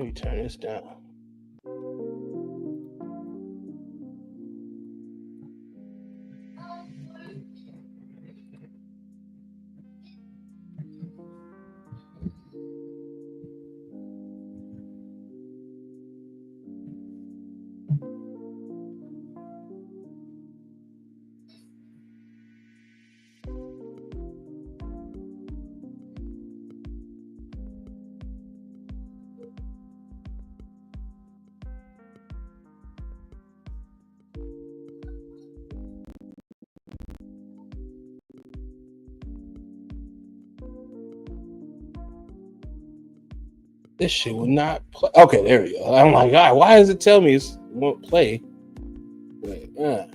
me turn this down. This shit will not play. Okay, there we go. I'm like, God, why does it tell me it won't play? Wait, Hey,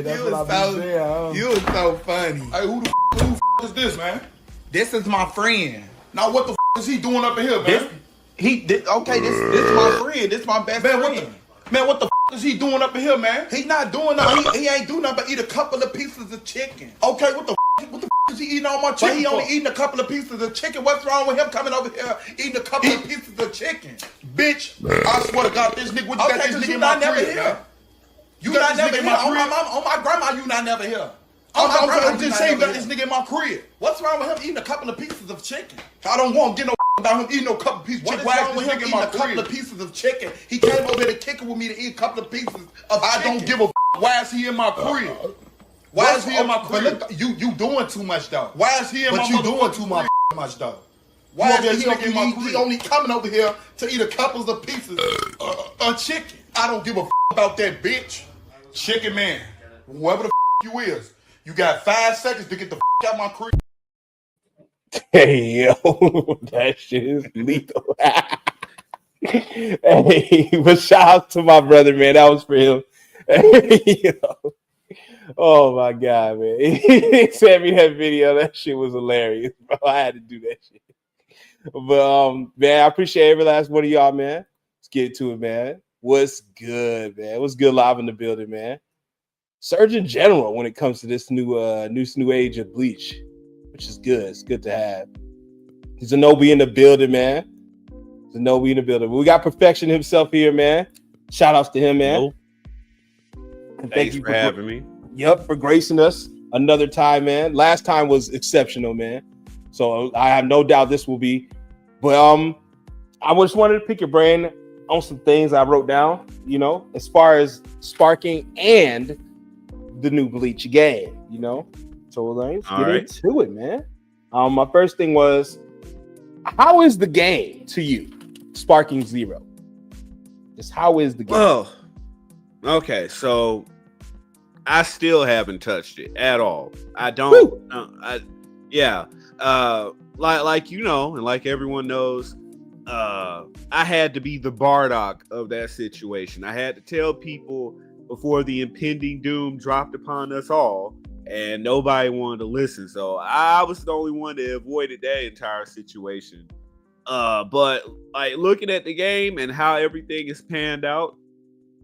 that's what I be saying. You was so funny. Hey, who the is this, man? This is my friend. Now what the is he doing up in here, man? This my friend. This my best friend. What the is he doing up in here, man? He not doing nothing. He ain't doing nothing but eat a couple of pieces of chicken. Okay, what the is he eating all my chicken? But he only eating a couple of pieces of chicken. What's wrong with him coming over here eating a couple of pieces of chicken? Bitch, I swear to God, this nigga, what you got this nigga in my crib, man? You not never here. On my grandma, you not never here. I'm just saying that this nigga in my crib. What's wrong with him eating a couple of pieces of chicken? I don't want to get no about him eating no couple pieces of chicken. What's wrong with him eating a couple of pieces of chicken? He came over here to kick it with me to eat a couple of pieces of chicken. I don't give a why is he in my crib? Why is he in my crib? Look, you doing too much though. Why is he in my crib? But you doing too much though. Why is he only coming over here to eat a couple of pieces of chicken? I don't give a about that bitch. Chicken man, whoever the you is, you got 5 seconds to get the out my crib. Hey, yo, that shit is lethal. Hey, but shout out to my brother, man. That was for him. Yo. Oh my God, man. He sent me that video. That shit was hilarious, bro. I had to do that shit. But man, I appreciate every last one of y'all, man. Let's get to it, man. What's good, man? What's good live in the building, man? Surgeon General when it comes to this new age of Bleach, which is good. It's good to have. Zenobi in the building, man. Zenobi in the building. We got Perfection himself here, man. Shout outs to him, man. And thanks for having me. Yep, for gracing us another time, man. Last time was exceptional, man. So I have no doubt this will be. But I just wanted to pick your brain on some things I wrote down, you know, as far as sparking and the new Bleach game, you know. So let's get into it, man. My first thing was, how is the game to you? Sparking Zero. Just how is the game? Oh, okay. So I still haven't touched it at all. I don't. Like you know, and like everyone knows, I had to be the Bardock of that situation. I had to tell people before the impending doom dropped upon us all, and nobody wanted to listen. So I was the only one that avoided that entire situation. But like looking at the game and how everything is panned out,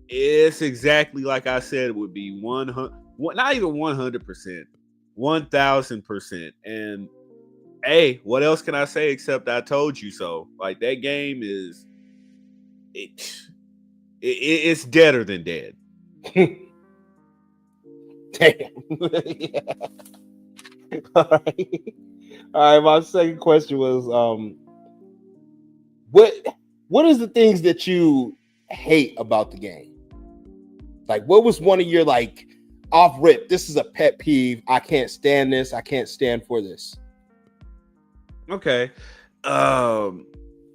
it's exactly like I said it would be 100, not even 100%, 1000%. And hey, what else can I say except I told you so? Like that game is it's deader than dead. Damn. Yeah. All right. My second question was what is the things that you hate about the game? Like what was one of your like off rip, this is a pet peeve, I can't stand this, I can't stand for this? Okay. Well,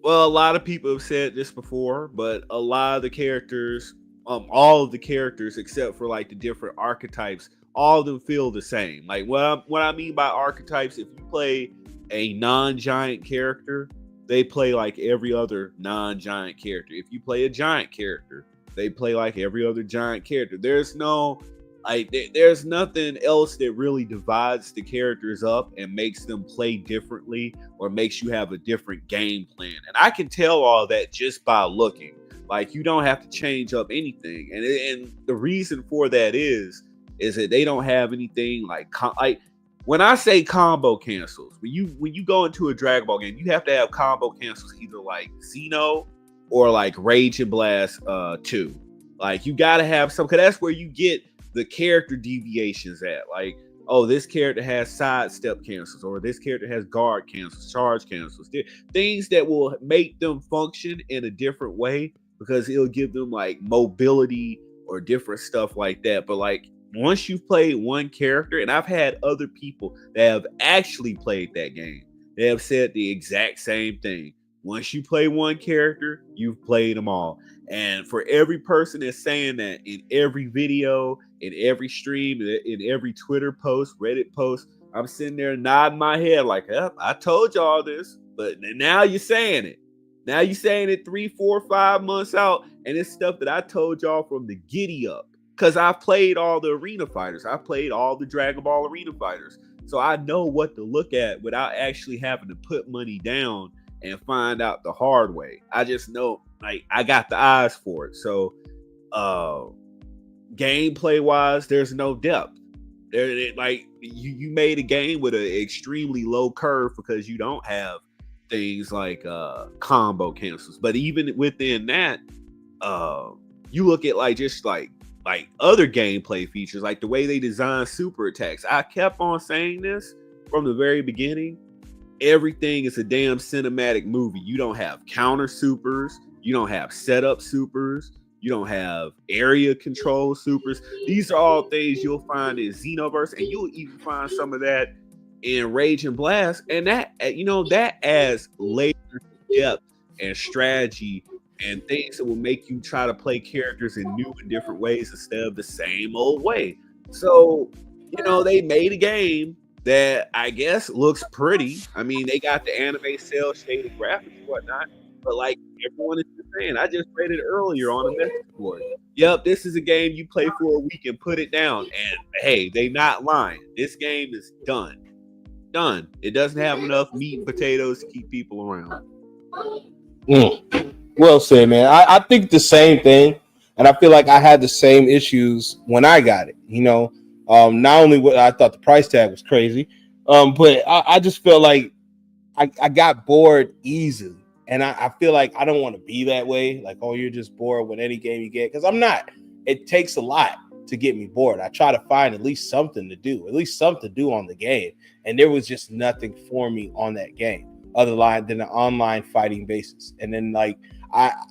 a lot of people have said this before, but a lot of the characters, all of the characters except for like the different archetypes, all of them feel the same. Like what I mean by archetypes, if you play a non-giant character, they play like every other non-giant character. If you play a giant character, they play like every other giant character. There's nothing else that really divides the characters up and makes them play differently or makes you have a different game plan. And I can tell all that just by looking. Like you don't have to change up anything. And the reason for that is that they don't have anything like when I say combo cancels, when you go into a Dragon Ball game, you have to have combo cancels either like Xeno or like Rage and Blast 2. Like you gotta have some, because that's where you get the character deviations at. Like, oh, this character has sidestep cancels, or this character has guard cancels, charge cancels. Things that will make them function in a different way, because it'll give them like mobility or different stuff like that. But like once you've played one character, and I've had other people that have actually played that game, they have said the exact same thing. Once you play one character, you've played them all. And for every person that's saying that in every video, in every stream, in every Twitter post, Reddit post, I'm sitting there nodding my head like, I told y'all this, but now you're saying it. Now you're saying it 3, 4, 5 months out, and it's stuff that I told y'all from the giddy up. Because I've played all the arena fighters. I played all the Dragon Ball arena fighters. So I know what to look at without actually having to put money down and find out the hard way. I just know, like, I got the eyes for it. So gameplay wise, there's no depth. Like you made a game with an extremely low curve because you don't have things like combo cancels. But even within that, you look at like just like other gameplay features, like the way they design super attacks. I kept on saying this from the very beginning. Everything is a damn cinematic movie. You don't have counter supers. You don't have setup supers. You don't have area control supers. These are all things you'll find in Xenoverse, and you'll even find some of that in Rage and Blast. And that, you know, that adds layers of depth and strategy and things that will make you try to play characters in new and different ways instead of the same old way. So, you know, they made a game that I guess looks pretty. I mean, they got the anime cell shaded graphics and whatnot, but like everyone is just saying, I just read it earlier on a message board. Yep, this is a game you play for a week and put it down. And hey, they not lying. This game is done. Done. It doesn't have enough meat and potatoes to keep people around. Well said, man. I think the same thing, and I feel like I had the same issues when I got it. You know, not only what I thought the price tag was crazy, but I just felt like I got bored easily, and I feel like I don't want to be that way. Like, oh, you're just bored with any game you get, because I'm not. It takes a lot to get me bored. I try to find at least something to do on the game, and there was just nothing for me on that game other than an online fighting basis. And then like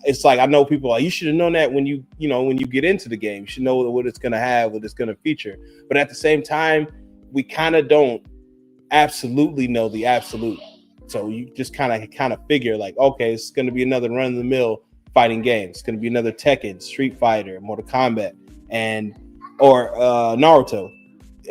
it's like I know people like, you should have known that when you get into the game, you should know what it's gonna have, what it's gonna feature. But at the same time, we kind of don't absolutely know the absolute. So you just kind of figure like, okay, it's gonna be another run of the mill fighting game. It's gonna be another Tekken, Street Fighter, Mortal Kombat, or Naruto.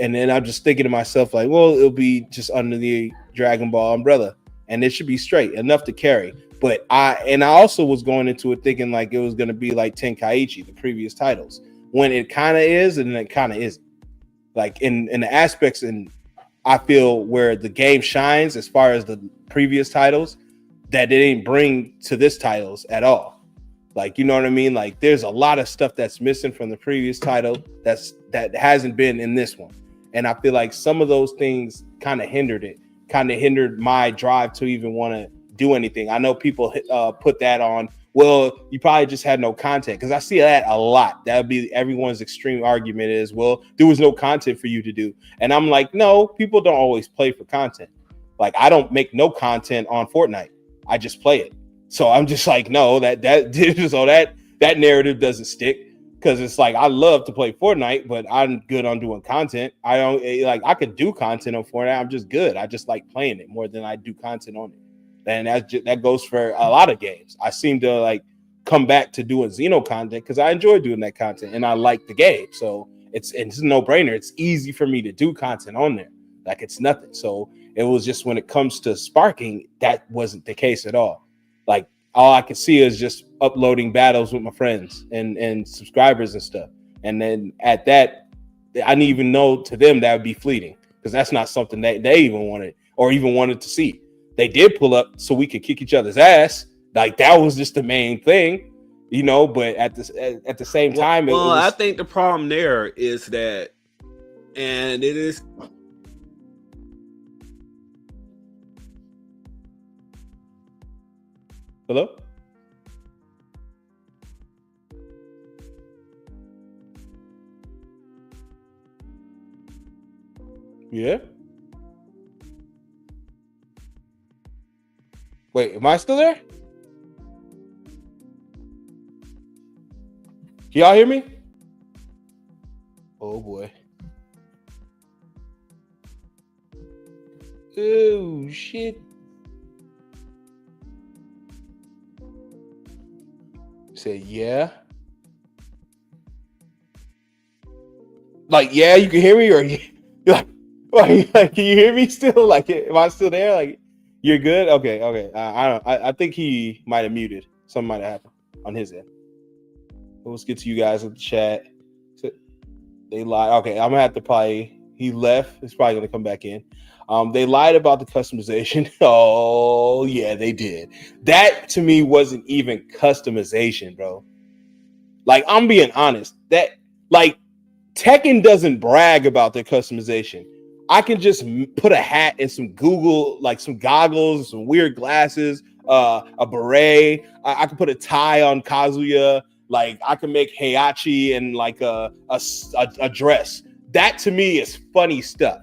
And then I'm just thinking to myself like, well, it'll be just under the Dragon Ball umbrella, and it should be straight enough to carry. But I also was going into it thinking like it was going to be like Tenkaichi, the previous titles, when it kind of is and it kind of isn't. Like in the aspects, and I feel where the game shines as far as the previous titles, that they didn't bring to this titles at all. Like, you know what I mean? Like there's a lot of stuff that's missing from the previous title that hasn't been in this one. And I feel like some of those things kind of hindered my drive to even want to do anything. I know people put that on, well, you probably just had no content, because I see that a lot. That would be everyone's extreme argument is, well, there was no content for you to do. And I'm like, no, people don't always play for content. Like I don't make no content on Fortnite. I just play it. So I'm just like, no, that narrative doesn't stick, because it's like I love to play Fortnite, but I'm good on doing content. I could do content on Fortnite. I'm just good. I just like playing it more than I do content on it. And that goes for a lot of games. I seem to like come back to doing Xeno content because I enjoy doing that content and I like the game. So it's a no-brainer. It's easy for me to do content on there. Like it's nothing. So it was just when it comes to sparking, that wasn't the case at all. Like all I could see is just uploading battles with my friends and subscribers and stuff. And then at that, I didn't even know to them that would be fleeting, because that's not something that they even wanted to see. They did pull up so we could kick each other's ass. Like that was just the main thing, you know. But at the same time, I think the problem there is that, and it is Hello? Yeah? Wait, am I still there? Can y'all hear me? Oh boy. Oh shit. Say yeah. Like, yeah, you can hear me, or like, can you hear me still? Like, am I still there? Like, you're good? Okay. I think he might have muted. Something might have happened on his end. But let's get to you guys with the chat. So, they lied. Okay, I'm gonna have to probably. He left. He's probably gonna come back in. They lied about the customization. Oh yeah, they did. That to me wasn't even customization, bro. Like, I'm being honest. That, like, Tekken doesn't brag about their customization. I can just put a hat and some some goggles, some weird glasses, a beret. I can put a tie on Kazuya. Like, I can make Heihachi and like a dress. That to me is funny stuff.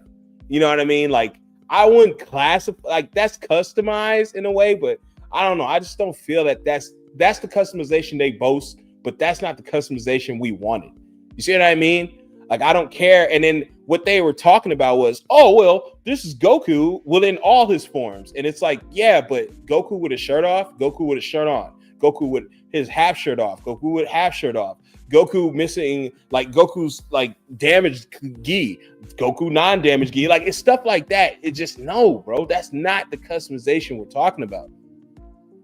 You know what I mean? Like, I wouldn't classify, like, that's customized in a way, but I don't know. I just don't feel that that's the customization they boast, but that's not the customization we wanted. You see what I mean? Like, I don't care. And then what they were talking about was, oh, well, this is Goku within all his forms. And it's like, yeah, but Goku with a shirt off, Goku with a shirt on, Goku with his half shirt off, Goku with half shirt off, Goku missing, like, Goku's like damaged gi, Goku non-damaged gi. Like, it's stuff like that. It just, no, bro, that's not the customization we're talking about.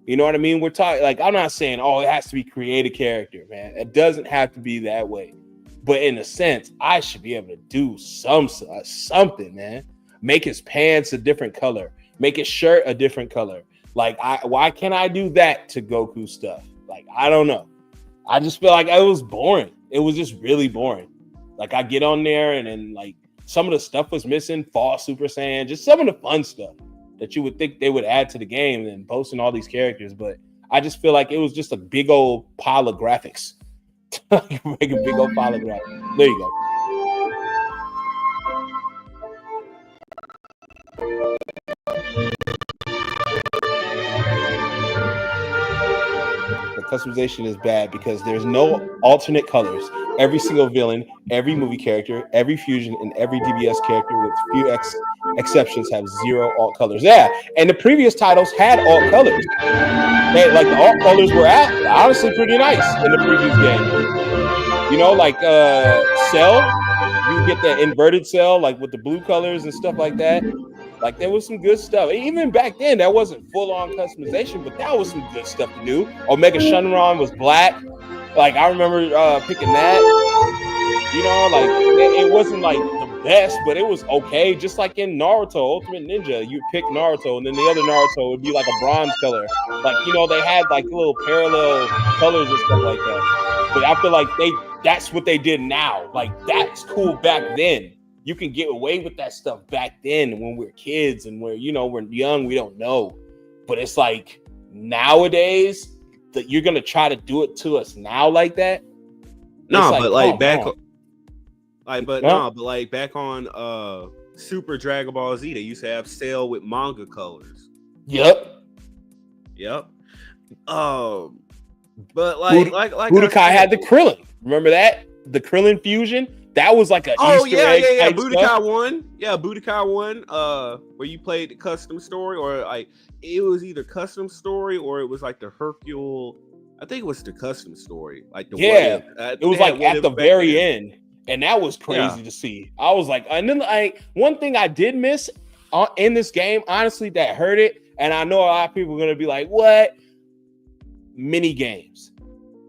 You know what I mean? We're talking, like, I'm not saying, oh, it has to be create a character, man. It doesn't have to be that way. But in a sense, I should be able to do something, man. Make his pants a different color. Make his shirt a different color. Like, why can't I do that to Goku stuff? Like, I don't know. I just feel like it was boring. It was just really boring. Like, I get on there and then, like, some of the stuff was missing. Fall Super Saiyan, just some of the fun stuff that you would think they would add to the game and boasting all these characters. But I just feel like it was just a big old pile of graphics. Make a big old pile of graphics. There you go. The customization is bad because there's no alternate colors. Every single villain, every movie character, every fusion, and every DBS character, with few exceptions, have zero alt colors. Yeah, and the previous titles had alt colors. Like, the alt colors were honestly pretty nice in the previous game. You know, like Cell, you get that inverted Cell, like with the blue colors and stuff like that. Like, there was some good stuff. Even back then, that wasn't full-on customization, but that was some good stuff to do. Omega Shenron was black. Like, I remember picking that. You know, like, it wasn't like the best, but it was okay. Just like in Naruto Ultimate Ninja, you pick Naruto, and then the other Naruto would be like a bronze color. Like, you know, they had like little parallel colors and stuff like that. But I feel like that's what they did now. Like, that's cool back then. You can get away with that stuff back then when we're kids and we're young, we don't know. But it's like, nowadays that you're gonna try to do it to us now like that. No, like, but like back on. Like back on Super Dragon Ball Z, they used to have Cell with manga colors. Yep. But like Budokai had the Krillin. Remember that? The Krillin fusion? That was like a Easter egg. Yeah. Budokai 1, where you played the custom story, or like it was either custom story or it was like the Hercule. I think it was the custom story. Like it was like at the very end. And that was crazy to see. I was like, and then one thing I did miss in this game, honestly, that hurt it. And I know a lot of people are gonna be like, what? Mini games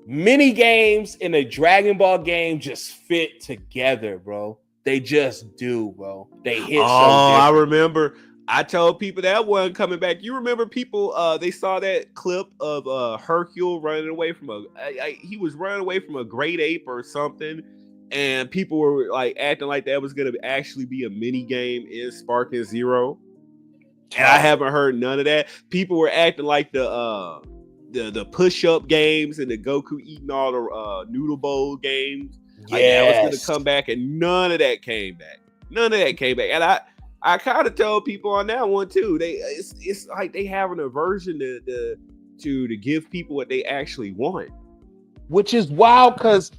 in a Dragon Ball game just fit together, bro. They just do, bro. They hit. I remember. I told people that wasn't coming back. You remember people? They saw that clip of Hercule running away from he was running away from a great ape or something, and people were like acting like that was gonna actually be a mini game in Sparking Zero. And I haven't heard none of that. People were acting like the the push-up games and the Goku eating all the noodle bowl games. Yes. Like that was going to come back, and none of that came back. And I kind of tell people on that one too. It's like they have an aversion to give people what they actually want, which is wild because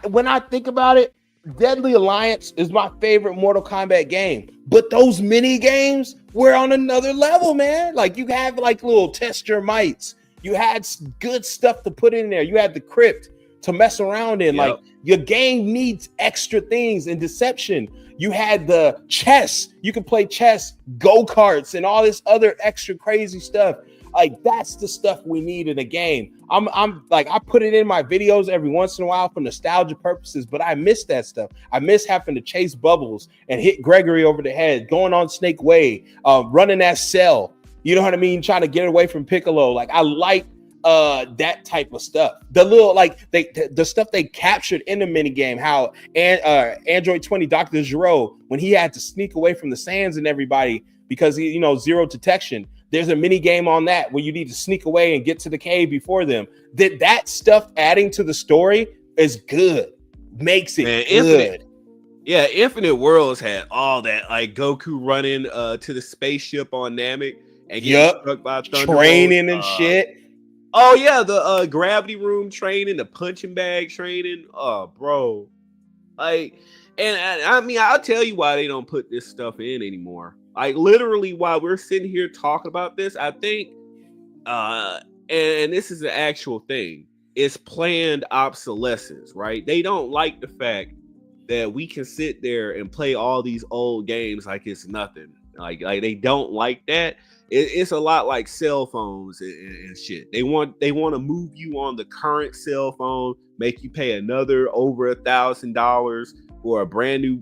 when I think about it, Deadly Alliance is my favorite Mortal Kombat game. But those mini games were on another level, man. Like you have like little test your mights. You had good stuff to put in there. You had the crypt to mess around in. Yep. Like your game needs extra things and deception. You had the chess. You can play chess, go-karts, and all this other extra crazy stuff. Like that's the stuff we need in a game. I'm like, I put it in my videos every once in a while for nostalgia purposes, but I miss that stuff. I miss having to chase Bubbles and hit Gregory over the head, going on Snake Way, running that cell. You know what I mean? Trying to get away from Piccolo. Like I like that type of stuff. The little like the stuff they captured in the mini game. How Android 20 Dr. Gero, when he had to sneak away from the Saiyans and everybody because he, zero detection. There's a mini game on that where you need to sneak away and get to the cave before them. That stuff adding to the story is good. Makes it good. Infinite Worlds had all that, like Goku running to the spaceship on Namek and getting struck by Thunderbolt. Training and shit. Oh yeah, the gravity room training, the punching bag training. Oh, bro. Like, and I mean, I'll tell you why they don't put this stuff in anymore. Like literally while we're sitting here talking about this, I think and this is an actual thing, it's planned obsolescence, right? They don't like the fact that we can sit there and play all these old games like it's nothing. Like they don't like that. It's a lot like cell phones and shit. They want to move you on the current cell phone, make you pay another over $1,000 for a brand new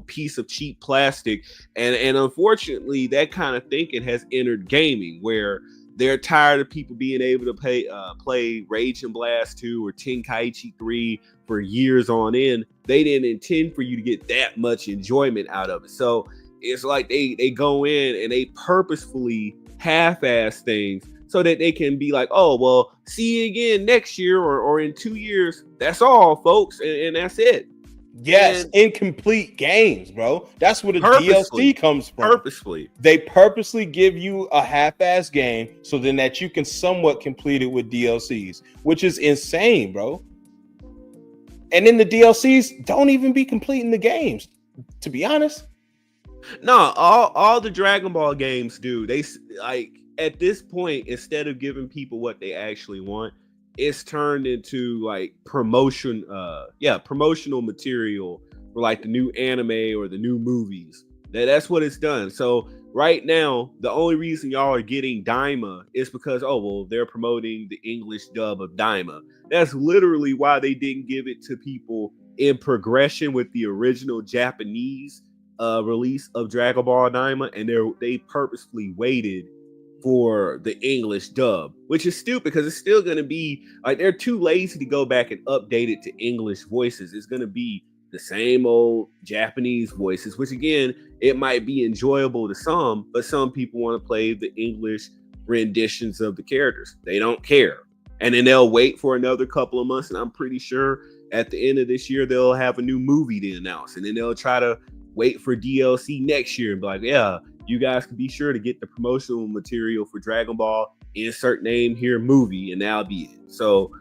piece of cheap plastic, and unfortunately that kind of thinking has entered gaming, where they're tired of people being able to play Rage and Blast 2 or Tenkaichi 3 for years on end. They didn't intend for you to get that much enjoyment out of it. So it's like they go in and they purposefully half-ass things so that they can be like, oh well, see you again next year or in 2 years. That's all, folks, and that's it. Yes, incomplete games, bro. That's where the DLC comes from. They purposely give you a half-ass game so then that you can somewhat complete it with DLCs, which is insane, bro. And then the DLCs don't even be completing the games, to be honest. No, all the Dragon Ball games do. They like at this point, instead of giving people what they actually want, it's turned into like promotional material for like the new anime or the new movies. That's what it's done. So right now, the only reason y'all are getting Daima is because, they're promoting the English dub of Daima. That's literally why they didn't give it to people in progression with the original Japanese release of Dragon Ball Daima, and they purposefully waited for the English dub, which is stupid because it's still going to be like they're too lazy to go back and update it to English voices. It's going to be the same old Japanese voices, which again, it might be enjoyable to some, but some people want to play the English renditions of the characters. They don't care. And then they'll wait for another couple of months, and I'm pretty sure at the end of this year they'll have a new movie to announce, and then they'll try to wait for DLC next year and be like, yeah, you guys can be sure to get the promotional material for Dragon Ball, insert name here, movie, and that'll be it. So,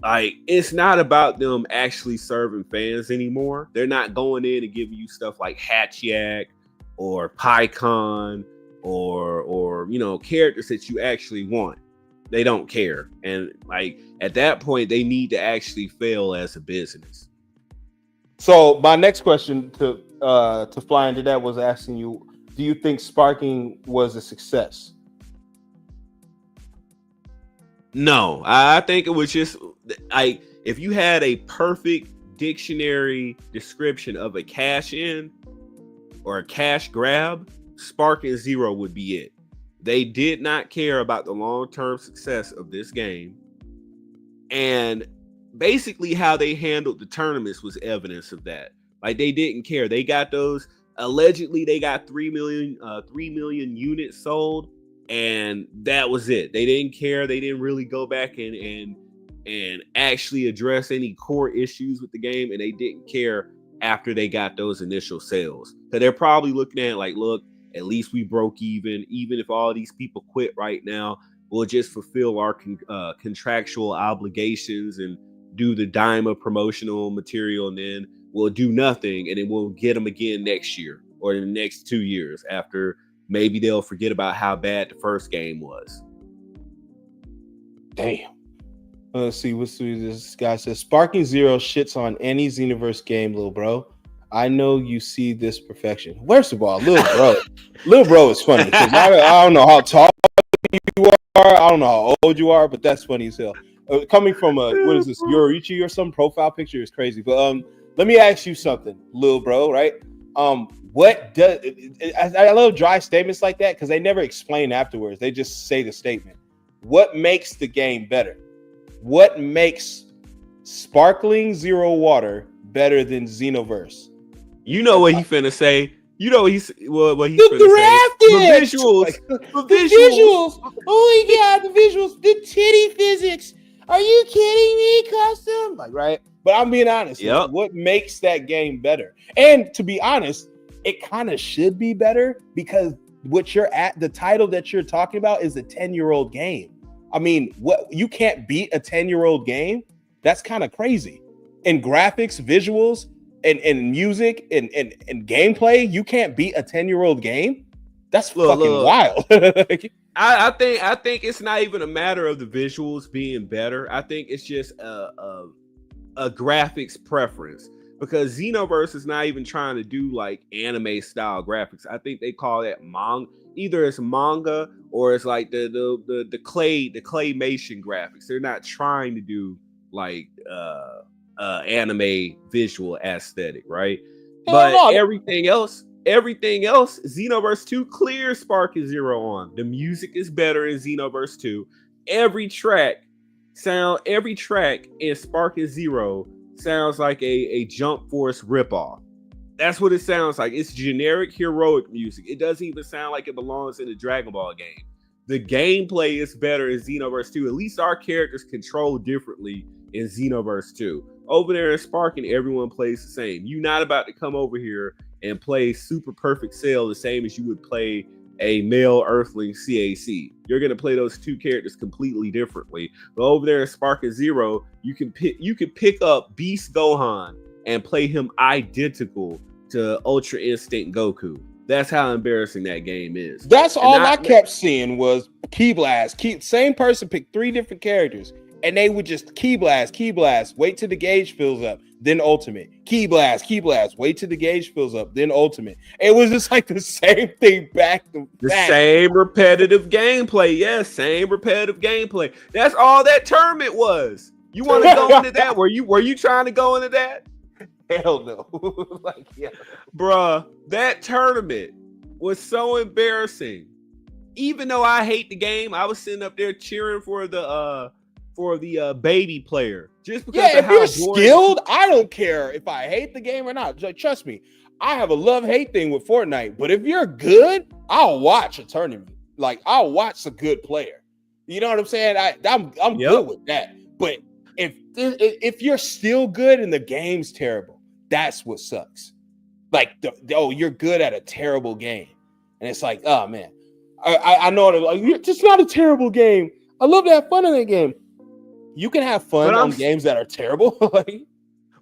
like, it's not about them actually serving fans anymore. They're not going in and giving you stuff like Hatchiak or PyCon or characters that you actually want. They don't care. And like at that point, they need to actually fail as a business. So my next question to fly into that was asking you, do you think Sparking was a success? No, I think it was just if you had a perfect dictionary description of a cash in or a cash grab, Sparking Zero would be it. They did not care about the long-term success of this game. And basically how they handled the tournaments was evidence of that. Like they didn't care. They got those, allegedly they got 3 million units sold. and that was it. They didn't care. They didn't really go back and actually address any core issues with the game, and they didn't care after they got those initial sales. So they're probably looking at it like, look, at least we broke even if all these people quit right now, we'll just fulfill our contractual obligations and do the dime of promotional material, and then we'll do nothing, and then we'll get them again next year or in the next 2 years after maybe they'll forget about how bad the first game was. Damn. Let's see. This guy says, Sparking Zero shits on any Xenoverse game, little bro. I know you see this perfection. First of all, little bro is funny because I don't know how tall you are. I don't know how old you are, but that's funny as hell. Coming from what is this, Yorichi or some profile picture is crazy. But let me ask you something, little bro, right? What does I love dry statements like that because they never explain afterwards. They just say the statement. What makes the game better? What makes Sparkling Zero Water better than Xenoverse? You know what he finna say. You know what he's the finna say. graphics, The visuals. like, the visuals. Oh my god, the visuals, the titty physics. Are you kidding me, custom? Like, right? But I'm being honest. Yep. Like, what makes that game better? And to be honest, it kind of should be better because the title that you're talking about is a 10-year-old game. I mean, what, you can't beat a 10-year-old game? That's kind of crazy. In graphics, visuals, and music and gameplay, you can't beat a 10-year-old game? That's fucking wild. I think it's not even a matter of the visuals being better. I think it's just a graphics preference. Because Xenoverse is not even trying to do like anime style graphics. I think they call that either it's manga or it's like the claymation graphics. They're not trying to do like anime visual aesthetic, right? But everything else, Xenoverse 2 clears Sparking Zero on. The music is better in Xenoverse 2. Every track in Sparking Zero sounds like a Jump Force ripoff. That's what it sounds like. It's generic heroic music. It doesn't even sound like it belongs in a Dragon Ball game. The gameplay is better in Xenoverse 2. At least our characters control differently in Xenoverse 2. Over there in Sparking, everyone plays the same. You're not about to come over here and play Super Perfect Cell the same as you would play a male Earthling CAC. You're going to play those two characters completely differently. But over there in Sparking Zero, you can pick up Beast Gohan and play him identical to Ultra Instinct Goku. That's how embarrassing that game is. That's all I kept seeing was Key Blast. Same person picked 3 different characters, and they would just Key Blast, wait till the gauge fills up, then Ultimate. Key Blast, wait till the gauge fills up, then Ultimate. It was just like the same thing back to back. The same repetitive gameplay. Yes, same repetitive gameplay. That's all that tournament was. You want to go into that? Were you trying to go into that? Hell no. Like, yeah. Bruh, that tournament was so embarrassing. Even though I hate the game, I was sitting up there cheering for the baby player. Just because if you're skilled, I don't care if I hate the game or not. Like, trust me, I have a love-hate thing with Fortnite. But if you're good, I'll watch a tournament. Like, I'll watch a good player. You know what I'm saying? I'm good with that. But if you're still good and the game's terrible, that's what sucks. Like, you're good at a terrible game, and it's like, oh man, I know it. Like, it's just not a terrible game. I love to have fun in that game. You can have fun on games that are terrible.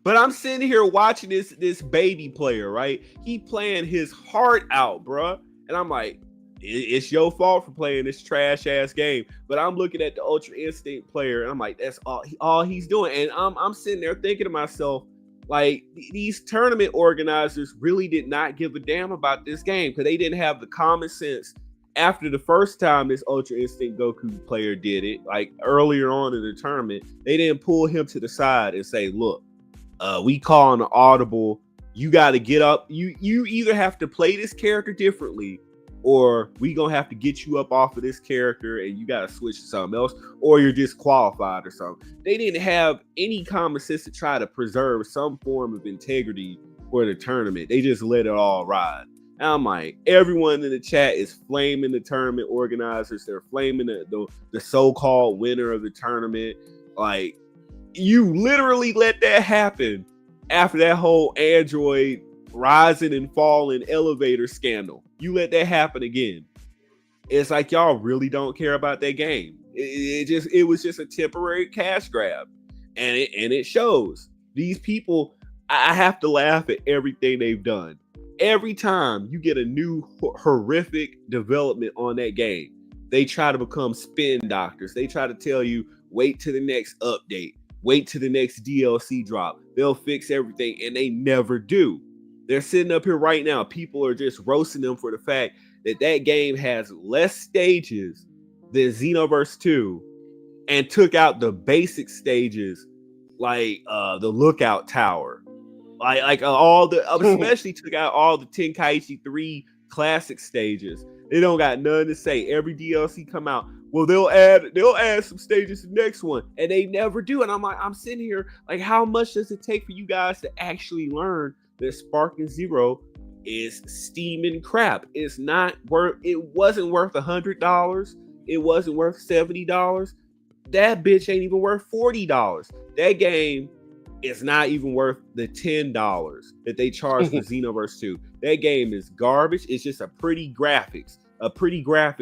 But I'm sitting here watching this baby player, right? He playing his heart out, bro, and I'm like, it's your fault for playing this trash ass game. But I'm looking at the Ultra Instinct player, and I'm like, that's all he's doing. And I'm sitting there thinking to myself, like, these tournament organizers really did not give a damn about this game because they didn't have the common sense. After the first time this Ultra Instinct Goku player did it, like earlier on in the tournament, they didn't pull him to the side and say, look, we call an audible. You got to get up. You either have to play this character differently, or we gonna have to get you up off of this character and you gotta switch to something else, or you're disqualified or something. They didn't have any common sense to try to preserve some form of integrity for the tournament. They just let it all ride. And I'm like, everyone in the chat is flaming the tournament organizers. They're flaming the so-called winner of the tournament. Like, you literally let that happen after that whole Android rising and falling elevator scandal. You let that happen again. It's like y'all really don't care about that game. It was just a temporary cash grab, and it shows. These people, I have to laugh at everything they've done. Every time you get a new horrific development on that game, they try to become spin doctors. They try to tell you, wait to the next update, wait to the next DLC drop. They'll fix everything, and they never do. They're sitting up here right now. People are just roasting them for the fact that game has less stages than Xenoverse 2 and took out the basic stages like the lookout tower. Especially took out all the Tenkaichi 3 classic stages. They don't got nothing to say. Every DLC come out, well, they'll add some stages to the next one, and they never do. And I'm sitting here like, how much does it take for you guys to actually learn that Sparking Zero is steaming crap? It wasn't worth $100. It wasn't worth $70. That bitch ain't even worth $40. That game is not even worth the $10 that they charge for Xenoverse 2. That game is garbage. It's just a pretty graphics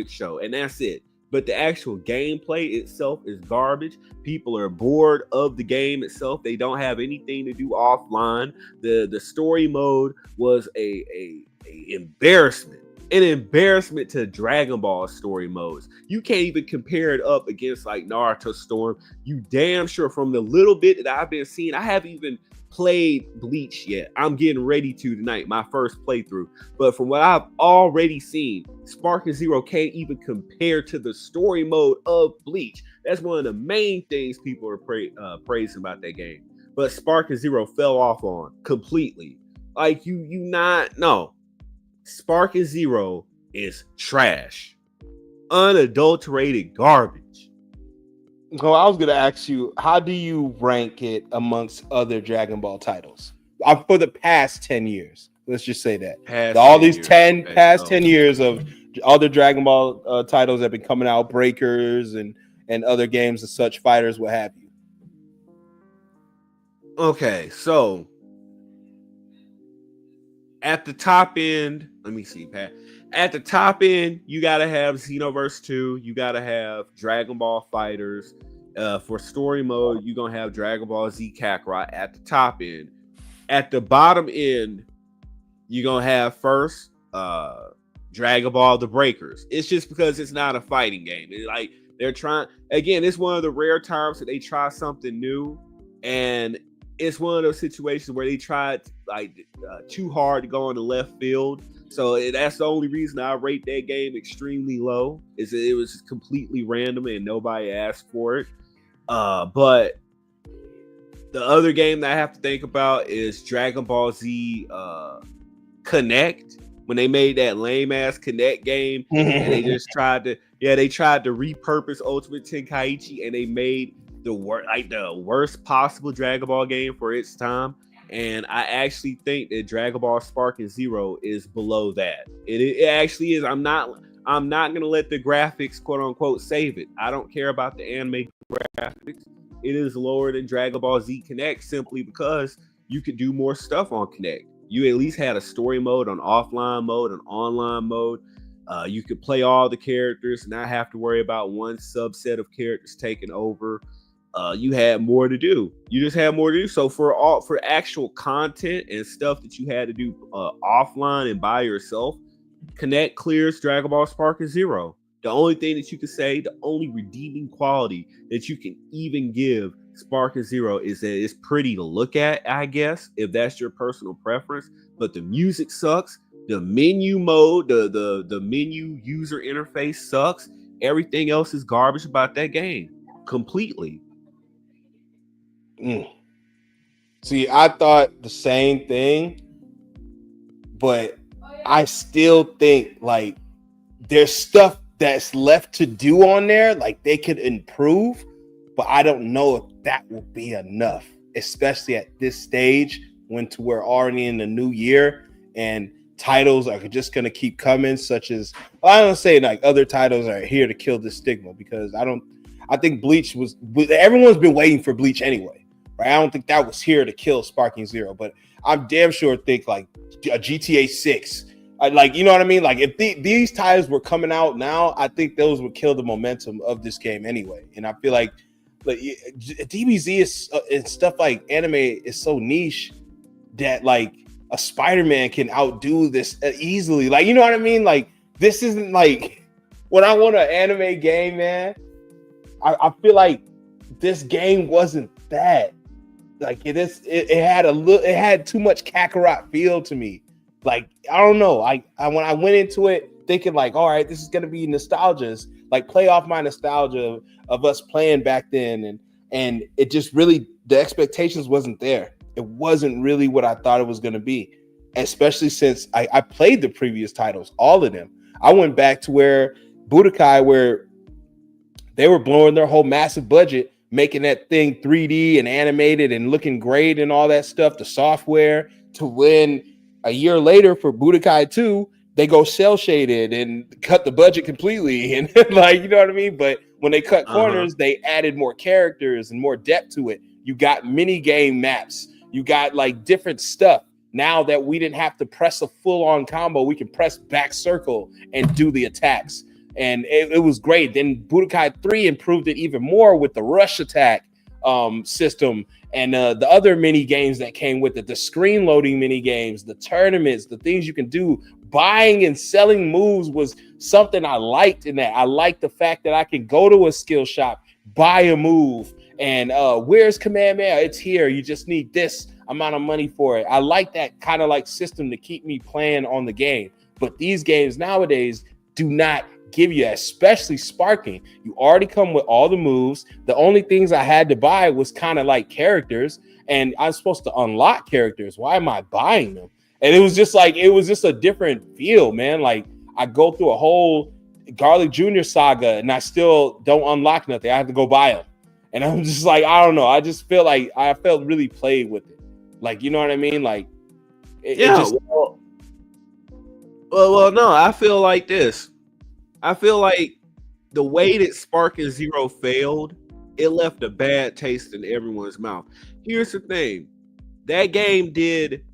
show, and that's it. But the actual gameplay itself is garbage. People are bored of the game itself. They don't have anything to do offline. The story mode was a embarrassment. An embarrassment to Dragon Ball story modes. You can't even compare it up against like Naruto Storm. You damn sure, from the little bit that I've been seeing, I haven't even played Bleach yet. I'm getting ready to tonight, my first playthrough. But from what I've already seen, Sparking Zero can't even compare to the story mode of Bleach. That's one of the main things people are praising about that game. But Sparking Zero fell off on completely. Like no. Sparking Zero is trash. Unadulterated garbage. So I was going to ask you, how do you rank it amongst other Dragon Ball titles for the past 10 years? Let's just say that. Past 10 years of other Dragon Ball titles that have been coming out, Breakers and other games and such, fighters, what have you. Okay, so at the top end, let me see, Pat. At the top end, you got to have Xenoverse 2. You got to have Dragon Ball Fighters. For story mode, you're going to have Dragon Ball Z Kakarot at the top end. At the bottom end, you're going to have first Dragon Ball The Breakers. It's just because it's not a fighting game. They're trying, again, it's one of the rare times that they try something new, and it's one of those situations where they tried too hard to go in the left field. So that's the only reason I rate that game extremely low, is that it was completely random and nobody asked for it. But the other game that I have to think about is Dragon Ball Z Connect. When they made that lame ass Connect game, and they just tried to repurpose Ultimate Tenkaichi, and they made the worst possible Dragon Ball game for its time. And I actually think that Dragon Ball Sparking Zero is below that. It actually is. I'm not gonna let the graphics, quote unquote, save it. I don't care about the anime graphics. It is lower than Dragon Ball Z Connect simply because you could do more stuff on Connect. You at least had a story mode, on offline mode, an online mode. You could play all the characters and not have to worry about one subset of characters taking over. You had more to do. You just had more to do. So for actual content and stuff that you had to do offline and by yourself, Connect clears Dragon Ball Sparking Zero. The only thing that you can say, the only redeeming quality that you can even give Sparking Zero is that it's pretty to look at, I guess, if that's your personal preference. But the music sucks. The menu mode, the menu user interface sucks. Everything else is garbage about that game. Completely. See, I thought the same thing, but I still think like there's stuff that's left to do on there, like they could improve, but I don't know if that will be enough, especially at this stage when we're already in the new year and titles are just going to keep coming, such as, well, I don't say like other titles are here to kill this stigma, because I think Bleach everyone's been waiting for Bleach anyway, right? I don't think that was here to kill Sparking Zero, but I'm damn sure think like a GTA 6, like, you know what I mean? Like if these titles were coming out now, I think those would kill the momentum of this game anyway. And I feel like DBZ is and stuff like anime is so niche that like a Spider-Man can outdo this easily. Like, you know what I mean? Like, this isn't like when I want an anime game, man. I feel like this game wasn't that. Like it had too much Kakarot feel to me. Like, I don't know. I when I went into it thinking like, all right, this is gonna be nostalgia, like play off my nostalgia of us playing back then, and it just really, the expectations wasn't there. It wasn't really what I thought it was going to be, especially since I played the previous titles, all of them. I went back to where Budokai, where they were blowing their whole massive budget, making that thing 3D and animated and looking great and all that stuff, the software, to when a year later for Budokai 2, they go cell shaded and cut the budget completely. And like, you know what I mean? But when they cut corners, they added more characters and more depth to it. You got mini game maps. You got like different stuff. Now that we didn't have to press a full-on combo, we can press back circle and do the attacks. And it was great. Then Budokai 3 improved it even more with the rush attack system and the other mini games that came with it, the screen loading mini games, the tournaments, the things you can do. Buying and selling moves was something I liked in that. I liked the fact that I could go to a skill shop, buy a move, and where's Kamehameha? It's here. You just need this amount of money for it. I like that kind of like system to keep me playing on the game. But these games nowadays do not give you, especially Sparking. You already come with all the moves. The only things I had to buy was kind of like characters, and I'm supposed to unlock characters. Why am I buying them? And it was just a different feel, man. Like I go through a whole Garlic Jr. saga and I still don't unlock nothing. I have to go buy them. And I'm just like, I don't know. I just feel like I felt really played with it. Like, you know what I mean? Like, well, no, I feel like this. I feel like the way that Sparking Zero failed, it left a bad taste in everyone's mouth. Here's the thing. That game did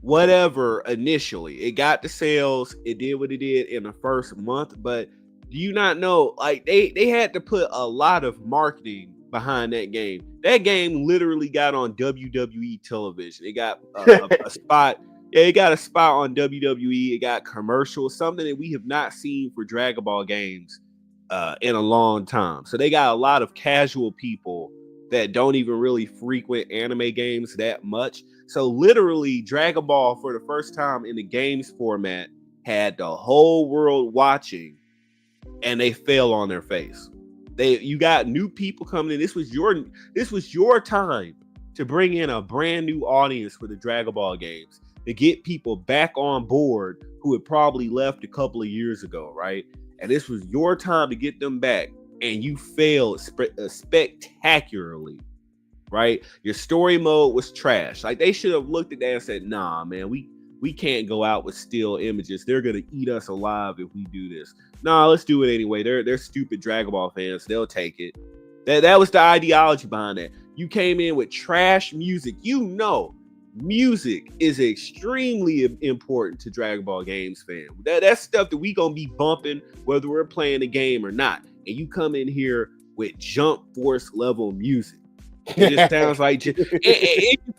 whatever initially. It got the sales. It did what it did in the first month. But do you not know, like, they had to put a lot of marketing behind that game. That game literally got on WWE television. It got a spot. Yeah, it got a spot on WWE. It got commercials, something that we have not seen for Dragon Ball games in a long time. So they got a lot of casual people that don't even really frequent anime games that much. So literally, Dragon Ball, for the first time in the games format, had the whole world watching, and they fell on their face. You got new people coming in. This was your time to bring in a brand new audience for the Dragon Ball games, to get people back on board who had probably left a couple of years ago, right? And this was your time to get them back, and you failed spectacularly, right? Your story mode was trash. Like, they should have looked at that and said, nah, man, we can't go out with still images. They're gonna eat us alive if we do this. Nah, let's do it anyway. They're stupid Dragon Ball fans. They'll take it. That was the ideology behind that. You came in with trash music. You know, music is extremely important to Dragon Ball games fan. That's stuff that we gonna be bumping whether we're playing the game or not. And you come in here with Jump Force level music. It just sounds like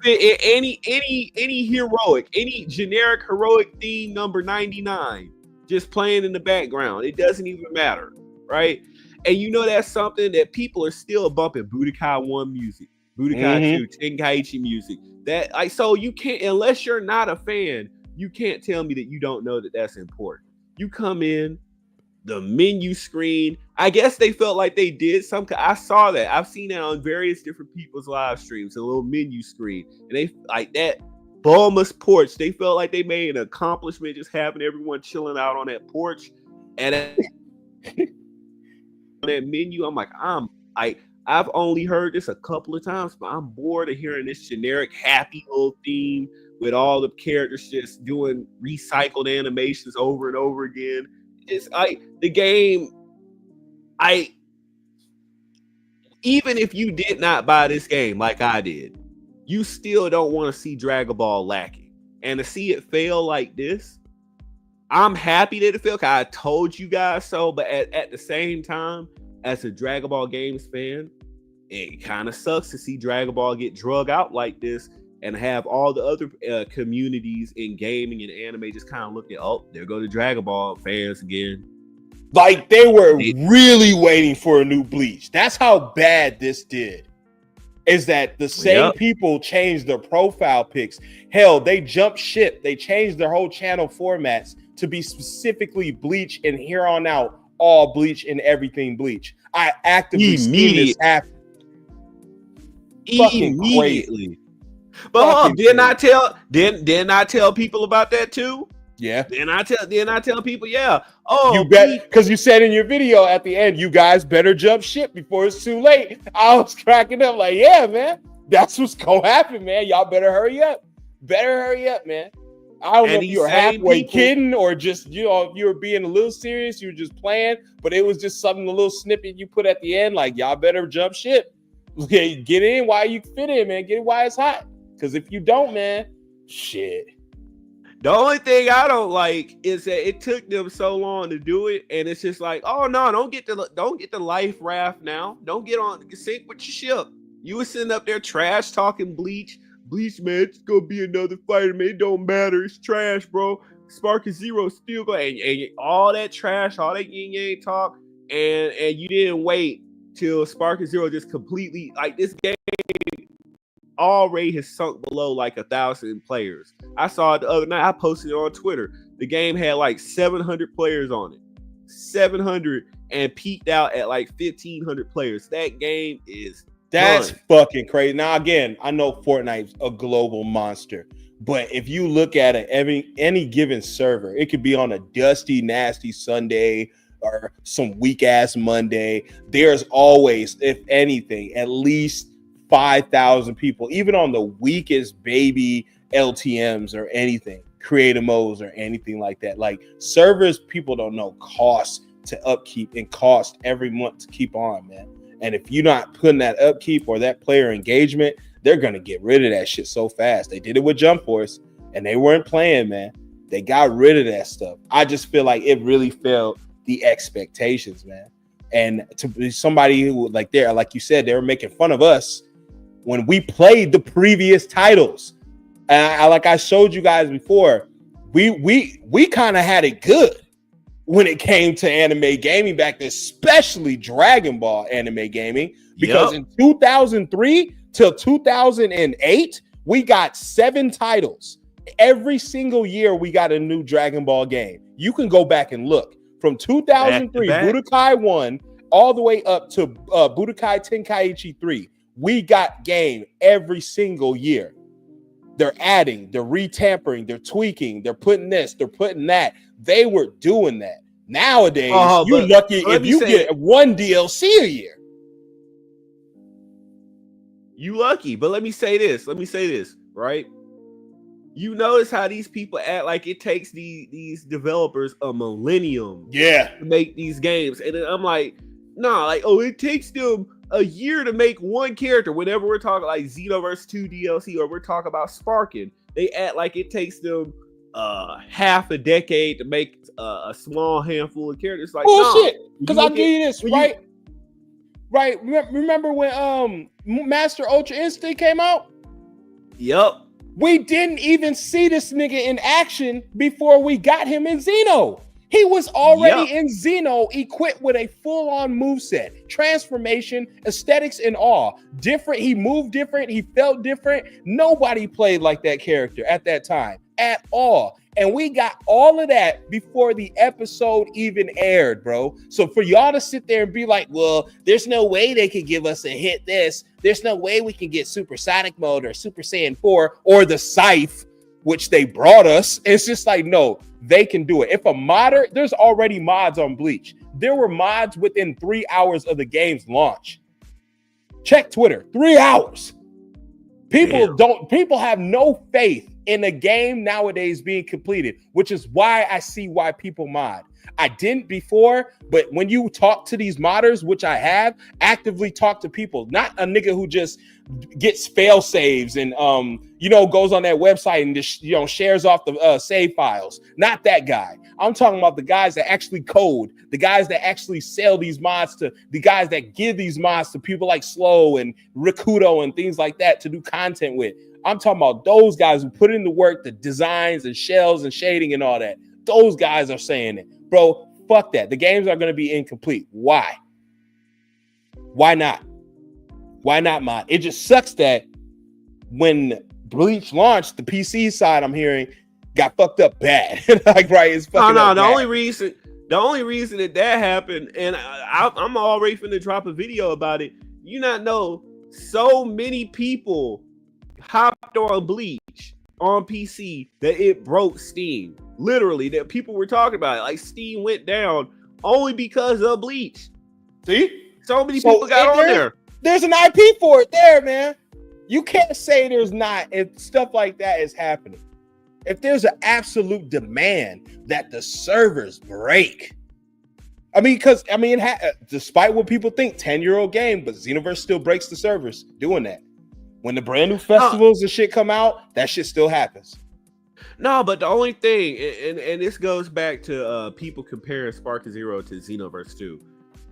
any heroic, any generic heroic theme number 99 just playing in the background. It doesn't even matter, right? And you know that's something that people are still bumping. Budokai 1 music, Budokai 2, Tenkaichi music. That so you can't, unless you're not a fan, you can't tell me that you don't know that that's important. You come in, the menu screen, I guess they felt like they did something. I saw that. I've seen that on various different people's live streams, a little menu screen. And they like that Bulma's porch. They felt like they made an accomplishment just having everyone chilling out on that porch. And that menu, I'm like, I've only heard this a couple of times, but I'm bored of hearing this generic happy little theme with all the characters just doing recycled animations over and over again. It's like the game. Even if you did not buy this game like I did, you still don't want to see Dragon Ball lacking. And to see it fail like this, I'm happy that it failed because I told you guys so. But at the same time, as a Dragon Ball games fan, it kind of sucks to see Dragon Ball get drug out like this and have all the other communities in gaming and anime just kind of look at, oh, there go the Dragon Ball fans again. Like they were really waiting for a new Bleach. That's how bad this did. Is that the same people changed their profile pics? Hell, they jumped ship. They changed their whole channel formats to be specifically Bleach, and here on out, all Bleach and everything Bleach. I actively seen this happen. Immediately. But didn't I tell people about that too? Yeah. Then I tell people, yeah. Oh, you bet, because you said in your video at the end, you guys better jump ship before it's too late. I was cracking up like, yeah, man, that's what's gonna happen, man. Y'all better hurry up. Man. I don't know if you were halfway kidding or just, you know, if you were being a little serious, you were just playing, but it was just something, a little snippet you put at the end, like, y'all better jump ship. Okay, get in while you fit in, man. Get in while it's hot. Because if you don't, man, shit. The only thing I don't like is that it took them so long to do it, and it's just like, oh no, don't get the life raft now. Don't get on sync with your ship. You were sitting up there trash talking Bleach, man. It's gonna be another fighter, man. It don't matter. It's trash, bro. Spark and Zero still going, and all that trash, all that yin yang talk, and you didn't wait till Spark and Zero just completely like this game. Already has sunk below like 1,000 players. I saw it the other night. I posted it on Twitter. The game had like 700 players on it. 700 and peaked out at like 1,500 players. That game is that's done. Fucking crazy. Now again, I know Fortnite's a global monster, but if you look at it, any given server, it could be on a dusty, nasty Sunday or some weak ass Monday. There's always, if anything, at least 5,000 people, even on the weakest baby LTMs or anything, creative modes or anything like that. Like servers, people don't know cost to upkeep and cost every month to keep on, man. And if you're not putting that upkeep or that player engagement, they're gonna get rid of that shit so fast. They did it with Jump Force and they weren't playing, man. They got rid of that stuff. I just feel like it really failed the expectations, man. And to be somebody who like you said, they were making fun of us when we played the previous titles. And like I showed you guys before, we kind of had it good when it came to anime gaming back then, especially Dragon Ball anime gaming, because in 2003 till 2008, we got 7 titles. Every single year, we got a new Dragon Ball game. You can go back and look. From 2003, Budokai 1, all the way up to Budokai Tenkaichi 3. We got game every single year. They're adding, they're retampering, they're tweaking, they're putting this, they're putting that. They were doing that. Nowadays, you're lucky if you get one DLC a year. You lucky, but let me say this, right? You notice how these people act like it takes these developers a millennium to make these games. And then I'm like, nah, like, oh, it takes them a year to make one character. Whenever we're talking like Xenoverse 2 DLC or we're talking about Sparking, they act like it takes them half a decade to make a small handful of characters. Like, bullshit. Because I'll give you this, right? Right. Remember when Master Ultra Instinct came out? Yep. We didn't even see this nigga in action before we got him in Xeno. He was already in Xeno, equipped with a full-on moveset, transformation, aesthetics, and all. Different. He moved different. He felt different. Nobody played like that character at that time at all. And we got all of that before the episode even aired, bro. So for y'all to sit there and be like, well, there's no way they could give us a hit this. There's no way we can get Supersonic mode or Super Saiyan 4 or the Scythe, which they brought us. It's just like, no, they can do it. If a modder, there's already mods on Bleach. There were mods within 3 hours of the game's launch. Check Twitter. 3 hours. Damn. People have no faith in a game nowadays being completed, which is why I see why people mod. I didn't before, but when you talk to these modders, which I have, actively talk to people, not a nigga who just gets fail saves and goes on that website and just shares off the save files. Not that guy. I'm talking about the guys that actually code, the guys that actually sell these mods to the guys that give these mods to people like Slow and Rikudo and things like that to do content with. I'm talking about those guys who put in the work, the designs and shells and shading and all that. Those guys are saying it. Bro, fuck that. The games are going to be incomplete. Why? Why not? Why not, mod? It just sucks that when Bleach launched, the PC side I'm hearing got fucked up bad. Like, right? It's fucking no. up The bad. only reason that happened, and I'm already finna drop a video about it. You not know, so many people hopped on Bleach on PC that it broke Steam. Literally, that people were talking about it. Like, Steam went down only because of Bleach. See? So many people got on there. There's an IP for it there, man. You can't say there's not if stuff like that is happening. If there's an absolute demand that the servers break. Despite what people think, 10-year-old game, but Xenoverse still breaks the servers doing that. When the brand new festivals and shit come out, that shit still happens. No, but the only thing, and this goes back to people comparing Spark Zero to Xenoverse 2.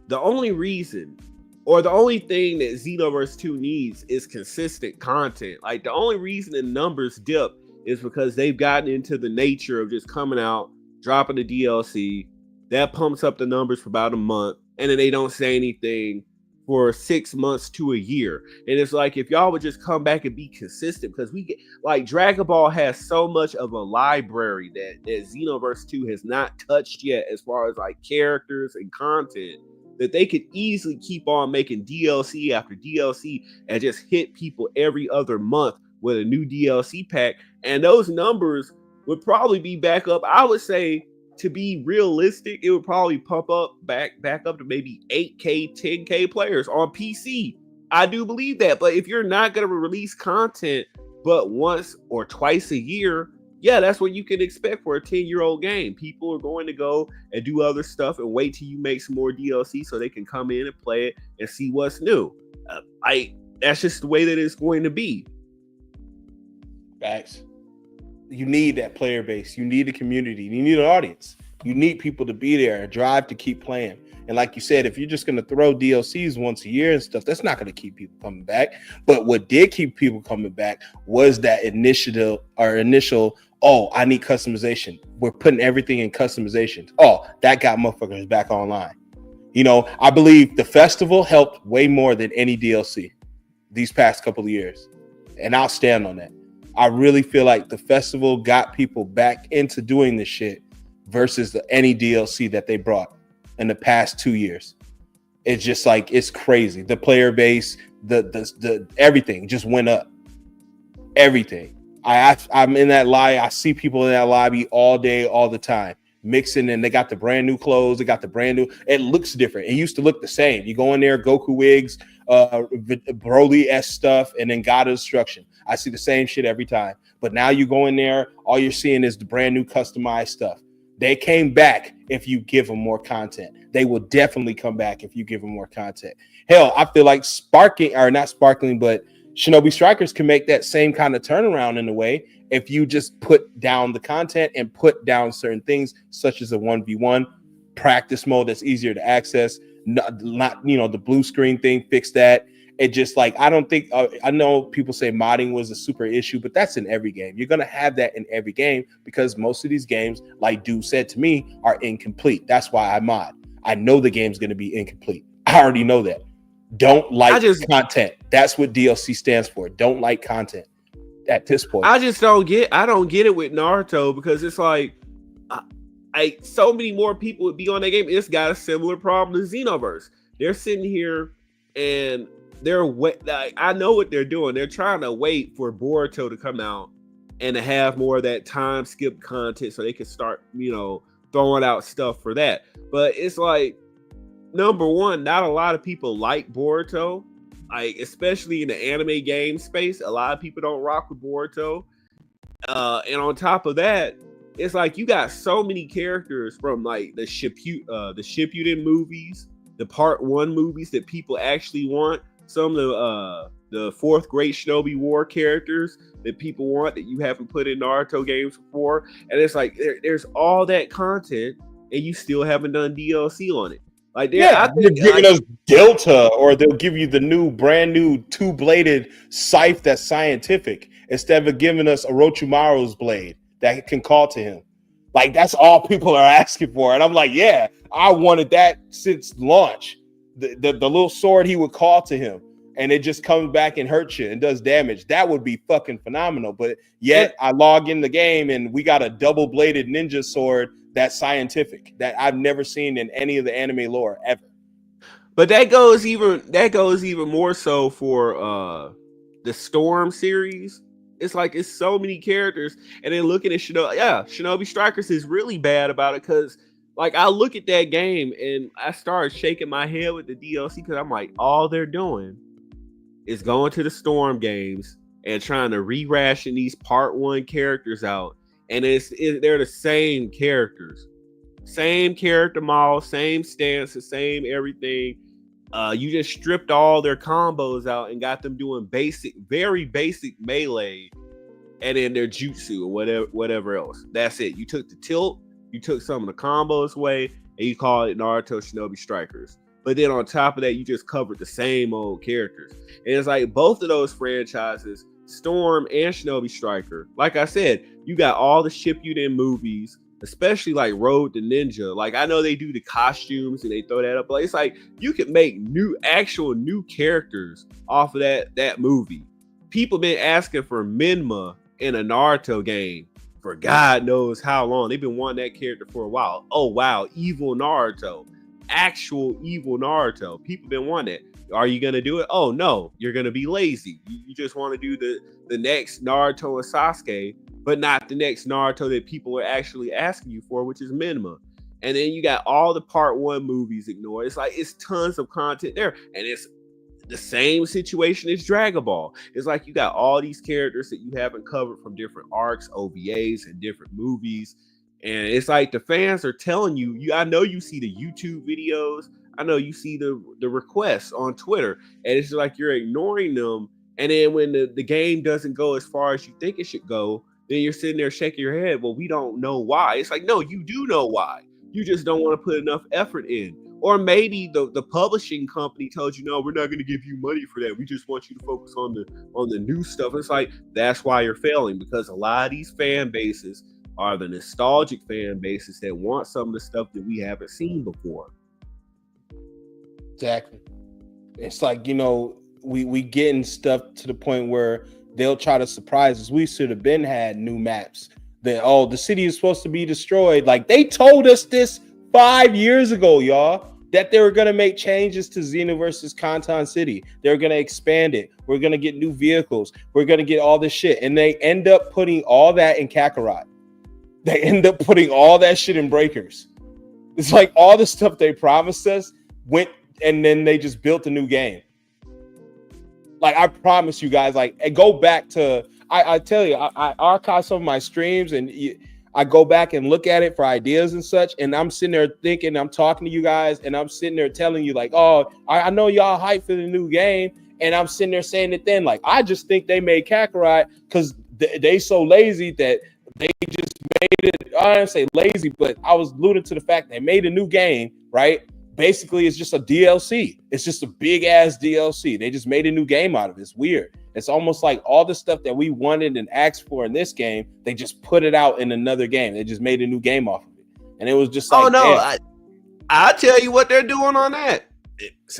The only reason, or the only thing that Xenoverse 2 needs is consistent content. Like, the only reason the numbers dip is because they've gotten into the nature of just coming out, dropping the DLC. That pumps up the numbers for about a month, and then they don't say anything for 6 months to a year. And it's like, if y'all would just come back and be consistent, because we get, like, Dragon Ball has so much of a library that Xenoverse 2 has not touched yet, as far as like characters and content, that they could easily keep on making DLC after DLC and just hit people every other month with a new DLC pack. And those numbers would probably be back up. I would say, to be realistic, it would probably pump up back up to maybe 8K, 10K players on PC. I do believe that. But if you're not going to release content but once or twice a year, yeah, that's what you can expect for a 10-year-old game. People are going to go and do other stuff and wait till you make some more DLC so they can come in and play it and see what's new. That's just the way that it's going to be. Facts. You need that player base. You need a community. You need an audience. You need people to be there, a drive to keep playing. And like you said, if you're just going to throw DLCs once a year and stuff, that's not going to keep people coming back. But what did keep people coming back was that initial, oh, I need customization. We're putting everything in customization. Oh, that got motherfuckers back online. I believe the festival helped way more than any DLC these past couple of years. And I'll stand on that. I really feel like the festival got people back into doing this shit versus any DLC that they brought in the past 2 years. It's just like, it's crazy. The player base, the everything just went up. Everything. I'm in that lobby. I see people in that lobby all day, all the time, mixing, and they got the brand new clothes. They got the brand new. It looks different. It used to look the same. You go in there, Goku wigs, Broly-esque stuff, and then God of Destruction. I see the same shit every time. But now you go in there, all you're seeing is the brand new customized stuff. They came back if you give them more content. They will definitely come back if you give them more content. Hell, I feel like but Shinobi Strikers can make that same kind of turnaround in a way if you just put down the content and put down certain things, such as a 1v1 practice mode that's easier to access. Not the blue screen thing, fix that. It just like, I don't think, I know people say modding was a super issue, but that's in every game. You're going to have that in every game because most of these games, like Dude said to me, are incomplete. That's why I mod. I know the game's going to be incomplete. I already know that. Don't like content. That's what DLC stands for. Don't like content at this point. I don't get it with Naruto because it's like, so many more people would be on that game. It's got a similar problem to Xenoverse. They're sitting here and I know what they're doing. They're trying to wait for Boruto to come out and to have more of that time skip content so they can start, throwing out stuff for that. But it's like, number one, not a lot of people like Boruto. like especially in the anime game space, a lot of people don't rock with Boruto. And on top of that, it's like you got so many characters from like the Shippuden movies, the Part 1 movies that people actually want. Some of the fourth Great Shinobi War characters that people want that you haven't put in Naruto games before. And it's like there's all that content and you still haven't done DLC on it. Like they're giving us Delta, or they'll give you the brand new two-bladed scythe that's scientific instead of giving us Orochimaru's blade that can call to him. Like, that's all people are asking for. And I'm like, yeah, I wanted that since launch. The little sword he would call to him, and it just comes back and hurts you and does damage. That would be fucking phenomenal. But yet I log in the game and we got a double-bladed ninja sword that's scientific that I've never seen in any of the anime lore ever. But that goes even more so for the Storm series. It's like it's so many characters, and then looking at Shinobi Strikers is really bad about it because like I look at that game and I started shaking my head with the DLC because I'm like, all they're doing is going to the Storm games and trying to re-ration these Part 1 characters out. And they're the same characters, same character model, same stances, same everything. You just stripped all their combos out and got them doing very basic melee, and then their jutsu or whatever else. That's it. You took the tilt, you took some of the combos away, and you call it Naruto Shinobi Strikers. But then on top of that, you just covered the same old characters. And it's like both of those franchises, Storm and Shinobi Striker, like I said, you got all the Shippuden movies, especially like Road to Ninja. Like I know they do the costumes and they throw that up, but it's like you could make actual new characters off of that movie. People been asking for Minma in a Naruto game for God knows how long. They've been wanting that character for a while. Oh wow, evil Naruto, actual evil Naruto. People been wanting it. Are you gonna do it? Oh no, you're gonna be lazy. You just want to do the next Naruto and Sasuke, but not the next Naruto that people are actually asking you for, which is Minma. And then you got all the Part 1 movies ignored. It's like it's tons of content there, and it's the same situation as Dragon Ball. It's like you got all these characters that you haven't covered from different arcs, OVAs, and different movies. And it's like the fans are telling you, I know you see the YouTube videos, I know you see the requests on Twitter, and it's like you're ignoring them. And then when the game doesn't go as far as you think it should go, then you're sitting there shaking your head. Well, we don't know why. It's like, no, you do know why. You just don't want to put enough effort in. Or maybe the publishing company told you, no, we're not going to give you money for that. We just want you to focus on the new stuff. It's like, that's why you're failing, because a lot of these fan bases are the nostalgic fan bases that want some of the stuff that we haven't seen before. Exactly. It's like, we getting stuff to the point where they'll try to surprise us. We should have had new maps. The city is supposed to be destroyed. Like, they told us this 5 years ago, y'all, that they were going to make changes to Xenoverse's Kanton City. They're going to expand it. We're going to get new vehicles. We're going to get all this shit. And they end up putting all that in Kakarot. They end up putting all that shit in Breakers. It's like all the stuff they promised us went, and then they just built a new game. Like, I promise you guys, like, and go back to, I tell you, I archive some of my streams, and I go back and look at it for ideas and such, and I'm sitting there thinking, I'm talking to you guys, and I'm sitting there telling you, like, oh, I know y'all hyped for the new game, and I'm sitting there saying it then, like, I just think they made Kakarot because they so lazy that they just made it. I didn't say lazy, but I was alluding to the fact they made a new game, right? Basically, it's just a DLC. It's just a big ass DLC. They just made a new game out of it. It's weird. It's almost like all the stuff that we wanted and asked for in this game, they just put it out in another game. They just made a new game off of it. And it was just like, oh no, I'll tell you what they're doing on that.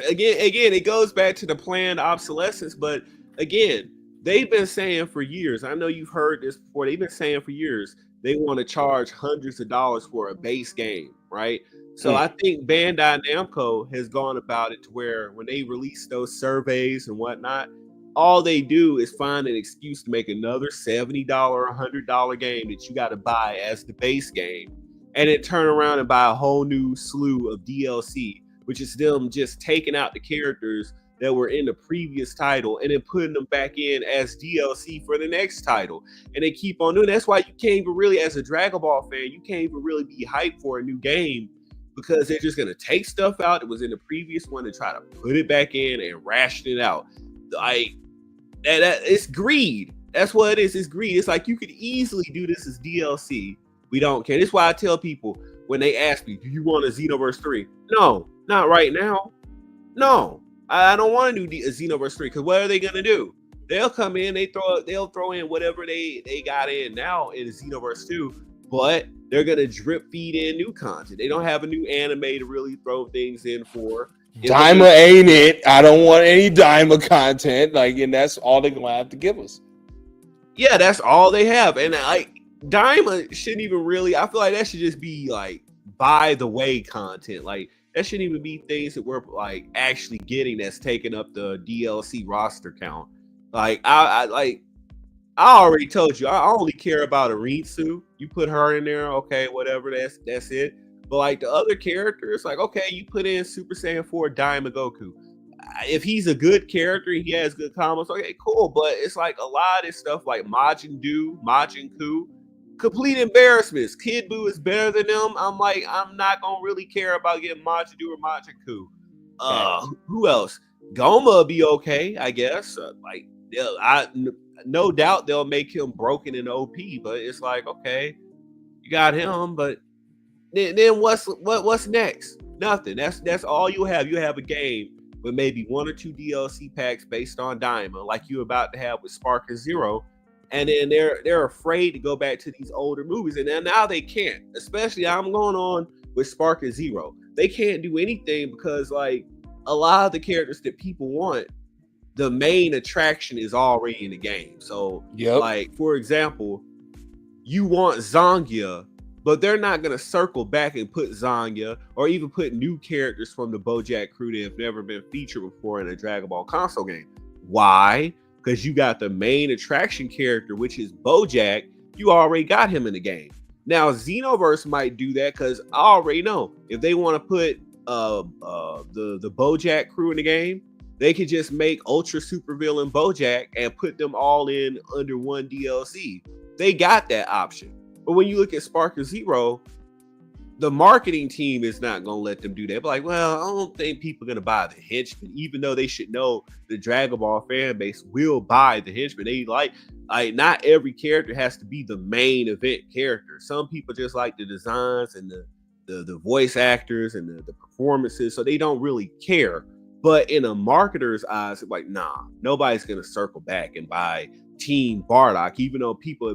Again, it goes back to the planned obsolescence. But again, they've been saying for years, I know you've heard this before, they've been saying for years, they want to charge hundreds of dollars for a base game, right? So I think Bandai Namco has gone about it to where when they release those surveys and whatnot, all they do is find an excuse to make another $70 or $100 game that you got to buy as the base game, and then turn around and buy a whole new slew of DLC, which is them just taking out the characters that were in the previous title and then putting them back in as DLC for the next title. And they keep on doing. That's why you can't even really, as a Dragon Ball fan, you can't even really be hyped for a new game, because they're just gonna take stuff out that was in the previous one and try to put it back in and ration it out. Like that it's greed. That's what it is. It's greed. It's like you could easily do this as DLC. We don't care. That's why I tell people when they ask me, "Do you want a Xenoverse 3?" No, not right now. No, I don't want to do a Xenoverse 3, because what are they gonna do? They'll come in, they'll throw in whatever they got in now in Xenoverse 2, but they're gonna drip feed in new content. They don't have a new anime to really throw things in for. Daima ain't it. I don't want any Daima content. Like, and that's all they're gonna have to give us. Yeah, that's all they have. And like Daima shouldn't even really, I feel like that should just be like by the way content. Like that shouldn't even be things that we're like actually getting that's taking up the DLC roster count. Like I already told you, I only care about Aritsu. You put her in there, okay, whatever, that's it. But like the other characters, like, okay, you put in Super Saiyan 4 Daima Goku. If he's a good character, he has good combos, okay, cool. But it's like a lot of this stuff like Majin Ku, complete embarrassments. Kid Buu is better than them. I'm like, I'm not gonna really care about getting Majin or Majin Ku. Who else? Goma will be okay, I guess. No doubt they'll make him broken in OP, but it's like, okay, you got him, but then what's next? Nothing. That's all you have. You have a game with maybe 1 or 2 DLC packs based on Daima, like you're about to have with Sparker Zero, and then they're afraid to go back to these older movies, and then now they can't. Especially, I'm going on with Sparker Zero. They can't do anything because like a lot of the characters that people want, the main attraction is already in the game. So, like, for example, you want Zangia, but they're not going to circle back and put Zangia or even put new characters from the BoJack crew that have never been featured before in a Dragon Ball console game. Why? Because you got the main attraction character, which is BoJack. You already got him in the game. Now, Xenoverse might do that because I already know if they want to put the BoJack crew in the game, they could just make Ultra Super Villain BoJack and put them all in under one DLC. They got that option. But when you look at Sparker Zero, the marketing team is not going to let them do that. But like, well, I don't think people are going to buy the henchman, even though they should know the Dragon Ball fan base will buy the henchman. They like not every character has to be the main event character. Some people just like the designs and the voice actors and the performances, so they don't really care. But in a marketer's eyes, it's like, nah, nobody's going to circle back and buy Team Bardock, even though people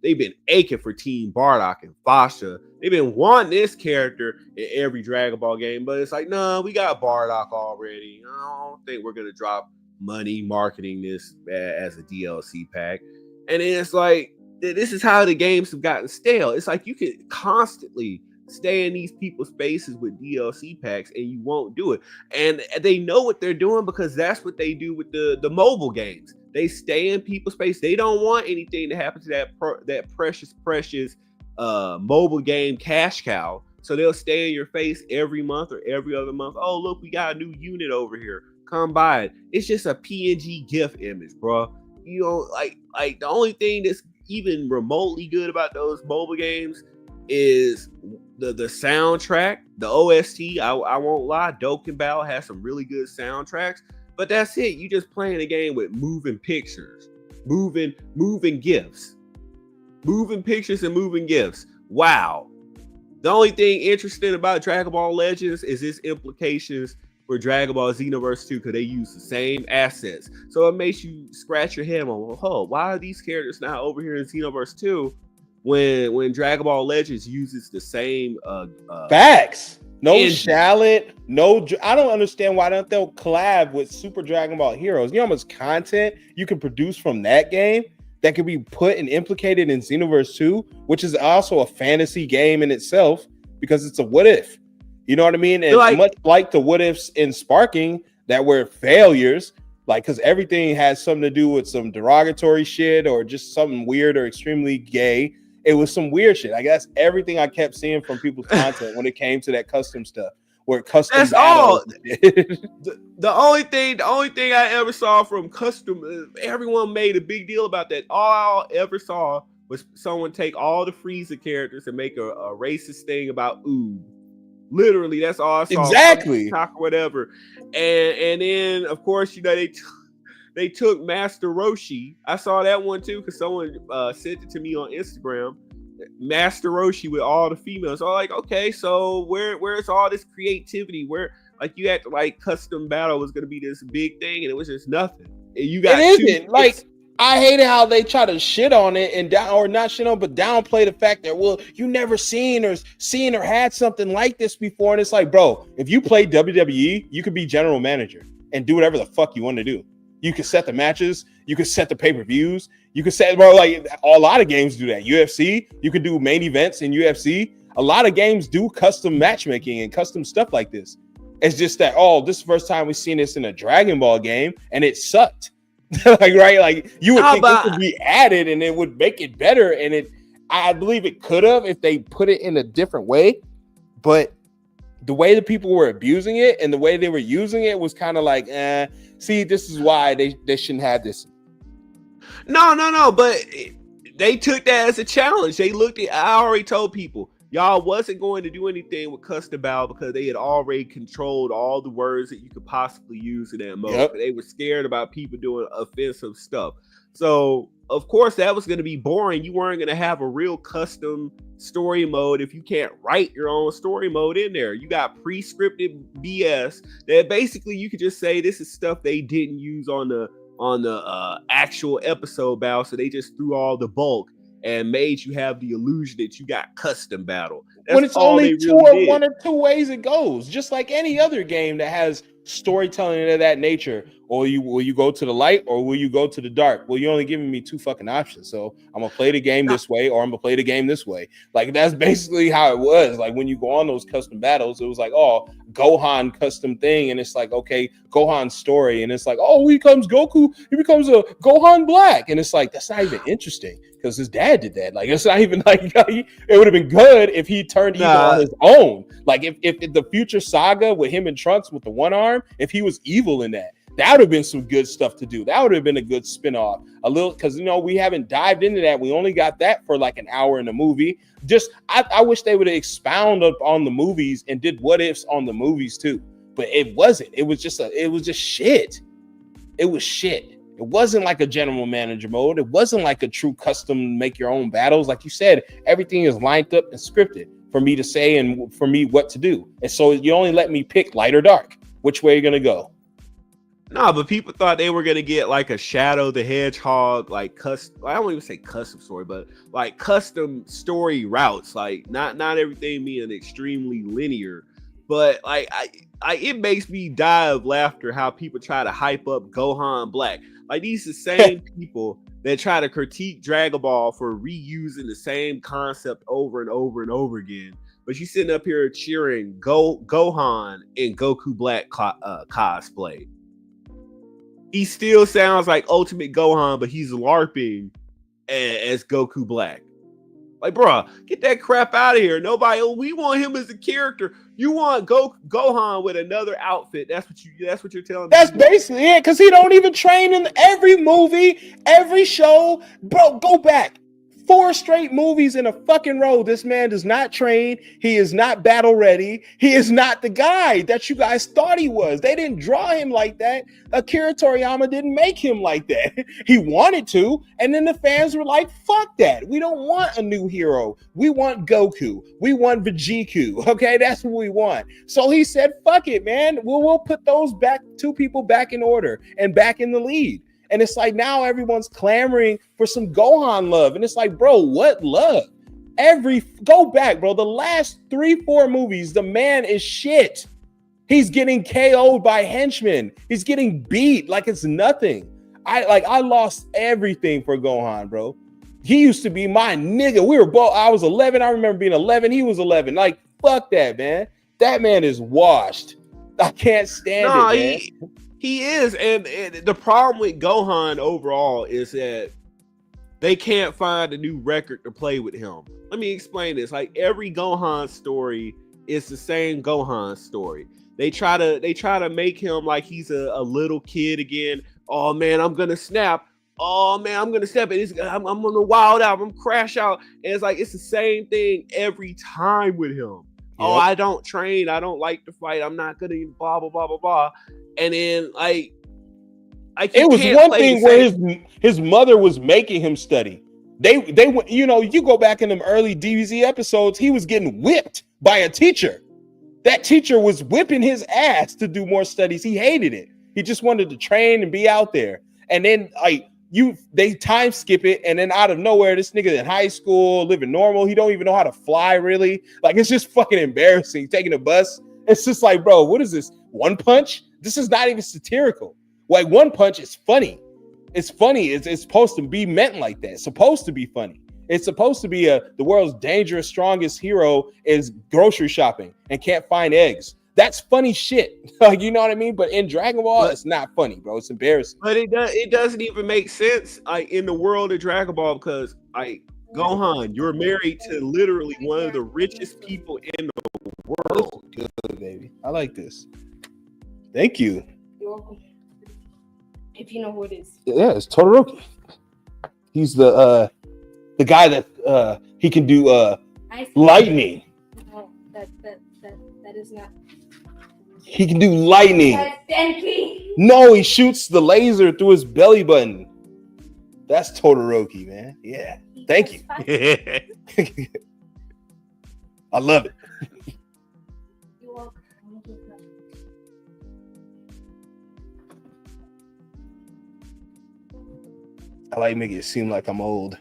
they've been aching for Team Bardock and Fasha. They've been wanting this character in every Dragon Ball game, but it's like, no, we got Bardock already. I don't think we're going to drop money marketing this as a DLC pack. And then it's like, this is how the games have gotten stale. It's like you could constantly stay in these people's spaces with DLC packs and you won't do it. And they know what they're doing because that's what they do with the mobile games. They stay in people's space. They don't want anything to happen to that precious mobile game cash cow. So they'll stay in your face every month or every other month. Oh, look, we got a new unit over here. Come buy it. It's just a PNG GIF image, bro. You know, like the only thing that's even remotely good about those mobile games is the soundtrack, the OST. I won't lie, Dokkan Battle has some really good soundtracks, but that's it. You just playing a game with moving pictures, moving gifs, moving pictures and moving gifs. Wow. The only thing interesting about Dragon Ball Legends is its implications for Dragon Ball Xenoverse 2 because they use the same assets. So it makes you scratch your head on, oh, why are these characters not over here in Xenoverse 2 when Dragon Ball Legends uses the same facts? No Shallot, no. I don't understand why don't they collab with Super Dragon Ball Heroes. You know how much content you can produce from that game that could be put and implicated in Xenoverse 2, which is also a fantasy game in itself because it's a what if. You know what I mean? And much like the what ifs in Sparking that were failures, like because everything has something to do with some derogatory shit or just something weird or extremely gay. It was some weird shit. I guess everything I kept seeing from people's content when it came to that custom stuff where custom That's battles. all. The only thing I ever saw from custom, everyone made a big deal about that. All I ever saw was someone take all the Frieza characters and make a racist thing about ooh. Literally, that's all I saw. Exactly. Talk or whatever, and then of course they took Master Roshi. I saw that one too because someone sent it to me on Instagram. Master Roshi with all the females. So I'm like, okay, so where's all this creativity? Where like you had to like custom battle was gonna be this big thing, and it was just nothing. And you got it isn't like. I hated how they try to shit on it and not shit on, but downplay the fact that, well, you never seen or had something like this before. And it's like, bro, if you play WWE, you could be general manager and do whatever the fuck you want to do. You could set the matches, you could set the pay-per-views, you could set, bro, like a lot of games do that. UFC, you could do main events in UFC. A lot of games do custom matchmaking and custom stuff like this. It's just that, this is the first time we've seen this in a Dragon Ball game and it sucked. Like, right, like you would think it could be added and it would make it better, and I believe it could have if they put it in a different way, but the way the people were abusing it and the way they were using it was kind of like, see, this is why they shouldn't have this. No, but they took that as a challenge. They looked at, I already told people, y'all wasn't going to do anything with custom battle because they had already controlled all the words that you could possibly use in that mode. Yep. They were scared about people doing offensive stuff. So, of course, that was going to be boring. You weren't going to have a real custom story mode if you can't write your own story mode in there. You got pre-scripted BS that basically you could just say this is stuff they didn't use on the actual episode battle, so they just threw all the bulk and made you have the illusion that you got custom battle. That's when it's only one or two ways it goes, just like any other game that has storytelling of that nature. Or will you go to the light or will you go to the dark? Well, you're only giving me two fucking options. So I'm gonna play the game this way or I'm gonna play the game this way. Like that's basically how it was. Like when you go on those custom battles, it was like, Gohan custom thing, and it's like, okay, Gohan's story, and it's like, he becomes Goku, he becomes a Gohan Black, and it's like that's not even interesting because his dad did that. Like it's not even like it would have been good if he turned evil on his own. Like if the future saga with him and Trunks with the one arm, if he was evil in that would have been some good stuff to do. That would have been a good spin-off. A little, because we haven't dived into that. We only got that for like an hour in the movie. Just I wish they would have expounded on the movies and did what ifs on the movies too. But it wasn't. It was just shit. It was shit. It wasn't like a general manager mode. It wasn't like a true custom make your own battles. Like you said, everything is lined up and scripted for me to say and for me what to do. And so you only let me pick light or dark. Which way you're gonna go? No, but people thought they were gonna get like a Shadow the Hedgehog, like custom. I don't even say custom story, but like custom story routes. Like not everything being extremely linear, but like it makes me die of laughter how people try to hype up Gohan Black. Like these are the same people that try to critique Dragon Ball for reusing the same concept over and over and over again. But you sitting up here cheering Gohan in Goku Black cosplay. He still sounds like Ultimate Gohan, but he's LARPing as Goku Black. Like, bro, get that crap out of here. We want him as a character. You want Gohan with another outfit. That's what you're telling me. That's basically it, because he don't even train in every movie, every show. Bro, go back. 4 straight movies in a fucking row. This man does not train. He is not battle ready. He is not the guy that you guys thought he was. They didn't draw him like that. Akira Toriyama didn't make him like that. He wanted to, and then the fans were like, fuck that. We don't want a new hero. We want Goku. We want Vegeta. Okay, that's what we want. So he said, fuck it, man. We'll put those two people back in order and back in the lead. And it's like now everyone's clamoring for some Gohan love. And it's like, bro, what love? Go back, bro. The last 3-4 movies, the man is shit. He's getting KO'd by henchmen. He's getting beat like it's nothing. I lost everything for Gohan, bro. He used to be my nigga. We were both, I was 11. I remember being 11. He was 11. Like, fuck that, man. That man is washed. I can't stand it, man. He is, and the problem with Gohan overall is that they can't find a new record to play with him. Let me explain this. Like every Gohan story it's the same Gohan story. They try to make him like he's a little kid again. Oh man, I'm gonna snap. Oh man, I'm gonna snap. I'm gonna wild out. I'm gonna crash out. And it's like it's the same thing every time with him. Yep. Oh, I don't train. I don't like to fight. I'm not gonna blah blah blah blah blah. And then like it was one thing where his mother was making him study. They you know, you go back in them early DBZ episodes, he was getting whipped by a teacher. That teacher was whipping his ass to do more studies. He hated it. He just wanted to train and be out there. And then like they time skip it, and then out of nowhere, this nigga in high school living normal. He don't even know how to fly really. Like it's just fucking embarrassing. Taking a bus. It's just like, bro, what is this? One Punch? This is not even satirical. Like One Punch is funny. It's funny. It's supposed to be meant like that. It's supposed to be funny. It's supposed to be the world's dangerous, strongest hero is grocery shopping and can't find eggs. That's funny shit. Like, you know what I mean? But in Dragon Ball, it's not funny, bro. It's embarrassing. But it doesn't even make sense like in the world of Dragon Ball because like Gohan, you're married to literally one of the richest people in the world. Good, baby. I like this. Thank you. You're welcome. If you know who it is. Yeah, it's Todoroki. He's the guy that he can do lightning. No, that is not. He can do lightning. That's Denki. No, he shoots the laser through his belly button. That's Todoroki, man. Yeah. Thank you. I love it. You're welcome. I like making it seem like I'm old.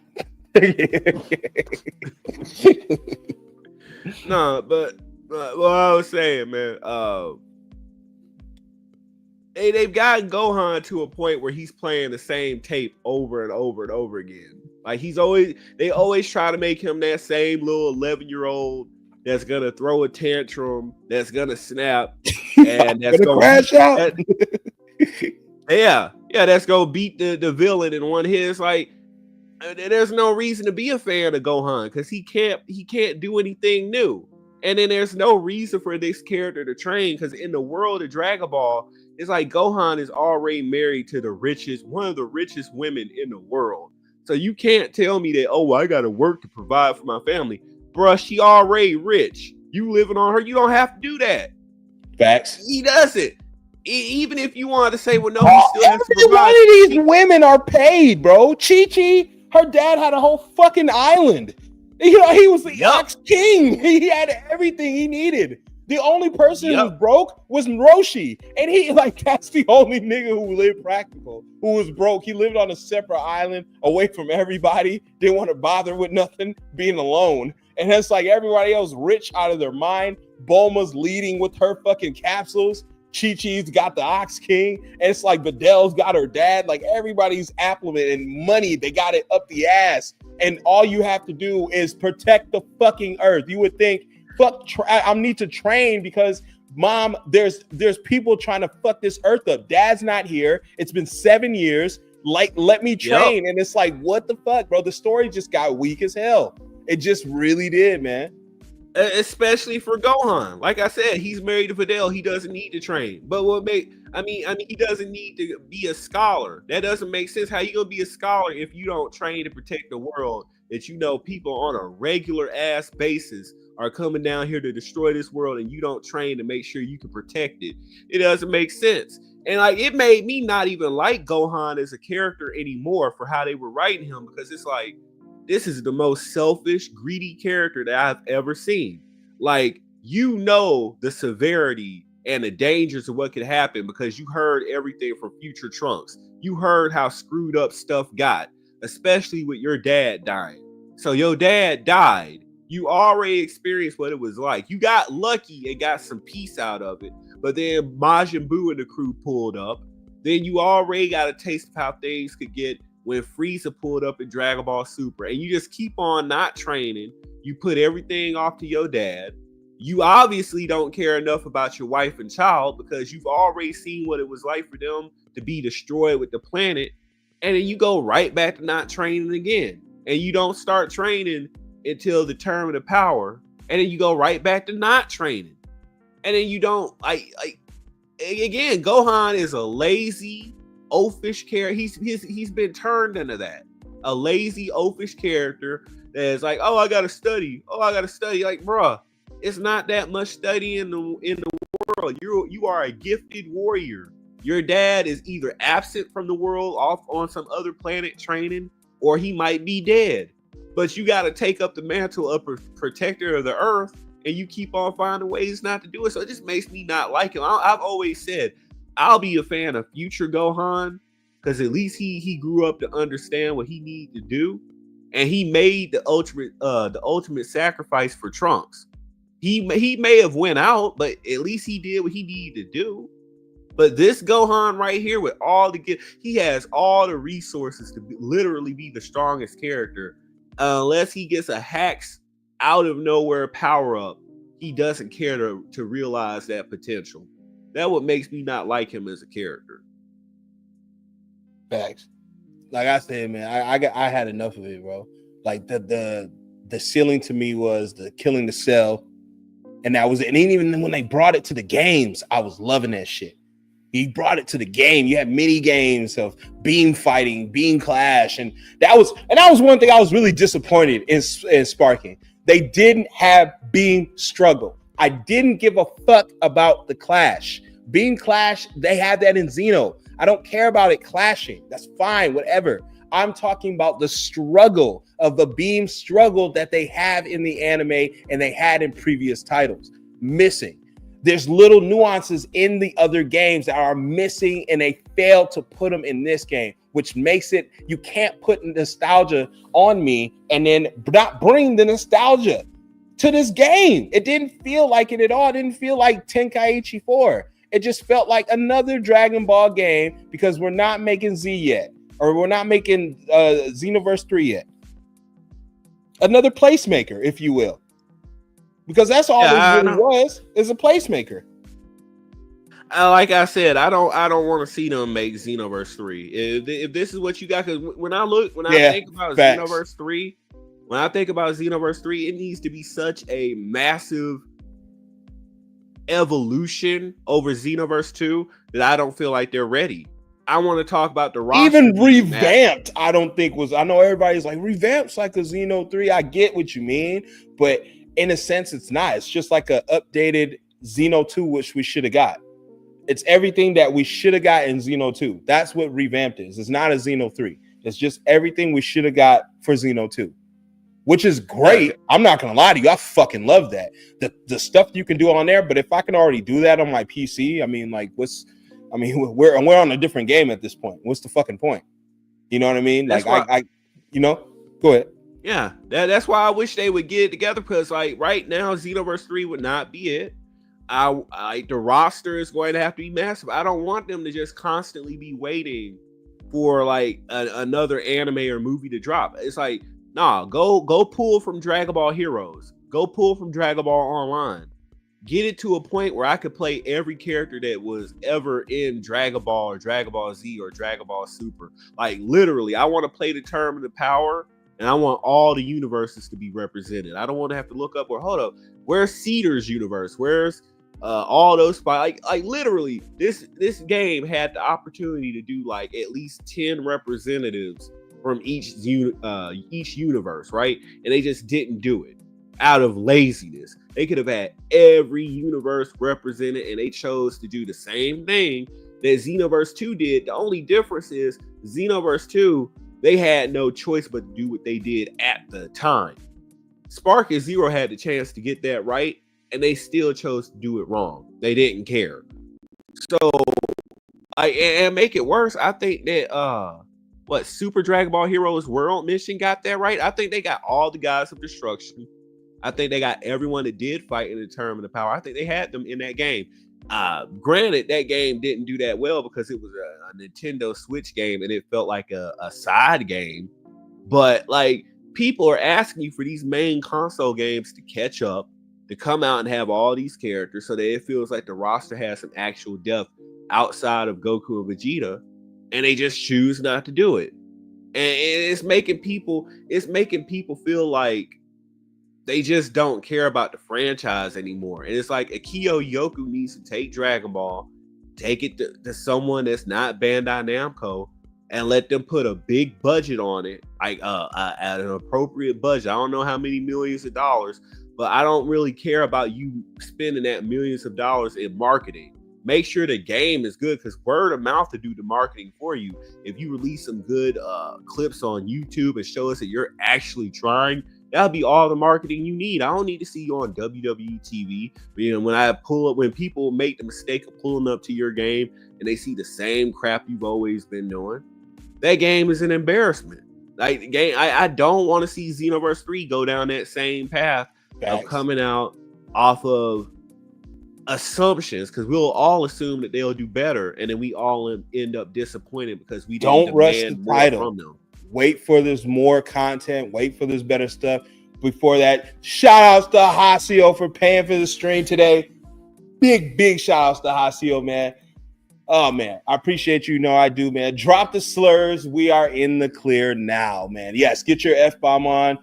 No, but what I was saying, man, they've gotten Gohan to a point where he's playing the same tape over and over and over again. Like they always try to make him that same little 11-year-old that's gonna throw a tantrum, that's gonna snap, and that's gonna crash out. That's gonna beat the villain in one hit. It's like there's no reason to be a fan of Gohan because he can't do anything new. And then there's no reason for this character to train because in the world of Dragon Ball, it's like Gohan is already married to one of the richest women in the world. So you can't tell me that, oh, I gotta work to provide for my family. Bruh, she already rich. You living on her, you don't have to do that. Facts. He does it. Even if you wanted to say, well, no, he still has to provide. One of these women are paid, bro. Chi-Chi, her dad had a whole fucking island. You know, he was the Ox King. He had everything he needed. The only person who was broke was Roshi. And he, like, that's the only nigga who lived practical, who was broke. He lived on a separate island, away from everybody, didn't want to bother with nothing, being alone. And it's like everybody else rich out of their mind. Bulma's leading with her fucking capsules. Chi-Chi's got the Ox King. And it's like Vidal's got her dad. Like everybody's affluent and money. They got it up the ass. And all you have to do is protect the fucking earth. You would think, I need to train because mom, there's people trying to fuck this earth up. Dad's not here. It's been 7 years. Like, let me train. And it's like, what the fuck, bro? The story just got weak as hell. It just really did, man. Especially for Gohan. Like I said, he's married to Videl. He doesn't need to train. But he doesn't need to be a scholar. That doesn't make sense. How you gonna be a scholar if you don't train to protect the world that you know people on a regular ass basis are coming down here to destroy this world and you don't train to make sure you can protect it? It doesn't make sense. And like it made me not even like Gohan as a character anymore for how they were writing him, because it's like, this is the most selfish, greedy character that I've ever seen. Like, you know the severity and the dangers of what could happen because you heard everything from future Trunks. You heard how screwed up stuff got, especially with your dad dying. So your dad died. You already experienced what it was like. You got lucky and got some peace out of it. But then Majin Buu and the crew pulled up. Then you already got a taste of how things could get when Frieza pulled up in Dragon Ball Super, and you just keep on not training. You put everything off to your dad. You obviously don't care enough about your wife and child because you've already seen what it was like for them to be destroyed with the planet. And then you go right back to not training again. And you don't start training until the term of the power. and then you go right back to not training, and then you don't like again. Gohan is a lazy, oafish character. He's been turned into that, a lazy, oafish character that's like, oh, I gotta study. Like, bruh, it's not that much study in the world. You are a gifted warrior. Your dad is either absent from the world, off on some other planet training, or he might be dead. But you got to take up the mantle of protector of the earth, and you keep on finding ways not to do it. So it just makes me not like him. I've always said I'll be a fan of future Gohan, because at least he grew up to understand what he needed to do, and he made the ultimate sacrifice for Trunks. He may have went out, but at least he did what he needed to do. But this Gohan right here, with he has all the resources to literally be the strongest character. Unless he gets a hacks out of nowhere power up, he doesn't care to realize that potential. That's what makes me not like him as a character. Facts. Like I said, man, I had enough of it, bro. Like the ceiling to me was the killing the cell, and that was it. And even when they brought it to the games, I was loving that shit. He brought it to the game. You had mini games of beam fighting, beam clash, and that was one thing I was really disappointed in Sparking. They didn't have beam struggle. I didn't give a fuck about the clash. Beam clash, they had that in Xeno. I don't care about it clashing. That's fine, whatever. I'm talking about the struggle of the beam struggle that they have in the anime and they had in previous titles. Missing. There's little nuances in the other games that are missing, and they failed to put them in this game, which makes it, you can't put nostalgia on me and then not bring the nostalgia to this game. It didn't feel like it at all. It didn't feel like Tenkaichi 4. It just felt like another Dragon Ball game because we're not making Z yet, or we're not making Xenoverse 3 yet. Another placemaker, if you will. Because that's all this really was, is a placemaker. Like I said, I don't want to see them make Xenoverse 3. If this is what you got, because when I think about Xenoverse 3, it needs to be such a massive evolution over Xenoverse 2 that I don't feel like they're ready. I want to talk about the roster. Even revamped, I don't think was. I know everybody's like, revamped's like a Xeno 3. I get what you mean, but in a sense, it's not. It's just like an updated Xeno 2, which we should have got. It's everything that we should have got in Xeno 2. That's what revamped is. It's not a Xeno 3. It's just everything we should have got for Xeno 2, which is great. I'm not going to lie to you. I fucking love that. The stuff you can do on there, but if I can already do that on my PC, I mean, like, we're on a different game at this point. What's the fucking point? You know what I mean? Like, I go ahead. Yeah, that's why I wish they would get it together, because like right now, Xenoverse 3 would not be it. The roster is going to have to be massive. I don't want them to just constantly be waiting for like another anime or movie to drop. It's like, nah, go pull from Dragon Ball Heroes. Go pull from Dragon Ball Online. Get it to a point where I could play every character that was ever in Dragon Ball or Dragon Ball Z or Dragon Ball Super. Like literally, I want to play the Term of the Power. And I want all the universes to be represented. I don't want to have to look up hold up, where's Cedar's universe? Where's all those spots? Like literally, this game had the opportunity to do like at least 10 representatives from each universe, right? And they just didn't do it out of laziness. They could have had every universe represented, and they chose to do the same thing that Xenoverse 2 did. The only difference is Xenoverse 2, they had no choice but to do what they did at the time. Spark and Zero had the chance to get that right, and they still chose to do it wrong. They didn't care. So, and make it worse, I think that Super Dragon Ball Heroes World Mission got that right. I think they got all the gods of destruction. I think they got everyone that did fight in the Term of the Power. I think they had them in that game. Granted, that game didn't do that well because it was a Nintendo Switch game and it felt like a side game. But like, people are asking you for these main console games to catch up, to come out and have all these characters so that it feels like the roster has some actual depth outside of Goku and Vegeta, and they just choose not to do it. And it's making people feel like they just don't care about the franchise anymore. And it's like Akio Yoku needs to take Dragon Ball, take it to someone that's not Bandai Namco, and let them put a big budget on it, like at an appropriate budget. I don't know how many millions of dollars, but I don't really care about you spending that millions of dollars in marketing. Make sure the game is good, because word of mouth to do the marketing for you. If you release some good clips on YouTube and show us that you're actually trying, that'll be all the marketing you need. I don't need to see you on WWE TV. You know, when people make the mistake of pulling up to your game and they see the same crap you've always been doing, that game is an embarrassment. Like the game, I don't want to see Xenoverse 3 go down that same path of coming out off of assumptions, because we'll all assume that they'll do better, and then we all end up disappointed because we don't rush the more title. From them. Wait for this more content. Wait for this better stuff. Before that, shout outs to Hasio for paying for the stream today. Big shout outs to Hasio, man. Oh man, I appreciate you. I do, man. Drop the slurs. We are in the clear now, man. Yes, get your F-bomb on.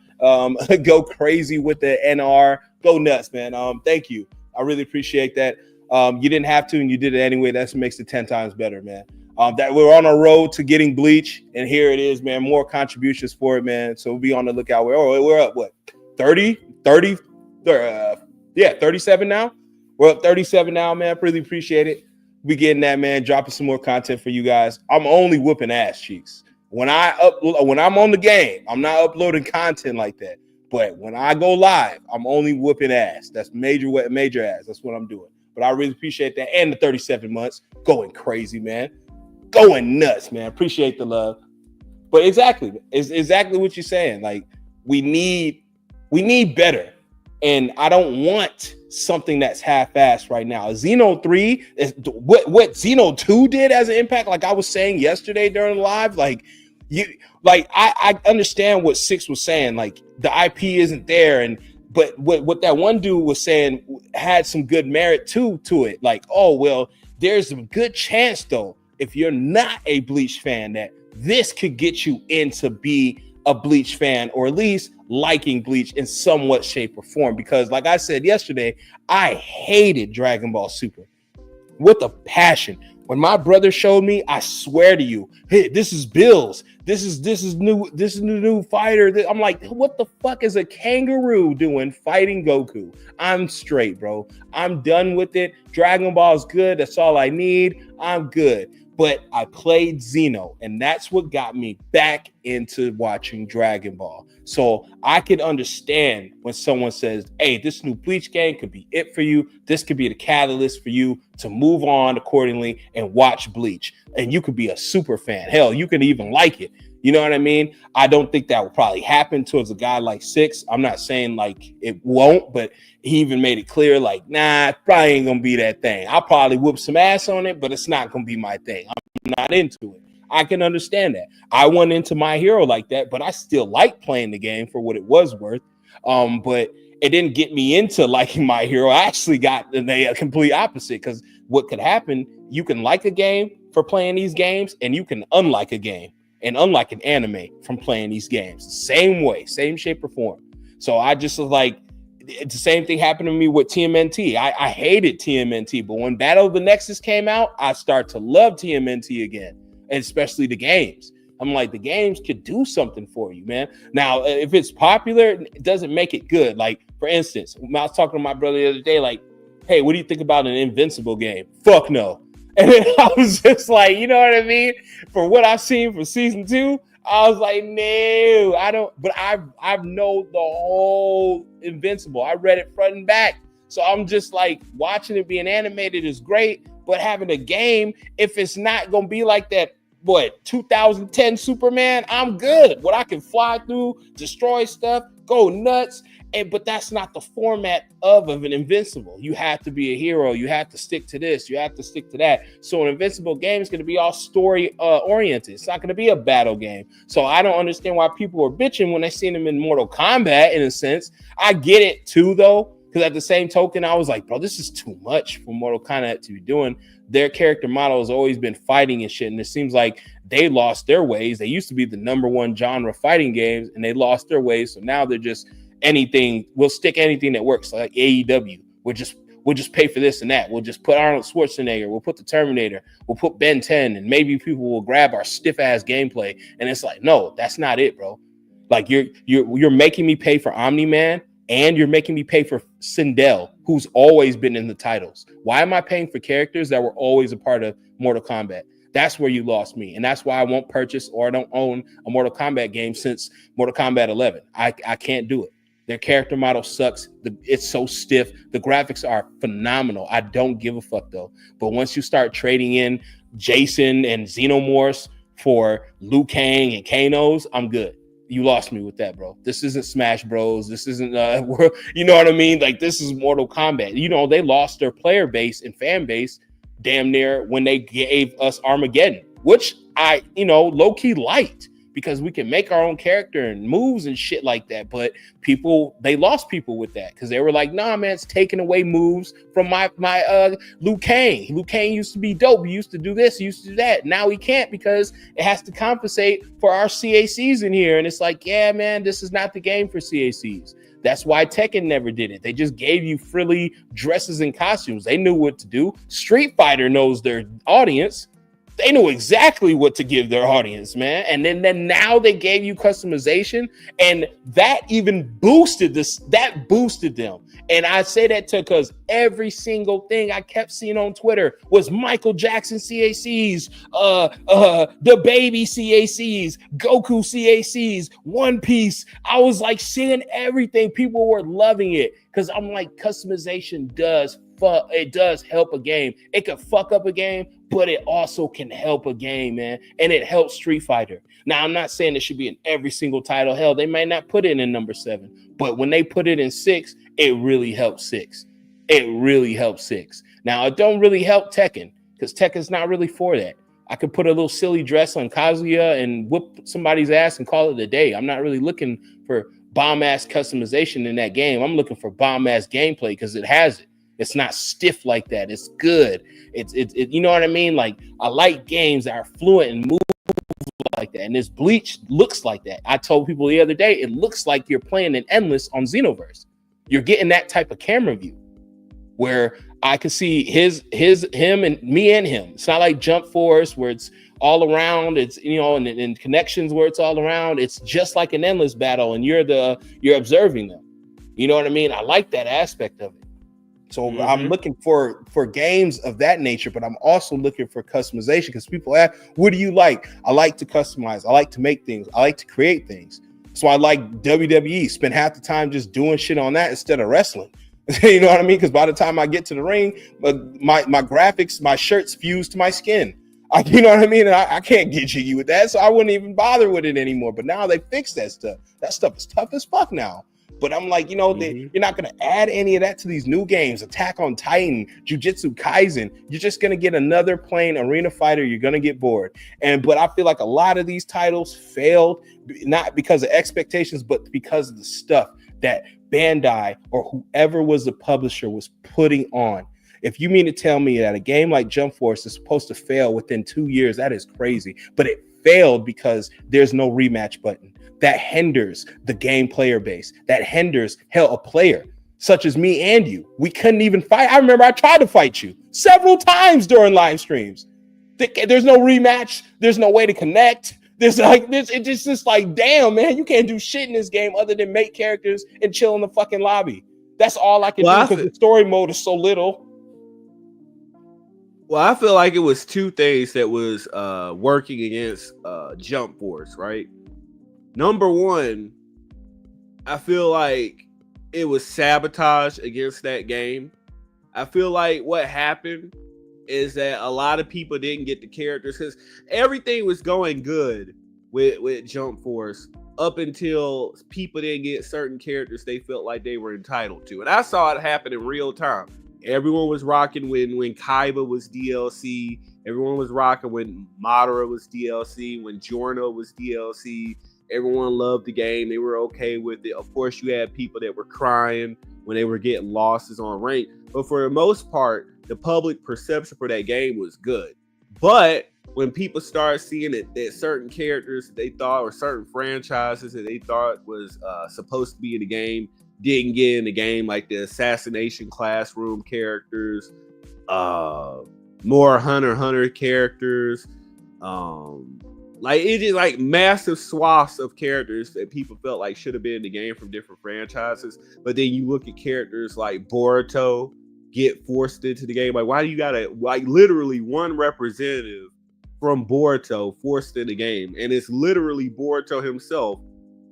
Go crazy with the NR. Go nuts, man. Thank you. I really appreciate that. You didn't have to, and you did it anyway. That's what makes it 10 times better, man. That we're on a road to getting Bleach, and here it is, man. More contributions for it, man. So we'll be on the lookout. We're up, what, 37 now? We're up 37 now, man. Really appreciate it. We getting that, man. Dropping some more content for you guys. I'm only whooping ass, cheeks. When I'm on the game, I'm not uploading content like that. But when I go live, I'm only whooping ass. That's major ass. That's what I'm doing. But I really appreciate that. And the 37 months going crazy, man. Going nuts, man. Appreciate the love. But exactly, it's exactly what you're saying. Like, we need better. And I don't want something that's half-assed right now. Xeno 3 is what Xeno 2 did as an impact. Like I was saying yesterday during live, I understand what 6 was saying. Like, the IP isn't there, but what that one dude was saying had some good merit to it. Like, oh well, there's a good chance though, if you're not a Bleach fan, that this could get you into be a Bleach fan, or at least liking Bleach in somewhat shape or form. Because like I said yesterday, I hated Dragon Ball Super with a passion. When my brother showed me, I swear to you, hey, this is Bills. This is new. This is the new fighter. I'm like, what the fuck is a kangaroo doing fighting Goku? I'm straight, bro. I'm done with it. Dragon Ball is good. That's all I need. I'm good. But I played Xeno, and that's what got me back into watching Dragon Ball. So I could understand when someone says, hey, this new Bleach game could be it for you. This could be the catalyst for you to move on accordingly and watch Bleach. And you could be a super fan. Hell, you could even like it. You know what I mean? I don't think that will probably happen towards a guy like 6. I'm not saying like it won't, but he even made it clear, like, nah, it probably ain't gonna be that thing. I'll probably whoop some ass on it, but it's not gonna be my thing. I'm not into it. I can understand that. I went into My Hero like that, but I still like playing the game for what it was worth. But it didn't get me into liking My Hero. I actually got the complete opposite, because what could happen, you can like a game for playing these games, and you can unlike a game and unlike an anime from playing these games. Same way, same shape or form. So I just was like, the same thing happened to me with TMNT. I hated TMNT, but when Battle of the Nexus came out, I started to love TMNT again, and especially the games. I'm like, the games could do something for you, man. Now, if it's popular, it doesn't make it good. Like, for instance, when I was talking to my brother the other day, like, hey, what do you think about an Invincible game? Fuck no. And then I was just like, you know what I mean? For what I've seen for season 2, I was like, no, I don't. But I've known the whole Invincible. I read it front and back. So I'm just like, watching it being animated is great, but having a game, if it's not going to be like that, 2010 Superman, I'm good. What I can fly through, destroy stuff, go nuts. But that's not the format of an Invincible. You have to be a hero. You have to stick to this. You have to stick to that. So an Invincible game is going to be all story oriented. It's not going to be a battle game. So I don't understand why people are bitching when they seen them in Mortal Kombat, in a sense. I get it too, though, because at the same token, I was like, bro, this is too much for Mortal Kombat to be doing. Their character model has always been fighting and shit, and it seems like they lost their ways. They used to be the #1 genre fighting games, and they lost their ways. So now they're just anything. We'll stick anything that works, like AEW. We'll just pay for this and that. We'll just put Arnold Schwarzenegger. We'll put the Terminator. We'll put Ben 10, and maybe people will grab our stiff ass gameplay. And it's like, no, that's not it, bro. Like you're making me pay for Omni-Man, and you're making me pay for Sindel, who's always been in the titles. Why am I paying for characters that were always a part of Mortal Kombat? That's where you lost me. And that's why I won't purchase or don't own a Mortal Kombat game since Mortal Kombat 11. I can't do it. Their character model sucks. It's so stiff. The graphics are phenomenal. I don't give a fuck though. But once you start trading in Jason and Xenomorphs for Liu Kang and Kanos, I'm good. You lost me with that, bro. This isn't Smash Bros. This isn't, you know what I mean? Like, this is Mortal Kombat. You know, they lost their player base and fan base damn near when they gave us Armageddon, which I, low-key liked, because we can make our own character and moves and shit like that. But they lost people with that because they were like, nah, man, it's taking away moves from my Liu Kang. Liu Kang used to be dope. He used to do this, he used to do that. Now he can't because it has to compensate for our CACs in here. And it's like, yeah, man, this is not the game for CACs. That's why Tekken never did it. They just gave you frilly dresses and costumes. They knew what to do. Street Fighter knows their audience. They knew exactly what to give their audience, man. And then now they gave you customization, and that even boosted this. That boosted them. And I say that because every single thing I kept seeing on Twitter was Michael Jackson CACs, the baby CACs, Goku CACs, One Piece. I was like seeing everything. People were loving it because I'm like, customization does help a game. It can fuck up a game, but it also can help a game, man. And it helps Street Fighter. Now, I'm not saying it should be in every single title. Hell, they might not put it in number 7, but when they put it in 6, it really helps 6. It really helps 6. Now, it don't really help Tekken because Tekken's not really for that. I could put a little silly dress on Kazuya and whoop somebody's ass and call it a day. I'm not really looking for bomb-ass customization in that game. I'm looking for bomb-ass gameplay because it has it. It's not stiff like that. It's good. It's you know what I mean? Like, I like games that are fluent and move like that. And this Bleach looks like that. I told people the other day, it looks like you're playing an Endless on Xenoverse. You're getting that type of camera view where I can see him and me and him. It's not like Jump Force where it's all around. It's, and connections where it's all around. It's just like an Endless battle, and you're observing them. You know what I mean? I like that aspect of it. So I'm looking for games of that nature, but I'm also looking for customization because people ask, what do you like? I like to customize. I like to make things. I like to create things. So I like WWE. Spend half the time just doing shit on that instead of wrestling. You know what I mean? Because by the time I get to the ring, my graphics, my shirts fuse to my skin. You know what I mean? And I can't get jiggy with that, so I wouldn't even bother with it anymore. But now they fixed that stuff. That stuff is tough as fuck now. But I'm like, you're not going to add any of that to these new games. Attack on Titan, Jujutsu Kaisen. You're just going to get another plain arena fighter. You're going to get bored. But I feel like a lot of these titles failed, not because of expectations, but because of the stuff that Bandai or whoever was the publisher was putting on. If you mean to tell me that a game like Jump Force is supposed to fail within 2 years, that is crazy. But it failed because there's no rematch button. That hinders the game player base. That hinders, a player such as me and you. We couldn't even fight. I remember I tried to fight you several times during live streams. There's no rematch. There's no way to connect. There's like this. It's just like, damn, man, you can't do shit in this game other than make characters and chill in the fucking lobby. That's all I can do because the story mode is so little. Well, I feel like it was two things that was working against Jump Force, right? Number one, I feel like it was sabotage against that game. I feel like what happened is that a lot of people didn't get the characters because everything was going good with Jump Force up until people didn't get certain characters they felt like they were entitled to. And I saw it happen in real time. Everyone was rocking when Kaiba was DLC. Everyone was rocking when Madara was DLC, when Giorno was DLC. Everyone loved the game. They were okay with it. Of course, you had people that were crying when they were getting losses on rank. But for the most part, the public perception for that game was good. But when people start seeing that certain characters that they thought, or certain franchises that they thought was supposed to be in the game, didn't get in the game, like the Assassination Classroom characters, more Hunter x Hunter characters, like it is like massive swaths of characters that people felt like should have been in the game from different franchises. But then you look at characters like Boruto get forced into the game. Like, why do you gotta, like, literally one representative from Boruto forced in the game, and it's literally Boruto himself,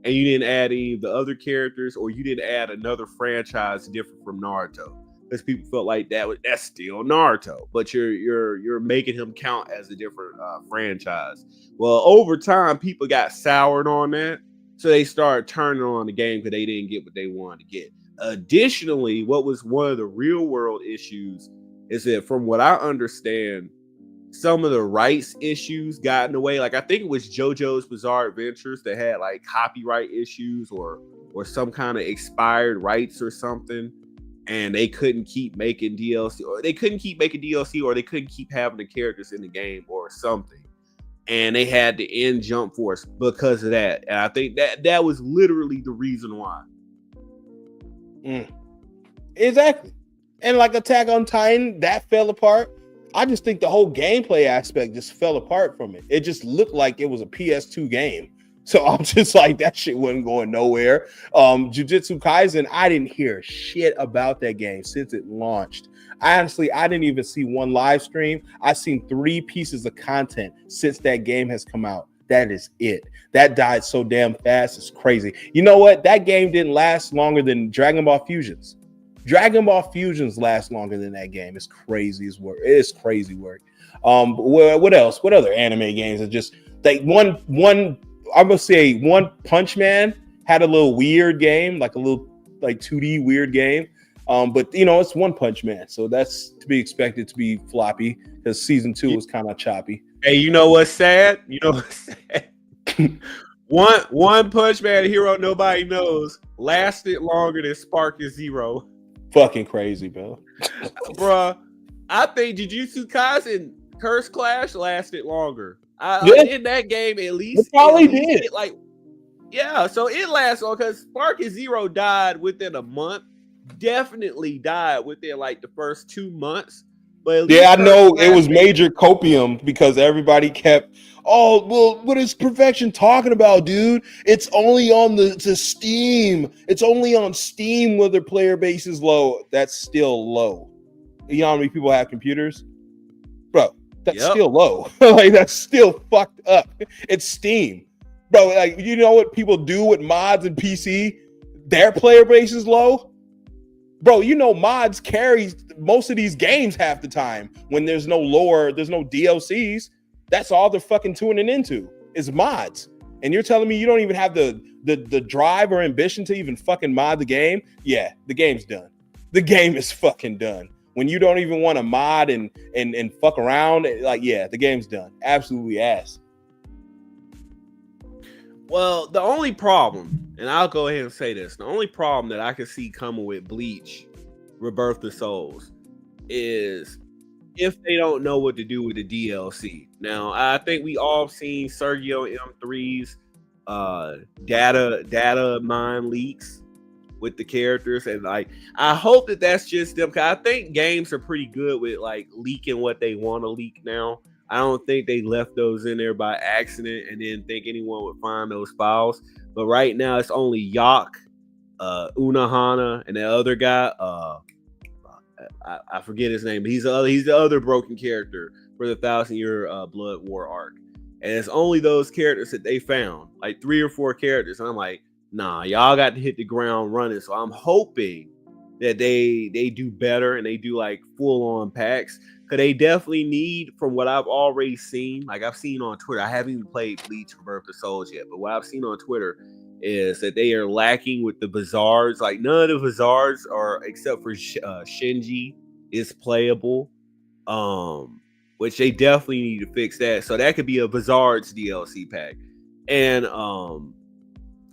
and you didn't add any of the other characters, or you didn't add another franchise different from Naruto, because people felt like that's still Naruto, but you're making him count as a different franchise. Well, over time, people got soured on that, so they started turning on the game because they didn't get what they wanted to get. Additionally, what was one of the real world issues is that, from what I understand, some of the rights issues got in the way. Like, I think it was JoJo's Bizarre Adventures that had like copyright issues or some kind of expired rights or something, and they couldn't keep making DLC, or they couldn't keep having the characters in the game or something, and they had to end Jump Force because of that. And I think that was literally the reason why. Exactly. And like Attack on Titan, that fell apart. I just think the whole gameplay aspect just fell apart from it. It just looked like it was a PS2 game. So I'm just like, that shit wasn't going nowhere. Jujutsu Kaisen, I didn't hear shit about that game since it launched. I didn't even see one live stream. I've seen 3 pieces of content since that game has come out. That is it. That died so damn fast. It's crazy. You know what? That game didn't last longer than Dragon Ball Fusions. Dragon Ball Fusions last longer than that game. It's crazy as work. It's crazy work. What else? What other anime games are just like one? I'm gonna say One Punch Man had a little weird game, like a little like 2D weird game. But you know, it's One Punch Man, so that's to be expected to be floppy because season 2 was kind of choppy. Hey, you know what's sad? One Punch Man hero nobody knows lasted longer than Spark and Zero. Fucking crazy, bro. Bruh, I think Jujutsu Kaisen Curse Clash lasted longer. In that game, at least it probably did. So it lasts long because Spark and Zero died within a month. Definitely died within like the first 2 months. But yeah, I know it was major copium because everybody kept, oh, well, what is Perfection talking about, dude? It's only on the Steam. It's only on Steam where their player base is low. That's still low. You know how many people have computers? Bro, that's still low. Like, that's still fucked up. It's Steam. Bro, like, you know what people do with mods and PC? Their player base is low. Bro, you know mods carry most of these games half the time when there's no lore, there's no DLCs. That's all they're fucking tuning into is mods. And you're telling me you don't even have the drive or ambition to even fucking mod the game? Yeah, the game's done. The game is fucking done. When you don't even want to mod and fuck around, like, yeah, the game's done. Absolutely ass. Well, the only problem, and I'll go ahead and say this, the only problem that I can see coming with Bleach, Rebirth of Souls, is if they don't know what to do with the DLC. Now, I think we all seen Sergio M3's data mine leaks with the characters, and like, I hope that that's just them, because I think games are pretty good with like leaking what they want to leak now. I don't think they left those in there by accident and didn't think anyone would find those files. But right now, it's only Yak, Unohana, and the other guy. I forget his name, but he's the other broken character for the 1,000-year Blood War arc. And it's only those characters that they found, like 3 or 4 characters. And I'm like, nah, y'all got to hit the ground running. So I'm hoping that they do better and they do like full-on packs. Because they definitely need, from what I've already seen, like I've seen on Twitter, I haven't even played Bleach Rebirth of Souls yet, but what I've seen on Twitter is that they are lacking with the Bazaars. Like, none of the Bazaars are, except for Shinji, is playable, which they definitely need to fix that. So that could be a Bazaars DLC pack. And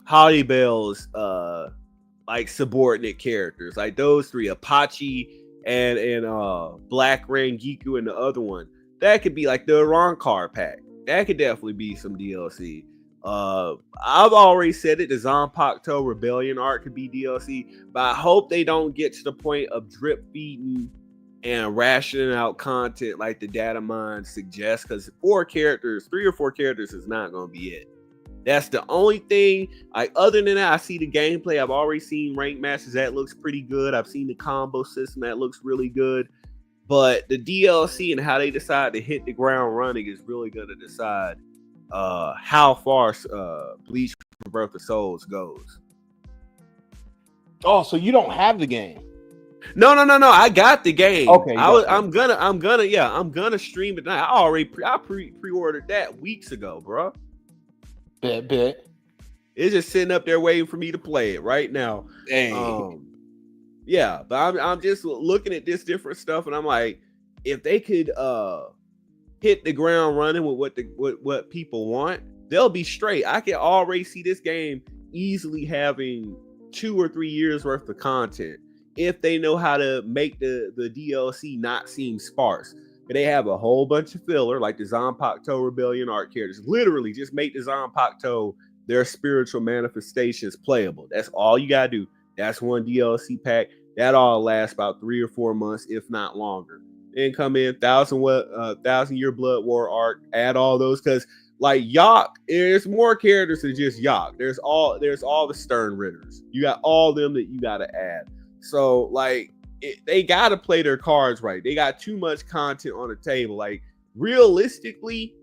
Holly Bell's like subordinate characters, like those 3, Apache and Black Rangiku and the other one, That could be like the Iran card pack. That could definitely be some DLC. I've already said it. The Zanpakuto Rebellion arc could be DLC, but I hope they don't get to the point of drip feeding and rationing out content like the data mine suggests. Because 3 or 4 characters is not going to be it. That's the only thing. Like, other than that, I see the gameplay. I've already seen rank matches that looks pretty good. I've seen the combo system that looks really good. But the DLC and how they decide to hit the ground running is really going to decide how far Bleach Rebirth of Souls goes. Oh, so you don't have the game? No. I got the game. Okay, I'm gonna stream it tonight. I pre-ordered that weeks ago, bro. Bet. It's just sitting up there waiting for me to play it right now. Dang. Yeah, but I'm just looking at this different stuff, and I'm like, if they could hit the ground running with what people want, they'll be straight. I can already see this game easily having 2 or 3 years worth of content if they know how to make the DLC not seem sparse. But they have a whole bunch of filler, like the Zanpakuto Rebellion arc characters. Literally, just make the Zanpakuto their spiritual manifestations playable. That's all you gotta do. That's one DLC pack. That all lasts about 3 or 4 months, if not longer. Then come in 1,000 Year Blood War arc. Add all those, because like Yak, there's more characters than just Yak. There's all the Stern Ritters. You got all them that you gotta add. So like they gotta play their cards right. They got too much content on the table. Like realistically,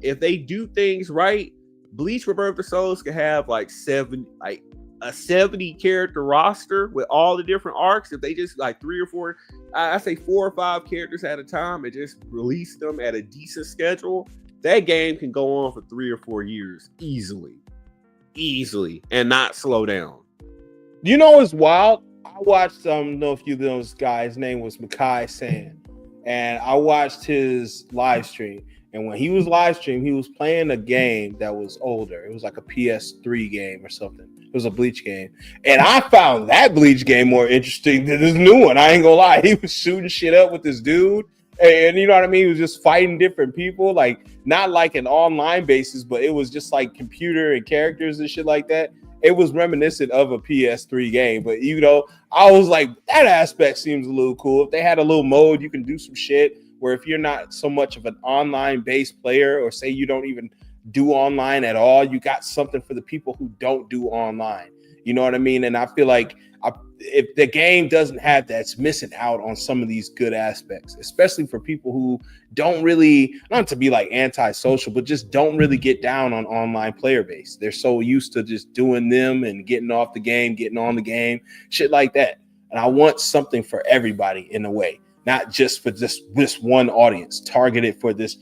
if they do things right, Bleach Rebirth of Souls could have like a 70 character roster with all the different arcs. If they just like 3 or 4, I say 4 or 5 characters at a time and just release them at a decent schedule, that game can go on for 3 or 4 years easily, and not slow down. You know what's wild? I watched, I don't know if you know this guy, his name was Makai San, and I watched his live stream. And when he was live streaming, he was playing a game that was older. It was like a PS3 game or something. It was a Bleach game. And I found that Bleach game more interesting than this new one. I ain't gonna lie. He was shooting shit up with this dude. And you know what I mean? He was just fighting different people. Like, not like an online basis, but it was just like computer and characters and shit like that. It was reminiscent of a PS3 game. But, you know, I was like, that aspect seems a little cool. If they had a little mode, you can do some shit where if you're not so much of an online-based player, or say you don't even do online at all, you got something for the people who don't do online. You know what I mean? And I feel like if the game doesn't have that, it's missing out on some of these good aspects, especially for people who don't really, not to be like antisocial, but just don't really get down on online player base. They're so used to just doing them and getting off the game, getting on the game, shit like that. And I want something for everybody in a way. Not just for this one audience, targeted for this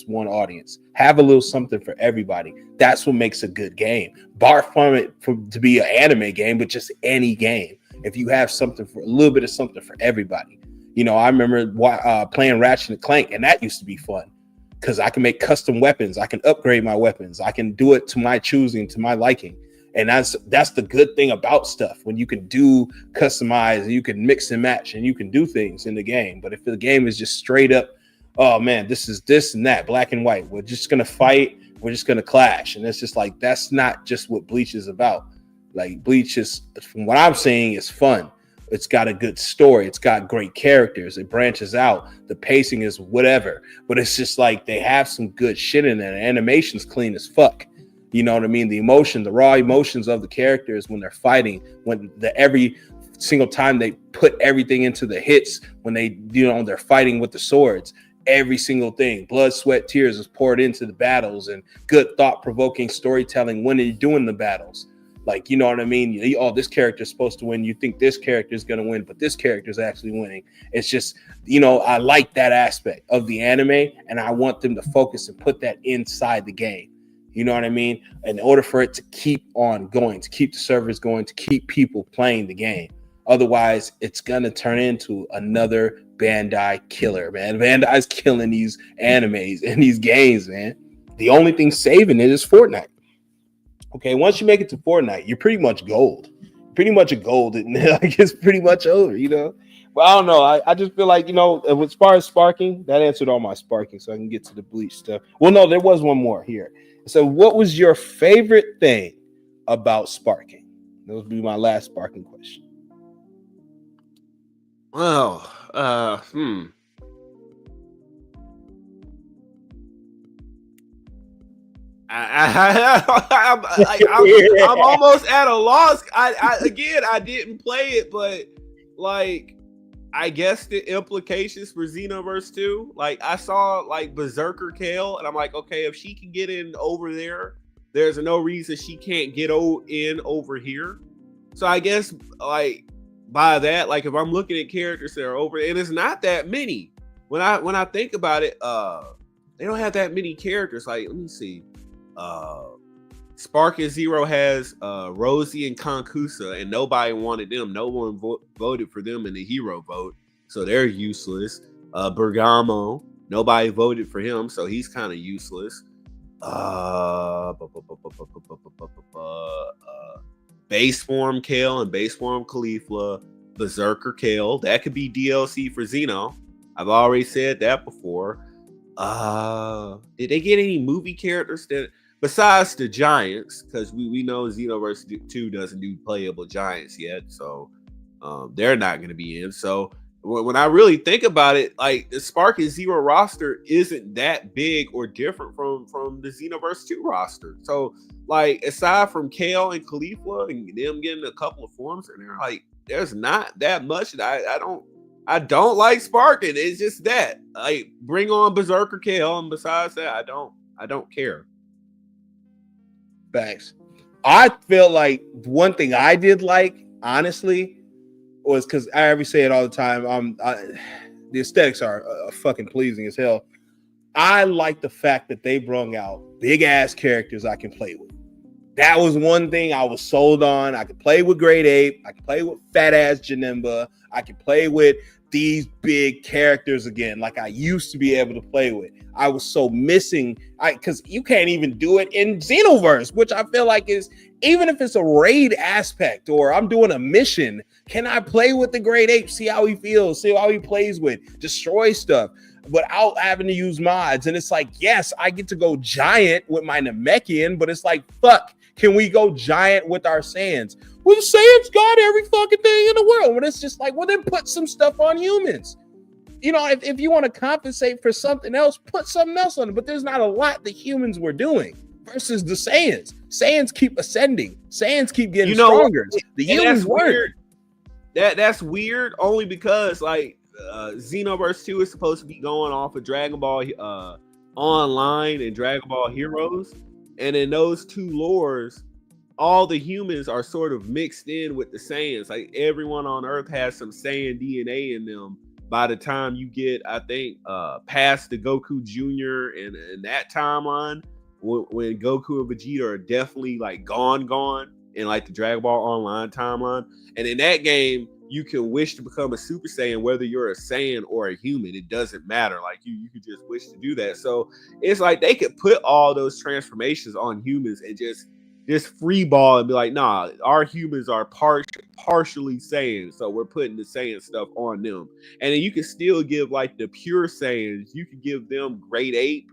one audience. Have a little something for everybody. That's what makes a good game. Bar from it to be an anime game, but just any game. If you have something for a little bit of something for everybody. You know, I remember playing Ratchet and Clank, and that used to be fun because I can make custom weapons. I can upgrade my weapons. I can do it to my choosing, to my liking. And that's the good thing about stuff, when you can do customize and you can mix and match and you can do things in the game. But if the game is just straight up, oh man, this is this and that, black and white, we're just gonna fight, we're just gonna clash, and it's just like, that's not just what Bleach is about. Like, Bleach is, from what I'm saying, is fun. It's got a good story. It's got great characters. It branches out. The pacing is whatever, but it's just like they have some good shit in there. The animation's clean as fuck. You know what I mean? The emotion, the raw emotions of the characters when they're fighting, when every single time they put everything into the hits, when they, you know, they're fighting with the swords, every single thing, blood, sweat, tears is poured into the battles, and good thought-provoking storytelling when they're doing the battles. Like, you know what I mean? Oh, this character is supposed to win. You think this character is going to win, but this character is actually winning. It's just, you know, I like that aspect of the anime, and I want them to focus and put that inside the game. You know what I mean? In order for it to keep on going, to keep the servers going, to keep people playing the game. Otherwise, it's going to turn into another Bandai killer, man. Bandai's killing these animes and these games, man. The only thing saving it is Fortnite. Okay, once you make it to Fortnite, you're pretty much gold. Pretty much a gold, and like, it's pretty much over, you know? But I don't know. I just feel like, as far as sparking, that answered all my sparking, so I can get to the Bleach stuff. Well, no, there was one more here. So, what was your favorite thing about sparking? That would be my last sparking question. Well, I'm almost at a loss. I didn't play it, but like, I guess the implications for Xenoverse 2, like I saw like Berserker Kale, and I'm like, okay, if she can get in over there, there's no reason she can't get in over here. So I guess like by that, like if I'm looking at characters that are over, and it's not that many. When I think about it, they don't have that many characters. Like, let me see. Spark and Zero has Rosie and Konkusa, and nobody wanted them. No one voted for them in the hero vote, so they're useless. Bergamo, nobody voted for him, so he's kind of useless. Base Form Kale and Base Form Caulifla, Berserker Kale, that could be DLC for Xeno. I've already said that before. Did they get any movie characters that, besides the Giants, because we know Xenoverse 2 doesn't do playable Giants yet, so they're not going to be in. So when I really think about it, like the Spark and Zero roster isn't that big or different from the Xenoverse 2 roster. So like aside from Kale and Caulifla and them getting a couple of forms in there, like there's not that much that I don't like sparking. It's just that, like, bring on Berserker Kale, and besides that, I don't care. Facts. I feel like one thing I did like, honestly, was because I always say it all the time. The aesthetics are fucking pleasing as hell. I like the fact that they brung out big ass characters I can play with. That was one thing I was sold on. I could play with Great Ape. I could play with fat ass Janemba. I could play with these big characters again, like I used to be able to play with. I was so missing, because you can't even do it in Xenoverse, which I feel like is, even if it's a raid aspect or I'm doing a mission, can I play with the Great Ape, see how he feels, see how he plays with, destroy stuff without having to use mods? And it's like, yes, I get to go giant with my Namekian, but it's like, fuck, can we go giant with our Saiyans? Well, the Saiyans got every fucking thing in the world. But it's just like, well, then put some stuff on humans. If you want to compensate for something else, put something else on it. But there's not a lot the humans were doing versus the Saiyans. Saiyans keep ascending. Saiyans keep getting stronger. The humans weren't. That's weird only because like Xenoverse 2 is supposed to be going off of Dragon Ball Online and Dragon Ball Heroes. And in those two lores, all the humans are sort of mixed in with the Saiyans. Like everyone on Earth has some Saiyan DNA in them by the time you get, I think, past the Goku Jr. and that timeline, when Goku and Vegeta are definitely like gone in like the Dragon Ball Online timeline. And in that game, you can wish to become a Super Saiyan, whether you're a Saiyan or a human. It doesn't matter. Like you could just wish to do that. So it's like they could put all those transformations on humans and just free ball and be like, nah, our humans are partially Saiyan, so we're putting the Saiyan stuff on them. And then you can still give like the pure Saiyans, you could give them Great Ape,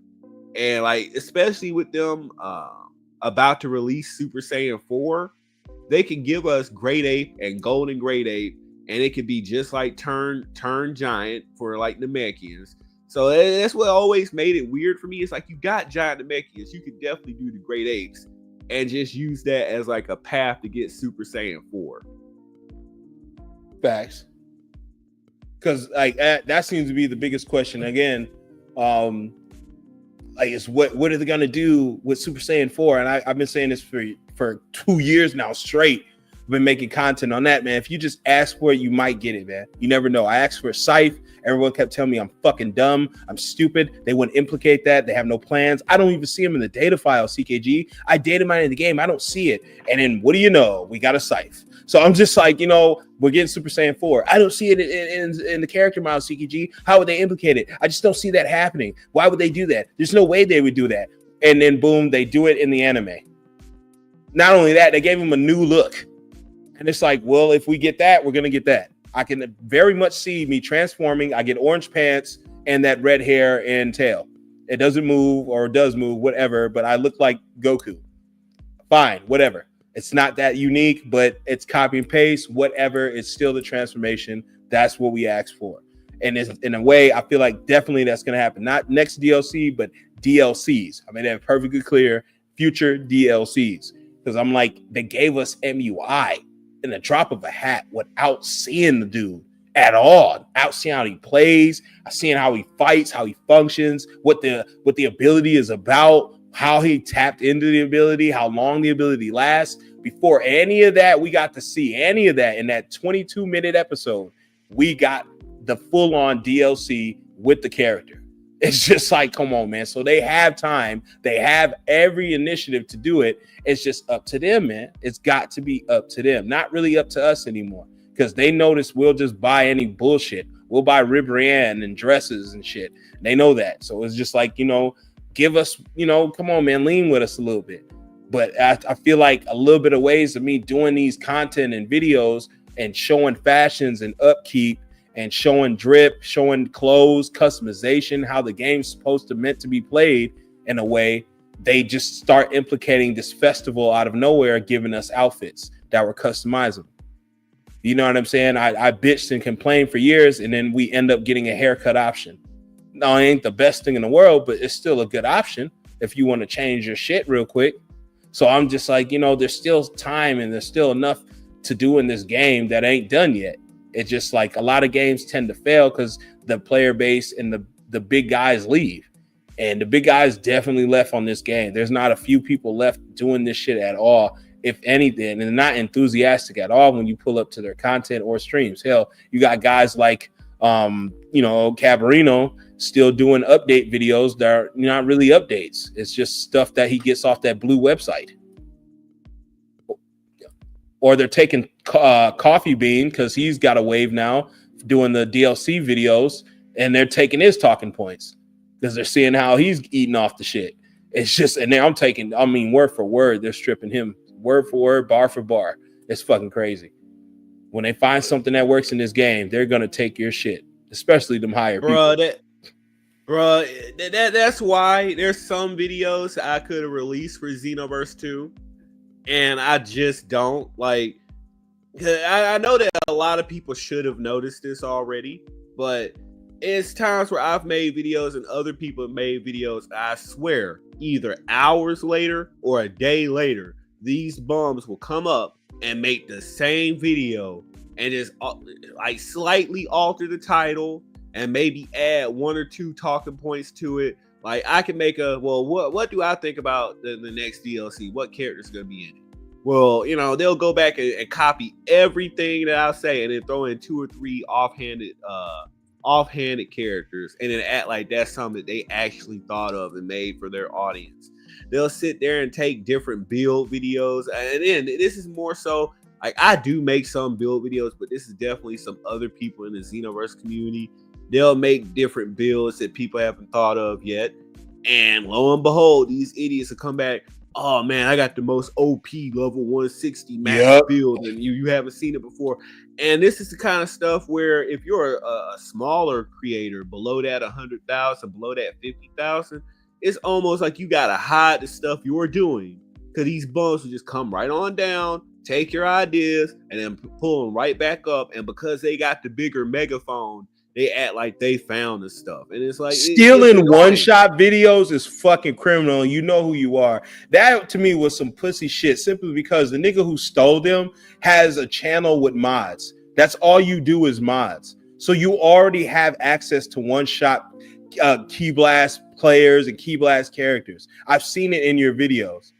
and like especially with them about to release Super Saiyan 4, they can give us Great Ape and Golden Great Ape, and it could be just like turn giant for like Namekians. So that's what always made it weird for me. It's like you got giant Namekians, you could definitely do the Great Apes and just use that as like a path to get Super Saiyan 4. Facts. Because like that seems to be the biggest question again. Like, it's what are they gonna do with Super Saiyan 4? And I've been saying this for 2 years now straight. I've been making content on that, man. If you just ask for it, you might get it, man. You never know. I asked for Scythe. Everyone kept telling me I'm fucking dumb. I'm stupid. They wouldn't implicate that. They have no plans. I don't even see them in the data file, CKG. I data mine in the game. I don't see it. And then what do you know? We got a Scythe. So I'm just like, we're getting Super Saiyan 4. I don't see it in the character model, CKG. How would they implicate it? I just don't see that happening. Why would they do that? There's no way they would do that. And then boom, they do it in the anime. Not only that, they gave him a new look. And it's like, well, if we get that, we're going to get that. I can very much see me transforming. I get orange pants and that red hair and tail. It doesn't move or does move, whatever, but I look like Goku. Fine, whatever. It's not that unique, but it's copy and paste, whatever. It's still the transformation. That's what we asked for. And in a way, I feel like definitely that's going to happen. Not next DLC, but DLCs. I made that perfectly clear. Future DLCs. Because I'm like, they gave us MUI in the drop of a hat without seeing the dude at all. Out seeing how he plays, seeing how he fights, how he functions, what the ability is about, how he tapped into the ability, how long the ability lasts. Before any of that, we got to see any of that in that 22-minute episode. We got the full-on DLC with the character. It's just like, come on, man. So they have time. They have every initiative to do it. It's just up to them, man. It's got to be up to them. Not really up to us anymore. Because they notice we'll just buy any bullshit. We'll buy Ribrianne and dresses and shit. They know that. So it's just like, give us, come on, man, lean with us a little bit. But I feel like a little bit of ways of me doing these content and videos and showing fashions and upkeep and showing drip, showing clothes, customization, how the game's meant to be played in a way, they just start implicating this festival out of nowhere, giving us outfits that were customizable. You know what I'm saying? I bitched and complained for years, and then we end up getting a haircut option. No, it ain't the best thing in the world, but it's still a good option if you want to change your shit real quick. So I'm just like, there's still time and there's still enough to do in this game that ain't done yet. It's just like a lot of games tend to fail because the player base and the big guys leave. And the big guys definitely left on this game. There's not a few people left doing this shit at all, if anything, and not enthusiastic at all when you pull up to their content or streams. Hell, you got guys like, Cabarino still doing update videos that are not really updates. It's just stuff that he gets off that blue website. Or they're taking Coffee Bean because he's got a wave now doing the DLC videos, and they're taking his talking points because they're seeing how he's eating off the shit. It's just, and then word for word, they're stripping him word for word, bar for bar. It's fucking crazy. When they find something that works in this game, they're gonna take your shit, especially them higher people. That's why there's some videos I could have released for Xenoverse 2. And I just don't like. I know that a lot of people should have noticed this already, but it's times where I've made videos and other people have made videos. I swear, either hours later or a day later, these bums will come up and make the same video and just like slightly alter the title and maybe add one or two talking points to it. Like I can make what do I think about the next DLC? What character's gonna be in it? Well, they'll go back and copy everything that I'll say and then throw in 2 or 3 offhanded characters and then act like that's something that they actually thought of and made for their audience. They'll sit there and take different build videos. And then this is more so like I do make some build videos, but this is definitely some other people in the Xenoverse community. They'll make different builds that people haven't thought of yet. And lo and behold, these idiots will come back. Oh man, I got the most OP level 160 max build, and you haven't seen it before. And this is the kind of stuff where if you're a smaller creator, below that 100,000, below that 50,000, it's almost like you gotta hide the stuff you're doing because these bums will just come right on down, take your ideas, and then pull them right back up. And because they got the bigger megaphone, they act like they found this stuff. And it's like stealing one-shot videos is fucking criminal. And you know who you are. That to me was some pussy shit simply because the nigga who stole them has a channel with mods. That's all you do is mods. So you already have access to one-shot Key Blast players and Key Blast characters. I've seen it in your videos.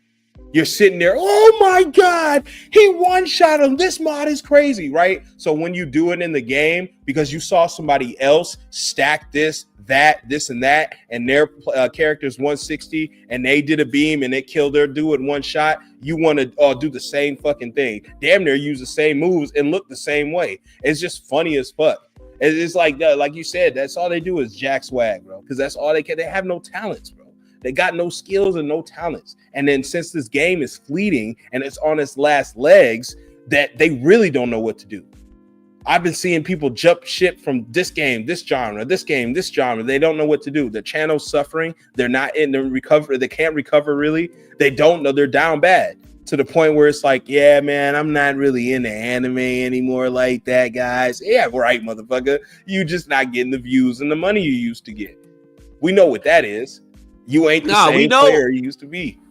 You're sitting there, oh my God, he one-shot him. This mod is crazy, right? So when you do it in the game, because you saw somebody else stack this, and that, and their character's 160, and they did a beam and they killed their dude in one shot, you want to do the same fucking thing. Damn near use the same moves and look the same way. It's just funny as fuck. It's like you said, that's all they do is jack swag, bro, because that's all they can. They have no talents, bro. They got no skills and no talents. And then since this game is fleeting and it's on its last legs, that they really don't know what to do. I've been seeing people jump ship from this game, this genre, this game, this genre. They don't know what to do. The channel's suffering. They're not in the recovery. They can't recover really. They don't know. They're down bad to the point where it's like, yeah, man, I'm not really into anime anymore like that, guys. Yeah, right, motherfucker. You just not getting the views and the money you used to get. We know what that is. You ain't the same player you used to be.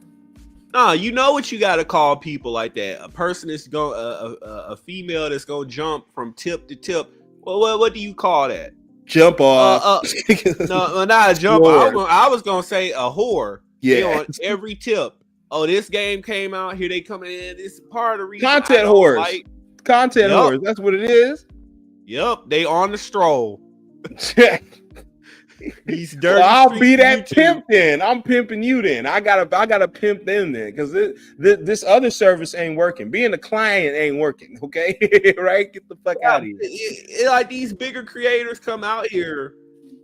No, you know what you got to call people like that. A person that's going, a female that's going to jump from tip to tip. Well, what do you call that? Jump off. No, not a jump. I was going to say a whore. Yeah. On every tip. Oh, this game came out. Here they coming in. This is part of the reason. Content whores. Content whores. That's what it is. Yep. They on the stroll. These dirty. Well, I'll be that pimp then. I'm pimping you then. I gotta pimp them then, because this other service ain't working. Being a client ain't working. Okay, right? Get the fuck out of here. Like these bigger creators come out here,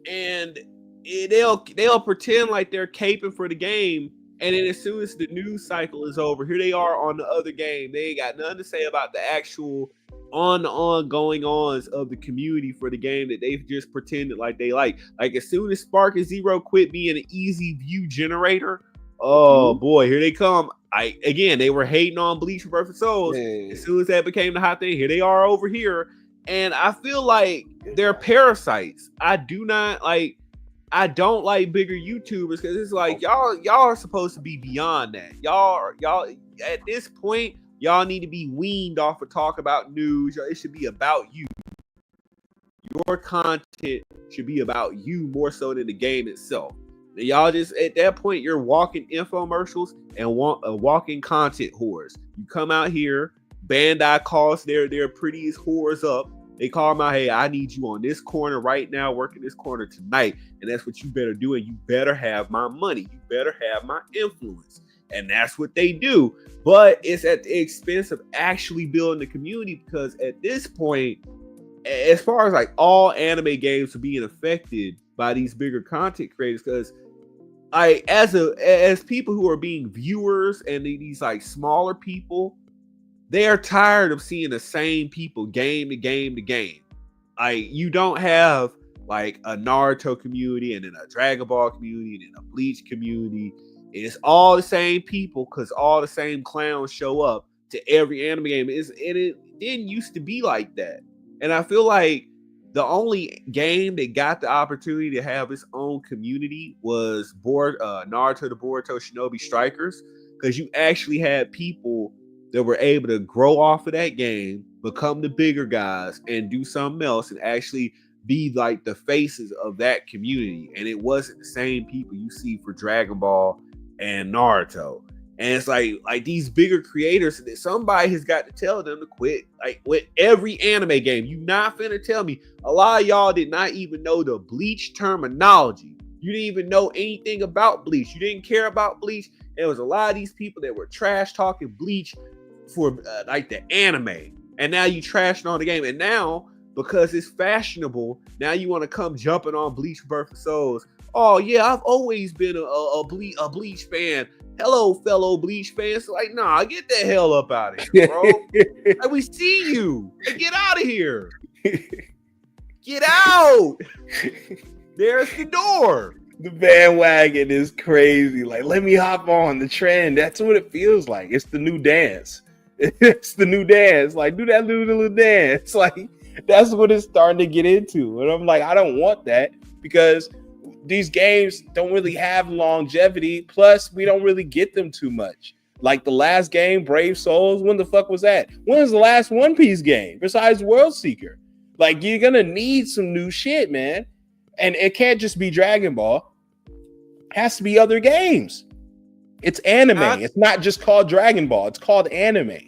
and they'll pretend like they're caping for the game, and then as soon as the news cycle is over, here they are on the other game. They ain't got nothing to say about the actual ongoing-ons of the community for the game that they've just pretended like they like. Like as soon as Spark and Zero quit being an easy view generator, oh boy, here they come. They were hating on Bleach Rebirth Souls. As soon as that became the hot thing, here they are over here. And I feel like they're parasites. I don't like bigger YouTubers because it's like y'all are supposed to be beyond that. Y'all at this point, y'all need to be weaned off of talk about news. It should be about you. Your content should be about you more so than the game itself. Y'all just, at that point, you're walking infomercials and walking content whores. You come out here, Bandai calls their prettiest whores up. They call them out, hey, I need you on this corner right now, working this corner tonight. And that's what you better do. And you better have my money. You better have my influence. And that's what they do. But it's at the expense of actually building the community, because at this point, as far as like all anime games are being affected by these bigger content creators, because as people who are being viewers and these like smaller people, they are tired of seeing the same people game to game to game. Like you don't have like a Naruto community and then a Dragon Ball community and then a Bleach community. It's all the same people because all the same clowns show up to every anime game. It didn't used to be like that. And I feel like the only game that got the opportunity to have its own community was Naruto the Boruto Shinobi Strikers, because you actually had people that were able to grow off of that game, become the bigger guys, and do something else and actually be like the faces of that community. And it wasn't the same people you see for Dragon Ball and Naruto. And it's like these bigger creators, somebody has got to tell them to quit. Like with every anime game, you not finna tell me. A lot of y'all did not even know the Bleach terminology. You didn't even know anything about Bleach. You didn't care about Bleach. There was a lot of these people that were trash talking Bleach for like the anime. And now you trashing on the game. And now, because it's fashionable, now you want to come jumping on Bleach Rebirth Souls. Oh yeah, I've always been a Bleach fan. Hello, fellow Bleach fans. Like, nah, get the hell up out of here, bro. Like, we see you. Like, get out of here. Get out. There's the door. The bandwagon is crazy. Like, let me hop on the trend. That's what it feels like. It's the new dance. It's the new dance. Like, do that little dance. Like, that's what it's starting to get into. And I'm like, I don't want that, because these games don't really have longevity. Plus, we don't really get them too much. Like the last game, Brave Souls, when the fuck was that? When was the last One Piece game besides World Seeker? Like, you're gonna need some new shit, man. And it can't just be Dragon Ball. It has to be other games. It's anime. It's not just called Dragon Ball. It's called anime.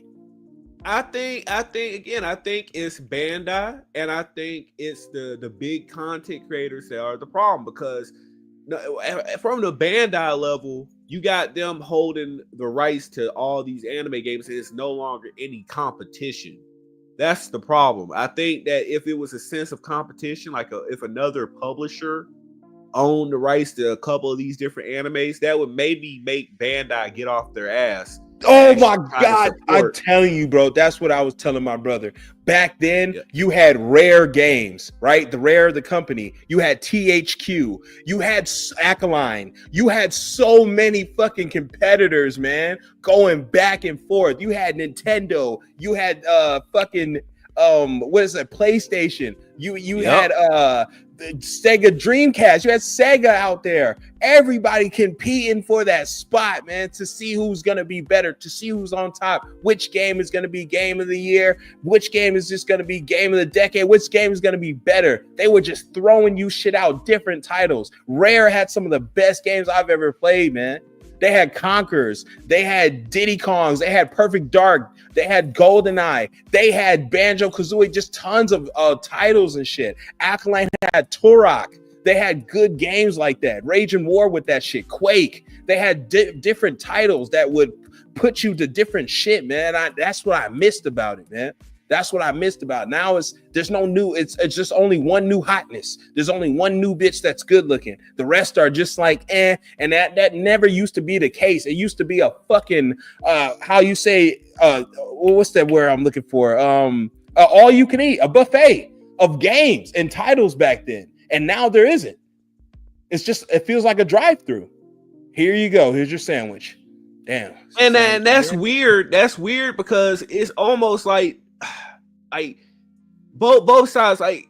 I think it's Bandai, and I think it's the big content creators that are the problem, because from the Bandai level, you got them holding the rights to all these anime games, and it's no longer any competition. That's the problem. I think that if it was a sense of competition, like if another publisher owned the rights to a couple of these different animes, that would maybe make Bandai get off their ass Oh my God. I'm telling you, bro. That's what I was telling my brother. Back then, you had Rare Games, right? The company. You had THQ. You had Ackline. You had so many fucking competitors, man, going back and forth. You had Nintendo. You had fucking what is it? PlayStation. You had Sega Dreamcast. You had Sega out there. Everybody competing for that spot, man, to see who's gonna be better, to see who's on top, which game is gonna be game of the year, which game is just gonna be game of the decade, which game is gonna be better. They were just throwing you shit out, different titles. Rare had some of the best games I've ever played, man. They had Conquerors, they had Diddy Kongs, they had Perfect Dark, they had GoldenEye, they had Banjo-Kazooie, just tons of titles and shit. Ackline had Turok. They had good games like that. Rage and War with that shit. Quake. They had different titles that would put you to different shit, man. That's what I missed about it, man. That's what I missed about it. Now there's no new, it's just only one new hotness. There's only one new bitch that's good looking. The rest are just like, and that never used to be the case. It used to be a fucking, how you say, what's that word I'm looking for? All you can eat, a buffet of games and titles back then. And now there isn't. It's just, it feels like a drive-through. Here you go. Here's your sandwich. Damn. And that's weird. That's weird because it's almost like both sides. Like,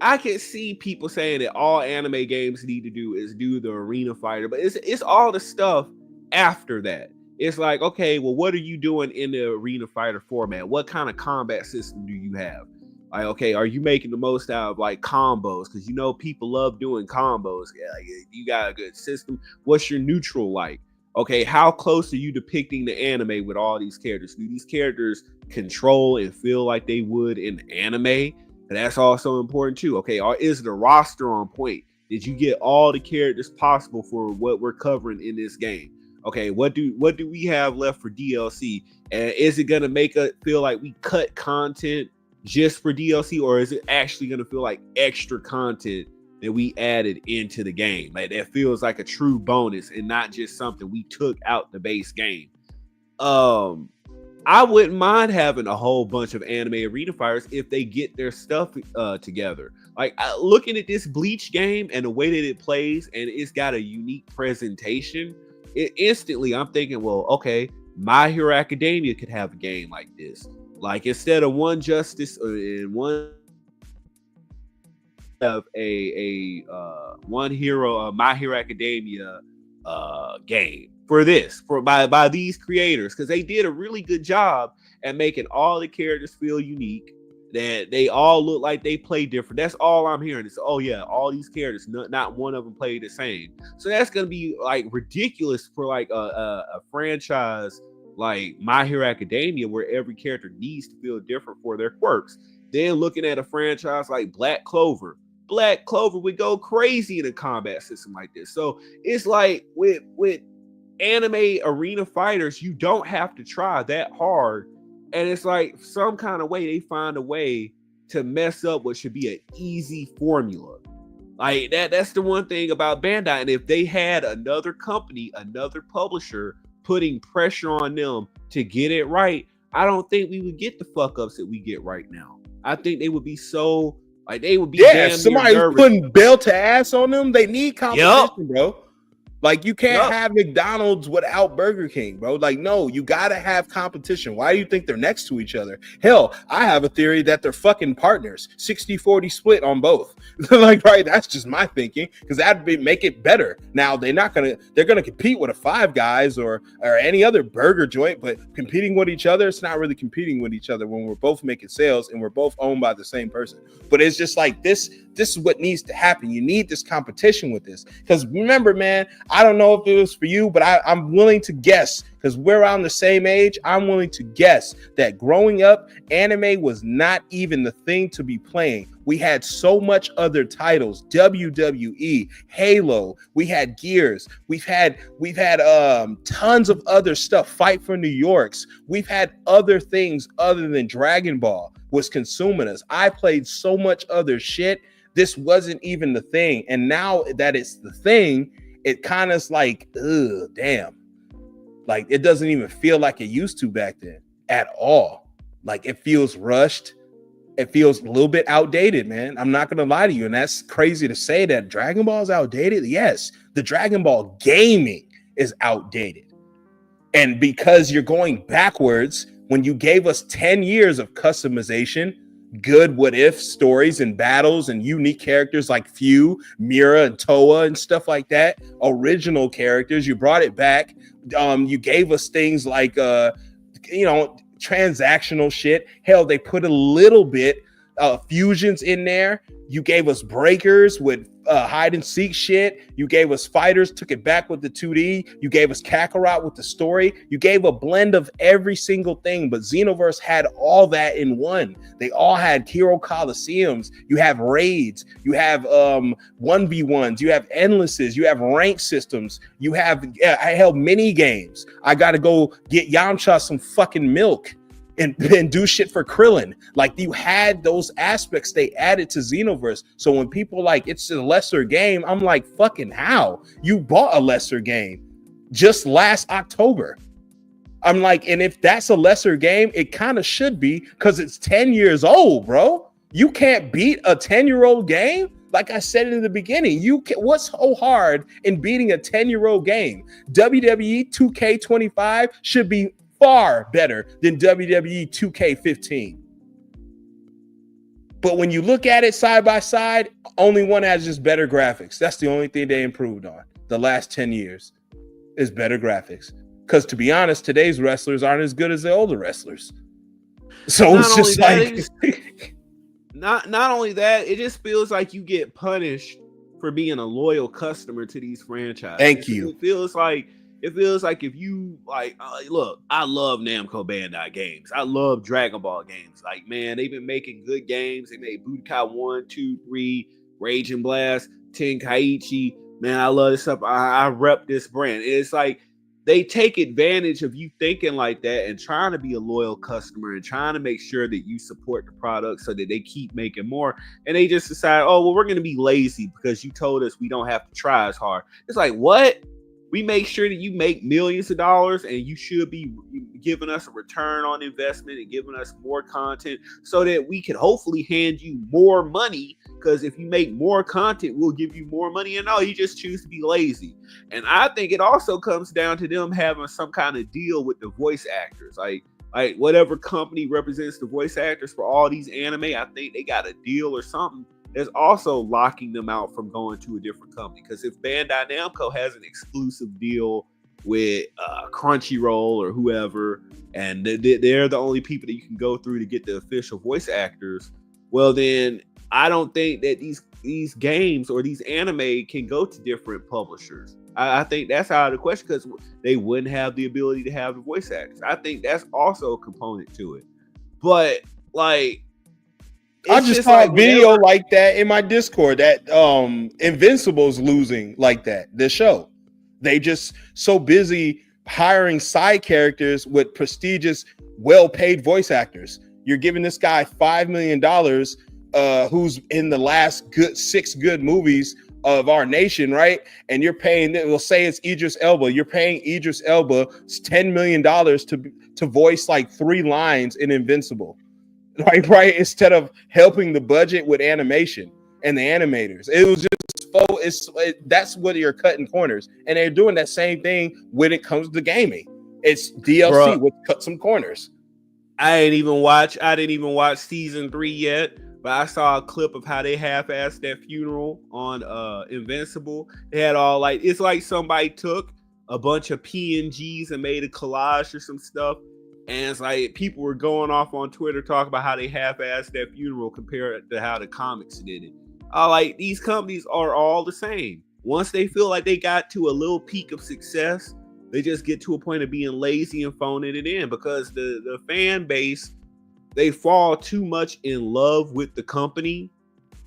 I can see people saying that all anime games need to do is do the arena fighter, but it's all the stuff after that. It's like, okay, well, what are you doing in the arena fighter format? What kind of combat system do you have? Like, okay, are you making the most out of like combos? Because you know people love doing combos. Yeah, like, you got a good system. What's your neutral like? Okay, how close are you depicting the anime with all these characters? Do these characters control and feel like they would in anime? And that's also important too. Okay, is the roster on point? Did you get all the characters possible for what we're covering in this game? Okay, what do we have left for DLC? And is it gonna make us feel like we cut content just for DLC, or is it actually going to feel like extra content that we added into the game? Like, that feels like a true bonus and not just something we took out the base game. I wouldn't mind having a whole bunch of anime arena fighters if they get their stuff together. Like, looking at this Bleach game and the way that it plays, and it's got a unique presentation, instantly I'm thinking, well, okay, My Hero Academia could have a game like this. Like, instead of one Justice and one of one hero, My Hero Academia game by these creators, because they did a really good job at making all the characters feel unique, that they all look like they play different. That's all I'm hearing is, oh yeah, all these characters, not one of them play the same. So that's gonna be like ridiculous for like a franchise like My Hero Academia, where every character needs to feel different for their quirks. Then looking at a franchise like Black Clover would go crazy in a combat system like this. So it's like with anime arena fighters, you don't have to try that hard, and it's like some kind of way they find a way to mess up what should be an easy formula. Like that's the one thing about Bandai. And if they had another company, another publisher putting pressure on them to get it right, I don't think we would get the fuck ups that we get right now. I think they would be so like they would be somebody putting belt to ass on them. They need competition, bro. Like, you can't have McDonald's without Burger King, bro. Like, no, you gotta have competition. Why do you think they're next to each other? Hell, I have a theory that they're fucking partners. 60-40 split on both. Like, right, that's just my thinking, because that'd make it better. Now, they're gonna compete with a Five Guys or any other burger joint, but competing with each other, it's not really competing with each other when we're both making sales and we're both owned by the same person. But it's just like this is what needs to happen. You need this competition with this. Because remember, man, I don't know if it was for you, but I'm willing to guess, because we're around the same age, I'm willing to guess that growing up, anime was not even the thing to be playing. We had so much other titles, WWE, Halo, we had Gears, we've had tons of other stuff, Fight for New York's, we've had other things other than Dragon Ball was consuming us. I played so much other shit. This wasn't even the thing. And now that it's the thing, it kind of is like, ugh, damn. Like, it doesn't even feel like it used to back then at all. Like, it feels rushed. It feels a little bit outdated, man. I'm not going to lie to you. And that's crazy to say that Dragon Ball is outdated. Yes, the Dragon Ball gaming is outdated. And because you're going backwards, when you gave us 10 years of customization, good what if stories and battles and unique characters like Few, Mira, and Toa and stuff like that, original characters, you brought it back. You gave us things like, transactional shit. Hell, they put a little bit fusions in there. You gave us breakers with hide and seek shit. You gave us fighters, took it back with the 2D. You gave us Kakarot with the story. You gave a blend of every single thing, but Xenoverse had all that in one. They all had Hero Coliseums. You have raids. You have 1v1s. You have endlesses. You have rank systems. You have mini games. I got to go get Yamcha some fucking milk and do shit for Krillin. Like, you had those aspects they added to Xenoverse. So when people like, it's a lesser game, I'm like, fucking how? You bought a lesser game just last October. I'm like, and if that's a lesser game, it kind of should be, because it's 10 years old, bro. You can't beat a 10-year-old game. Like I said in the beginning, what's so hard in beating a 10-year-old game? WWE 2K25 should be far better than WWE 2K15. But when you look at it side by side, only one has just better graphics. That's the only thing they improved on the last 10 years is better graphics. Because to be honest, today's wrestlers aren't as good as the older wrestlers. So it's just like... Not only that, it just feels like you get punished for being a loyal customer to these franchises. Thank you. It feels like if you like, look, I love Namco Bandai games. I love Dragon Ball games. Like, man, they've been making good games. They made Budokai 1, 2, 3, Rage and Blast, Tenkaichi. Man, I love this stuff. I rep this brand. It's like they take advantage of you thinking like that and trying to be a loyal customer and trying to make sure that you support the product so that they keep making more. And they just decide, oh, well, we're going to be lazy because you told us we don't have to try as hard. It's like, what? We make sure that you make millions of dollars and you should be giving us a return on investment and giving us more content so that we can hopefully hand you more money, because if you make more content, we'll give you more money. And no, you just choose to be lazy. And I think it also comes down to them having some kind of deal with the voice actors. Like whatever company represents the voice actors for all these anime, I think they got a deal or something is also locking them out from going to a different company. Because if Bandai Namco has an exclusive deal with Crunchyroll or whoever, and they're the only people that you can go through to get the official voice actors, well, then I don't think that these games or these anime can go to different publishers. I think that's out of the question, because they wouldn't have the ability to have the voice actors. I think that's also a component to it. But, like, I just saw a video like that in my Discord that Invincible's losing like that, the show. They just so busy hiring side characters with prestigious, well-paid voice actors. You're giving this guy $5 million who's in the last 6 good movies of our nation, right? And you're paying, we'll say it's Idris Elba. You're paying Idris Elba $10 million to voice like 3 lines in Invincible. Right, instead of helping the budget with animation and the animators. It was just that's what you're cutting corners, and they're doing that same thing when it comes to gaming. It's DLC with cut some corners. I didn't even watch season 3 yet, but I saw a clip of how they half-assed that funeral on Invincible. They had all like, it's like somebody took a bunch of PNGs and made a collage or some stuff. And it's like people were going off on Twitter talking about how they half-assed that funeral compared to how the comics did it. Like, these companies are all the same. Once they feel like they got to a little peak of success, they just get to a point of being lazy and phoning it in, because the fan base, they fall too much in love with the company,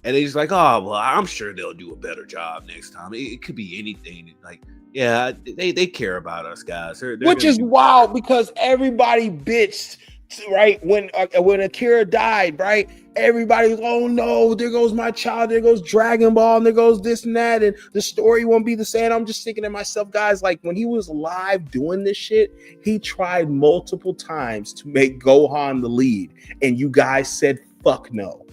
and they just like, oh, well, I'm sure they'll do a better job next time. It could be anything. Like, yeah, they care about us, guys. Which is wild, because everybody bitched right? When Akira died, right? Everybody was, oh no, there goes my child, there goes Dragon Ball, and there goes this and that, and the story won't be the same. I'm just thinking to myself, guys, like when he was alive doing this shit, he tried multiple times to make Gohan the lead, and you guys said fuck no.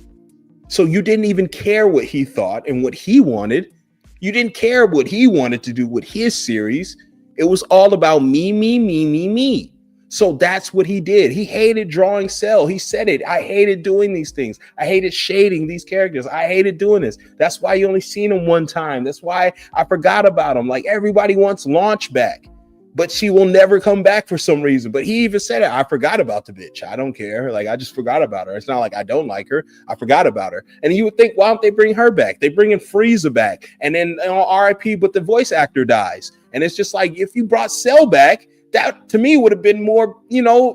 So you didn't even care what he thought and what he wanted. You didn't care what he wanted to do with his series. It was all about me, me, me, me, me. So that's what he did. He hated drawing Cell. He said it. I hated doing these things. I hated shading these characters. I hated doing this. That's why you only seen him one time. That's why I forgot about him. Like everybody wants Launch back, but she will never come back for some reason. But he even said it. I forgot about the bitch. I don't care. Like I just forgot about her. It's not like I don't like her. I forgot about her. And you would think, why don't they bring her back? They bring in Frieza back, and then R.I.P. But the voice actor dies. And it's just like if you brought Cell back, that to me would have been more,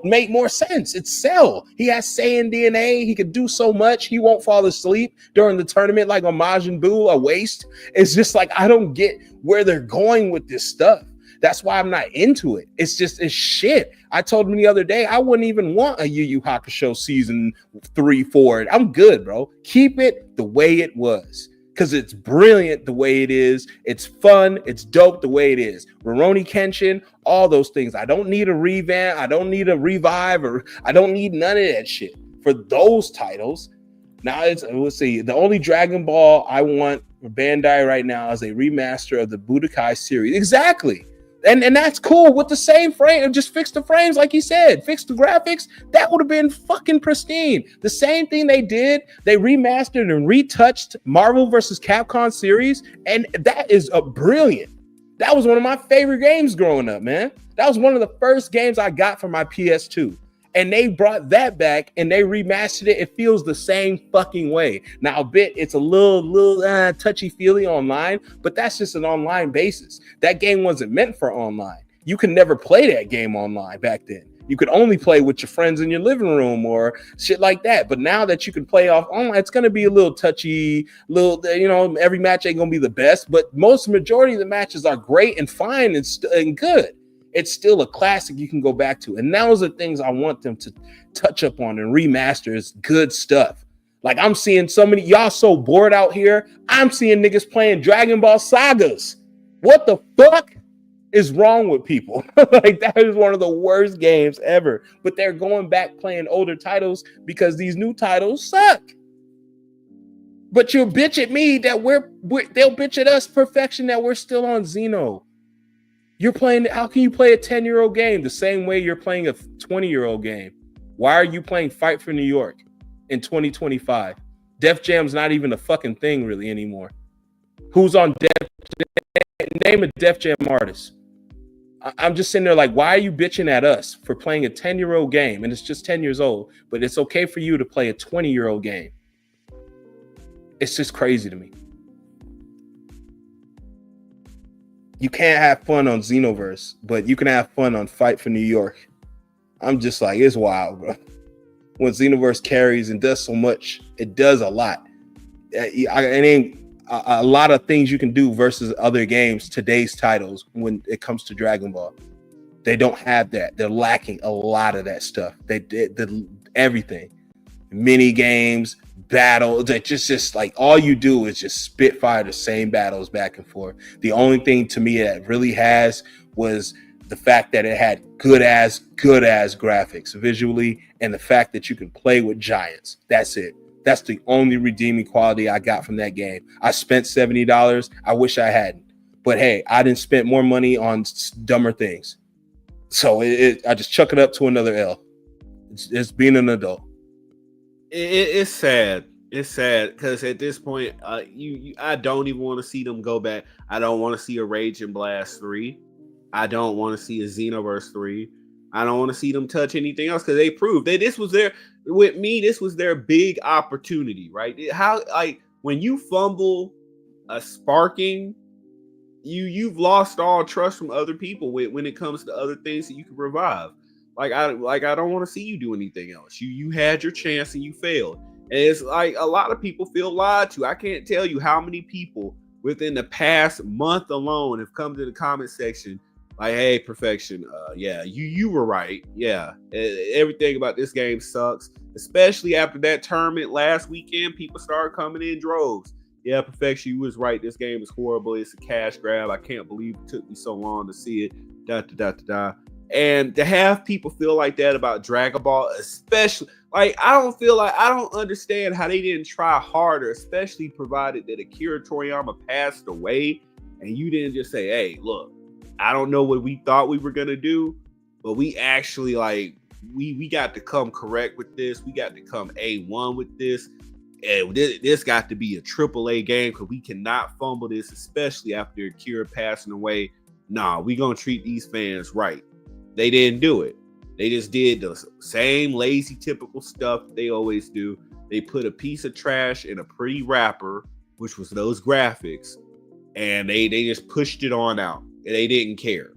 make more sense. It's Cell. He has Saiyan DNA. He could do so much. He won't fall asleep during the tournament like on Majin Buu, a waste. It's just like, I don't get where they're going with this stuff. That's why I'm not into it. It's shit. I told him the other day, I wouldn't even want a Yu Yu Hakusho season 3, 4. I'm good, bro. Keep it the way it was. Because it's brilliant the way it is. It's fun. It's dope the way it is. Rurouni Kenshin, all those things. I don't need a revamp. I don't need a revive, or I don't need none of that shit for those titles. Now, let's see. The only Dragon Ball I want for Bandai right now is a remaster of the Budokai series. Exactly. And that's cool with the same frame. Just fix the frames like he said. Fix the graphics. That would have been fucking pristine. The same thing they did. They remastered and retouched Marvel vs. Capcom series. And that is brilliant. That was one of my favorite games growing up, man. That was one of the first games I got for my PS2. And they brought that back and they remastered it. It feels the same fucking way. Now, it's a little touchy-feely online, but that's just an online basis. That game wasn't meant for online. You could never play that game online back then. You could only play with your friends in your living room or shit like that. But now that you can play off online, it's going to be a little touchy, every match ain't going to be the best, but majority of the matches are great and fine and good. It's still a classic you can go back to. And those are things I want them to touch up on and remaster. Is good stuff. Like I'm seeing so many, y'all so bored out here. I'm seeing niggas playing Dragon Ball Sagas. What the fuck is wrong with people? Like that is one of the worst games ever. But they're going back playing older titles because these new titles suck. But you'll bitch at me that they'll bitch at us perfection that we're still on Xeno. How can you play a 10-year-old game the same way you're playing a 20-year-old game? Why are you playing Fight for New York in 2025? Def Jam's not even a fucking thing really anymore. Who's on Def Jam? Name a Def Jam artist. I'm just sitting there like, why are you bitching at us for playing a 10-year-old game? And it's just 10 years old, but it's okay for you to play a 20-year-old game. It's just crazy to me. You can't have fun on Xenoverse, but you can have fun on Fight for New York. I'm just like, it's wild, bro. When Xenoverse carries and does so much, it does a lot. It ain't a lot of things you can do versus other games, today's titles, when it comes to Dragon Ball. They don't have that. They're lacking a lot of that stuff. They did everything. Mini games, battles, that just like all you do is just spitfire the same battles back and forth. The only thing to me that really has was the fact that it had good ass graphics visually, and the fact that you can play with giants. That's it. That's the only redeeming quality I got from that game. I spent $70. I wish I hadn't, but hey, I didn't spend more money on dumber things. So I just chuck it up to another L. It's being an adult. It's sad. It's sad because at this point, I don't even want to see them go back. I don't want to see a Rage and Blast 3. I don't want to see a Xenoverse 3. I don't want to see them touch anything else because they proved that this was their big opportunity, right? How, like, when you fumble a sparking, you've lost all trust from other people when it comes to other things that you can revive. I don't want to see you do anything else. You had your chance and you failed. And it's like a lot of people feel lied to. I can't tell you how many people within the past month alone have come to the comment section Like, hey, Perfection, yeah, you were right. Yeah, everything about this game sucks, especially after that tournament last weekend. People started coming in droves. Yeah, Perfection, you was right. This game is horrible. It's a cash grab. I can't believe it took me so long to see it. Da da da da da. And to have people feel like that about Dragon Ball, especially, like, I don't understand how they didn't try harder, especially provided that Akira Toriyama passed away, and you didn't just say, hey, look, I don't know what we thought we were gonna do, but we actually we got to come correct with this. We got to come A1 with this. And this got to be a AAA game because we cannot fumble this, especially after Akira passing away. Nah, we gonna treat these fans right. They didn't do it. They just did the same lazy, typical stuff they always do. They put a piece of trash in a pretty wrapper, which was those graphics, and they just pushed it on out. And they didn't care.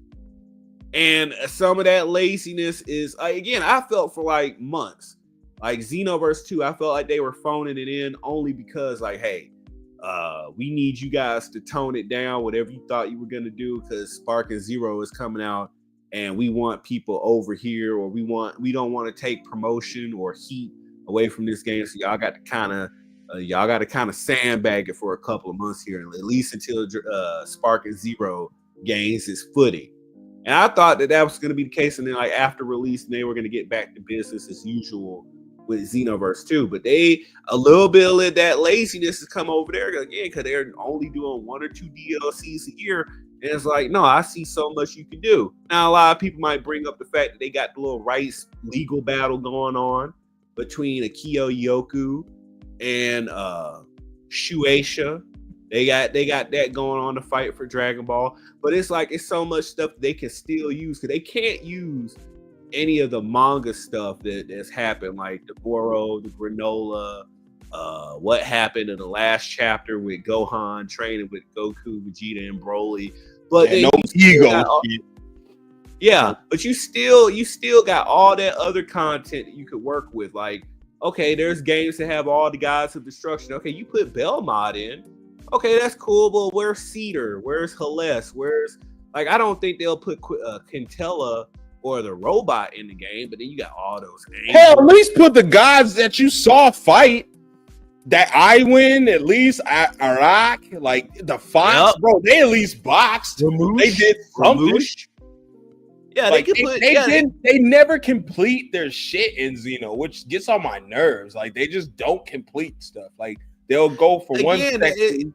And some of that laziness is, again, I felt for like months, like Xenoverse 2, I felt like they were phoning it in only because, like, hey, we need you guys to tone it down, whatever you thought you were going to do, because Spark and Zero is coming out, and we want people over here, or we don't want to take promotion or heat away from this game. So y'all got to kind of sandbag it for a couple of months here, at least until Spark and Zero gains its footing. And I thought that was going to be the case, and then like after release, they were going to get back to business as usual with Xenoverse 2. But a little bit of that laziness has come over there again because they're only doing 1 or 2 DLCs a year. And it's like, no, I see so much you can do. Now, a lot of people might bring up the fact that they got the little rights legal battle going on between Akio Yoku and Shueisha. They got that going on to fight for Dragon Ball. But it's like, it's so much stuff they can still use because they can't use any of the manga stuff that's happened, like the Boro, the Granola, what happened in the last chapter with Gohan training with Goku, Vegeta, and Broly. But no ego. Yeah, but you still got all that other content that you could work with. Like, okay, there's games that have all the gods of destruction. Okay, you put Belmont in. Okay, that's cool, but where's Cedar? Where's Hellas? Where's, like, I don't think they'll put Quintella or the robot in the game, but then you got all those angels. Hell, at least put the gods that you saw fight. That I win, at least R.I.P, like the Fox, bro. They at least boxed. They did something. Yeah, like, they could put. They never complete their shit in Xeno, which gets on my nerves. Like, they just don't complete stuff. Like, they'll go for one section.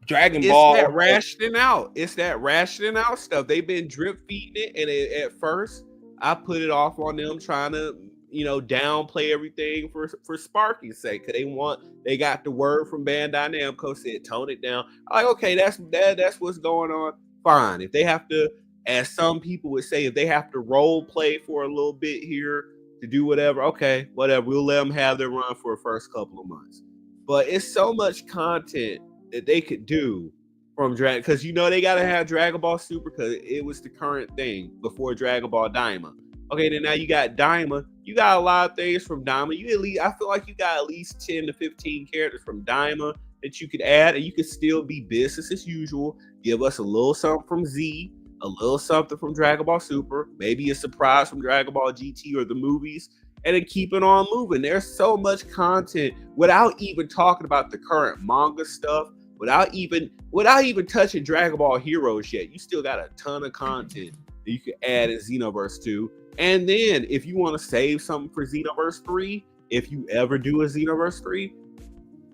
Dragon Ball. It's that rationing out. It's that rationing out stuff. They've been drip feeding it, and at first I put it off on them trying to, downplay everything for Sparky's sake. Cause they got the word from Bandai Namco, said tone it down. I'm like, okay, that's what's going on. Fine. If they have to, as some people would say, if they have to role play for a little bit here to do whatever, okay, whatever. We'll let them have their run for the first couple of months. But it's so much content that they could do from Dragon, because they gotta have Dragon Ball Super because it was the current thing before Dragon Ball Daima. Okay, then now you got Daima. You got a lot of things from Daima. I feel like you got at least 10 to 15 characters from Daima that you could add, and you could still be business as usual. Give us a little something from Z, a little something from Dragon Ball Super, maybe a surprise from Dragon Ball GT or the movies, and then keep it on moving. There's so much content without even talking about the current manga stuff, without even touching Dragon Ball Heroes yet. You still got a ton of content that you could add in Xenoverse 2. And then if you want to save something for Xenoverse 3, if you ever do a Xenoverse 3,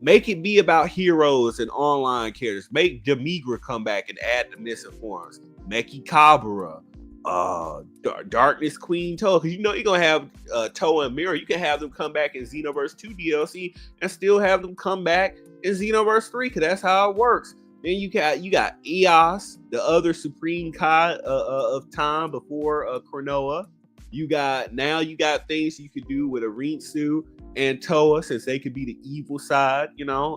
make it be about heroes and online characters. Make Demigra come back and add the missing forms. Meki Kabura, Darkness Queen Toa, because you're gonna have Toa and Mira. You can have them come back in Xenoverse 2 DLC and still have them come back in Xenoverse 3, because that's how it works. Then you got Eos, the other Supreme Kai of time before Cronoa. You got things you could do with Arinsu and Toa, since they could be the evil side.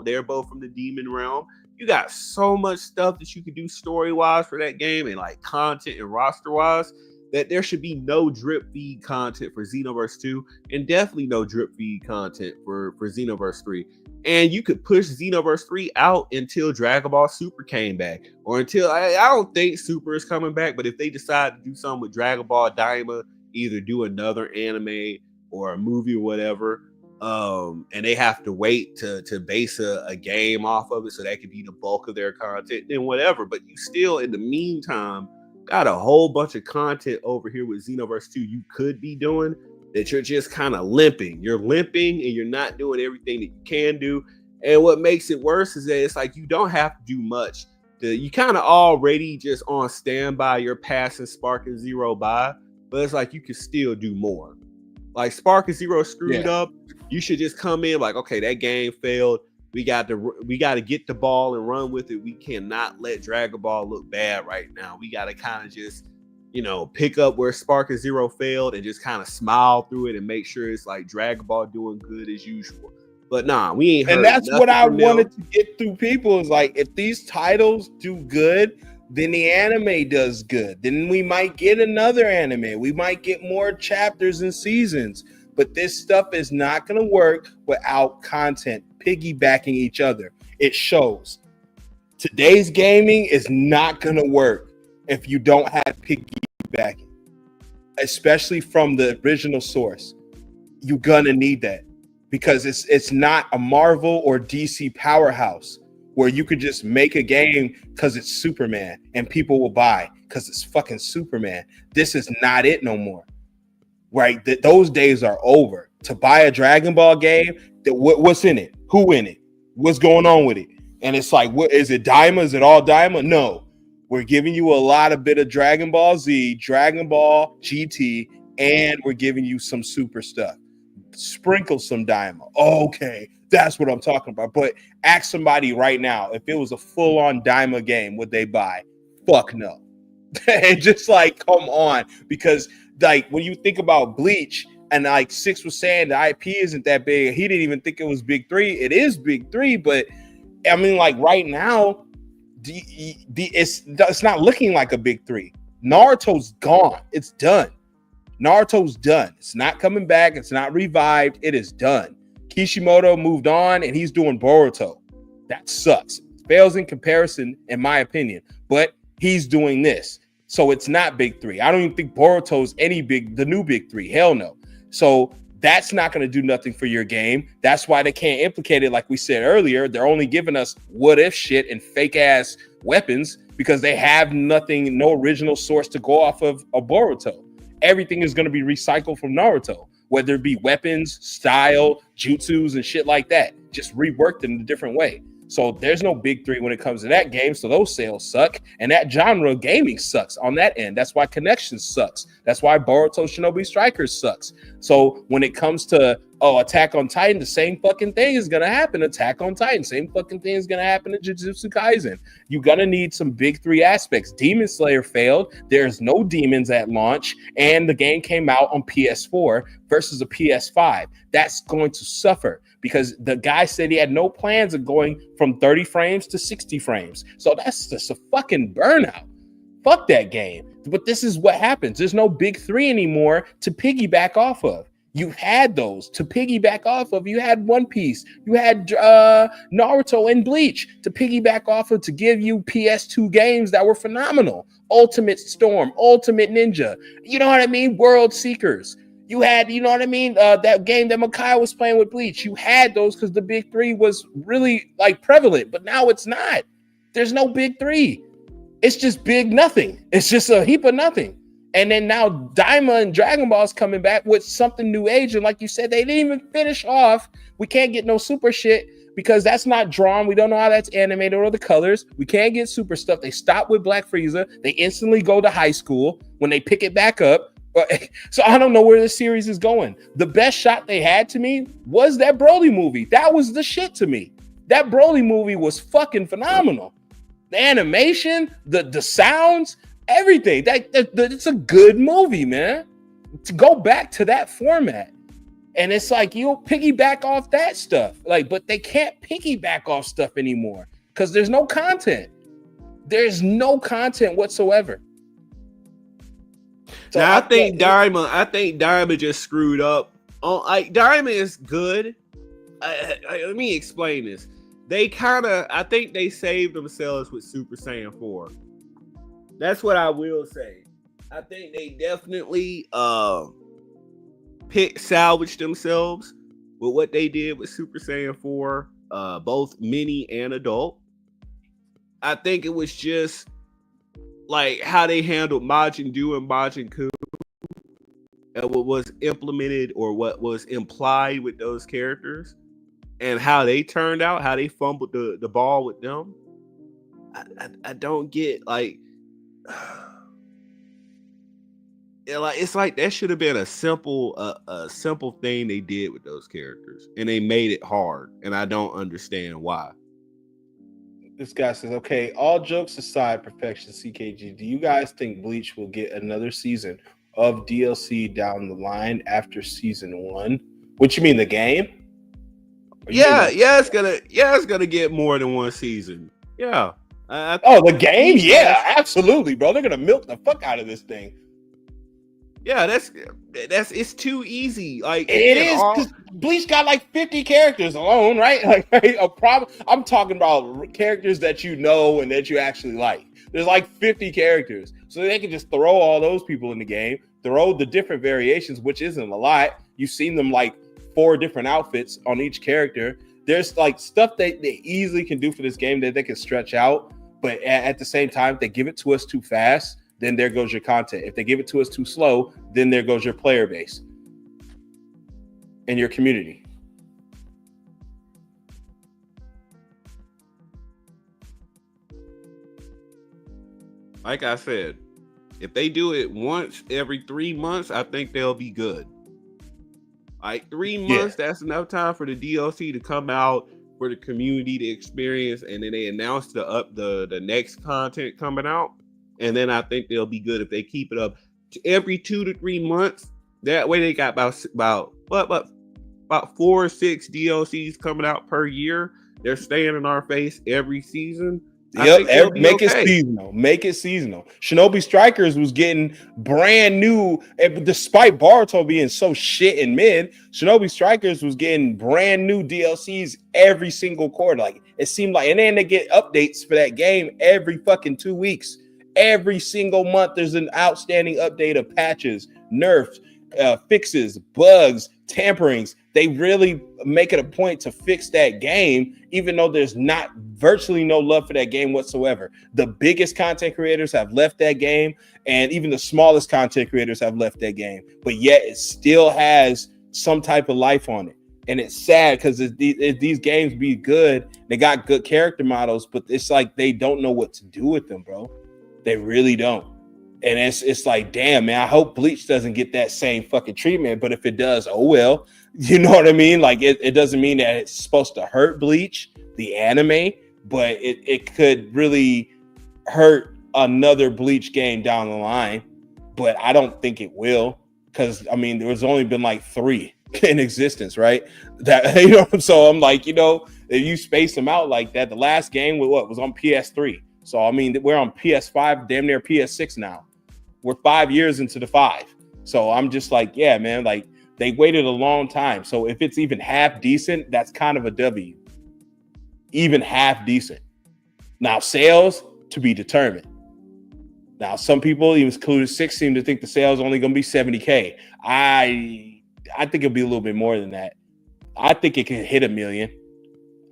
They're both from the demon realm. You got so much stuff that you could do story-wise for that game, and like content and roster-wise, that there should be no drip feed content for Xenoverse 2 and definitely no drip feed content for Xenoverse 3. And you could push Xenoverse 3 out until Dragon Ball Super came back, or until I don't think Super is coming back, but if they decide to do something with Dragon Ball Daima, either do another anime or a movie or whatever, and they have to wait to base a game off of it so that could be the bulk of their content, then whatever. But you still, in the meantime, got a whole bunch of content over here with Xenoverse 2 you could be doing that you're just kind of limping. You're limping and you're not doing everything that you can do. And what makes it worse is that it's like you don't have to do much. You kind of already just on standby. You're passing Spark and Zero by, but it's like you can still do more. Like Spark and Zero screwed up. You should just come in like, okay, that game failed. We got to get the ball and run with it. We cannot let Dragon Ball look bad right now. We got to kind of just, pick up where Spark and Zero failed and just kind of smile through it and make sure it's like Dragon Ball doing good as usual. But nah, we ain't heard. And that's what I wanted to get through people is like, if these titles do good, then the anime does good. Then we might get another anime. We might get more chapters and seasons. But this stuff is not going to work without content piggybacking each other. It shows. Today's gaming is not going to work if you don't have piggybacking, especially from the original source. You're going to need that because it's not a Marvel or DC powerhouse where you could just make a game because it's Superman and people will buy because it's fucking Superman. This is not it no more. Right? Those days are over. To buy a Dragon Ball game, what's in it? Who in it? What's going on with it? And it's like, what is it? Daima? Is it all Daima? No. We're giving you a lot of bit of Dragon Ball Z, Dragon Ball GT, and we're giving you some super stuff. Sprinkle some Daima. Okay, that's what I'm talking about. But ask somebody right now, if it was a full-on Daima game, would they buy? Fuck no. And just like, come on. Because like when you think about Bleach, and like Six was saying the IP isn't that big. He didn't even think it was big three. It is big three, but I mean, like right now, it's not looking like a big three. Naruto's gone. It's done. Naruto's done. It's not coming back. It's not revived. It is done. Kishimoto moved on, and he's doing Boruto. That sucks. It fails in comparison, in my opinion. But he's doing this. So it's not big three. I don't even think Boruto's the new big three. Hell no. So that's not going to do nothing for your game. That's why they can't implicate it. Like we said earlier, they're only giving us what if shit and fake ass weapons because they have nothing, no original source to go off of a Boruto. Everything is going to be recycled from Naruto, whether it be weapons, style, jutsus, and shit like that, just reworked in a different way. So there's no big three when it comes to that game. So those sales suck. And that genre of gaming sucks on that end. That's why Connection sucks. That's why Boruto Shinobi Strikers sucks. So when it comes to, Attack on Titan, the same fucking thing is going to happen. Attack on Titan, same fucking thing is going to happen to Jujutsu Kaisen. You're going to need some big three aspects. Demon Slayer failed. There's no demons at launch. And the game came out on PS4 versus a PS5. That's going to suffer because the guy said he had no plans of going from 30 frames to 60 frames. So that's just a fucking burnout. Fuck that game. But this is what happens. There's no big three anymore to piggyback off of. You had those to piggyback off of. You had One Piece. You had Naruto and Bleach to piggyback off of to give you PS2 games that were phenomenal. Ultimate Storm, Ultimate Ninja. You know what I mean? World Seekers. You had, you know what I mean? That game that Makai was playing with Bleach. You had those because the big three was really like prevalent, but now it's not. There's no big three. It's just big nothing. It's just a heap of nothing. And then now Daima and Dragon Ball's coming back with something new age. And like you said, they didn't even finish off. We can't get no super shit because that's not drawn. We don't know how that's animated or the colors. We can't get super stuff. They stop with Black Frieza. They instantly go to high school when they pick it back up. So I don't know where this series is going. The best shot they had to me was that Broly movie. That was the shit to me. That Broly movie was fucking phenomenal. The animation, the sounds, everything. It's a good movie, man. To go back to that format. And it's like you'll piggyback off that stuff. Like, but they can't piggyback off stuff anymore because there's no content. There's no content whatsoever. So now I think Diamond just screwed up. Like Diamond is good. Let me explain this. I think they saved themselves with Super Saiyan 4. That's what I will say. I think they definitely salvaged themselves with what they did with Super Saiyan 4, both mini and adult. I think it was just like how they handled Majin Buu and Majin Ku, and what was implemented or what was implied with those characters, and how they turned out, how they fumbled the ball with them. I don't get like. It's like that should have been a simple thing they did with those characters, and they made it hard, and I don't understand why. This guy says, okay, all jokes aside, Perfection CKG, do you guys think Bleach will get another season of DLC down the line after season 1? What you mean, the game? It's gonna get more than one season. Yeah. The game? Yeah, absolutely, bro. They're gonna milk the fuck out of this thing. Yeah, that's it's too easy. Like it is, because Bleach got like 50 characters alone, right? Like a problem. I'm talking about characters that you know and that you actually like. There's like 50 characters, so they can just throw all those people in the game, throw the different variations, which isn't a lot. You've seen them like 4 different outfits on each character. There's like stuff that they easily can do for this game that they can stretch out, but at the same time, if they give it to us too fast, then there goes your content. If they give it to us too slow, then there goes your player base and your community. Like I said, if they do it once every 3 months, I think they'll be good. Like 3 months, that's enough time for the DLC to come out, for the community to experience, and then they announce the next content coming out. And then I think they'll be good if they keep it up to every 2 to 3 months. That way they got about 4 or 6 DLCs coming out per year. They're staying in our face every season. Yep, make it seasonal. Make it seasonal. Shinobi Strikers was getting brand new, despite Boruto being so shit in mid. Shinobi Strikers was getting brand new DLCs every single quarter. Like it seemed like, and then they get updates for that game every fucking 2 weeks. Every single month, there's an outstanding update of patches, nerfs, fixes, bugs, tamperings. They really make it a point to fix that game, even though there's not virtually no love for that game whatsoever. The biggest content creators have left that game, and even the smallest content creators have left that game. But yet, it still has some type of life on it. And it's sad because these games be good, they got good character models, but it's like they don't know what to do with them, bro. They really don't. And it's like, damn, man, I hope Bleach doesn't get that same fucking treatment. But if it does, oh well. You know what I mean? Like it doesn't mean that it's supposed to hurt Bleach, the anime, but it could really hurt another Bleach game down the line. But I don't think it will, because I mean there's only been like 3 in existence, right? That so I'm like, if you space them out like that, the last game was on PS3. So, I mean, we're on PS5, damn near PS6 now. We're 5 years into the 5. So I'm just like, yeah, man, like they waited a long time. So if it's even half decent, that's kind of a W. Even half decent. Now, sales to be determined. Now, some people, even included 6, seem to think the sales only going to be 70K. I think it'll be a little bit more than that. I think it can hit 1 million.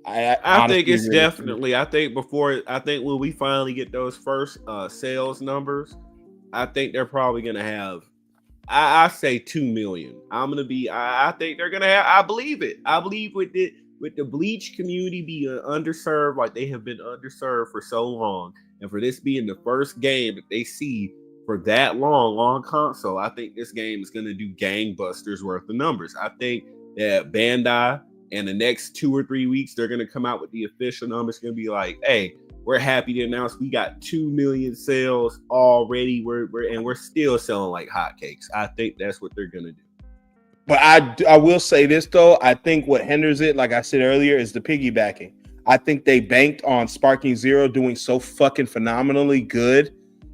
I think it's definitely. I think when we finally get those first sales numbers, I think they're probably gonna have. I say 2 million. I think they're gonna have. I believe it. I believe with the Bleach community being underserved, like they have been underserved for so long, and for this being the first game that they see for that long on console, I think this game is gonna do gangbusters worth of numbers. I think that Bandai, and the next 2 or 3 weeks, they're going to come out with the official numbers. It's going to be like, hey, we're happy to announce we got 2 million sales already. We're still selling like hotcakes. I think that's what they're going to do. But I will say this, though. I think what hinders it, like I said earlier, is the piggybacking. I think they banked on Sparking Zero doing so fucking phenomenally good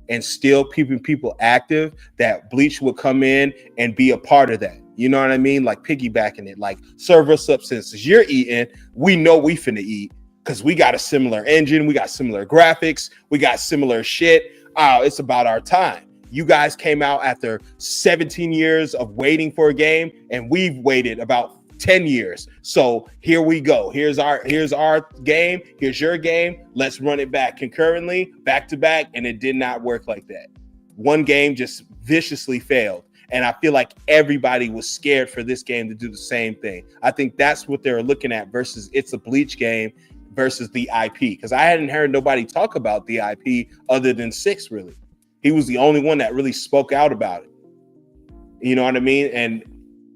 and still keeping people active, that Bleach would come in and be a part of that. You know what I mean? Like piggybacking it, like serve us up since you're eating, we know we finna eat because we got a similar engine, we got similar graphics, we got similar shit. It's about our time. You guys came out after 17 years of waiting for a game, and we've waited about 10 years. So here we go. Here's our game. Here's your game. Let's run it back concurrently, back to back. And it did not work like that. One game just viciously failed. And I feel like everybody was scared for this game to do the same thing. I think that's what they're looking at versus it's a Bleach game versus the IP. Because I hadn't heard nobody talk about the IP other than 6, really. He was the only one that really spoke out about it. You know what I mean? And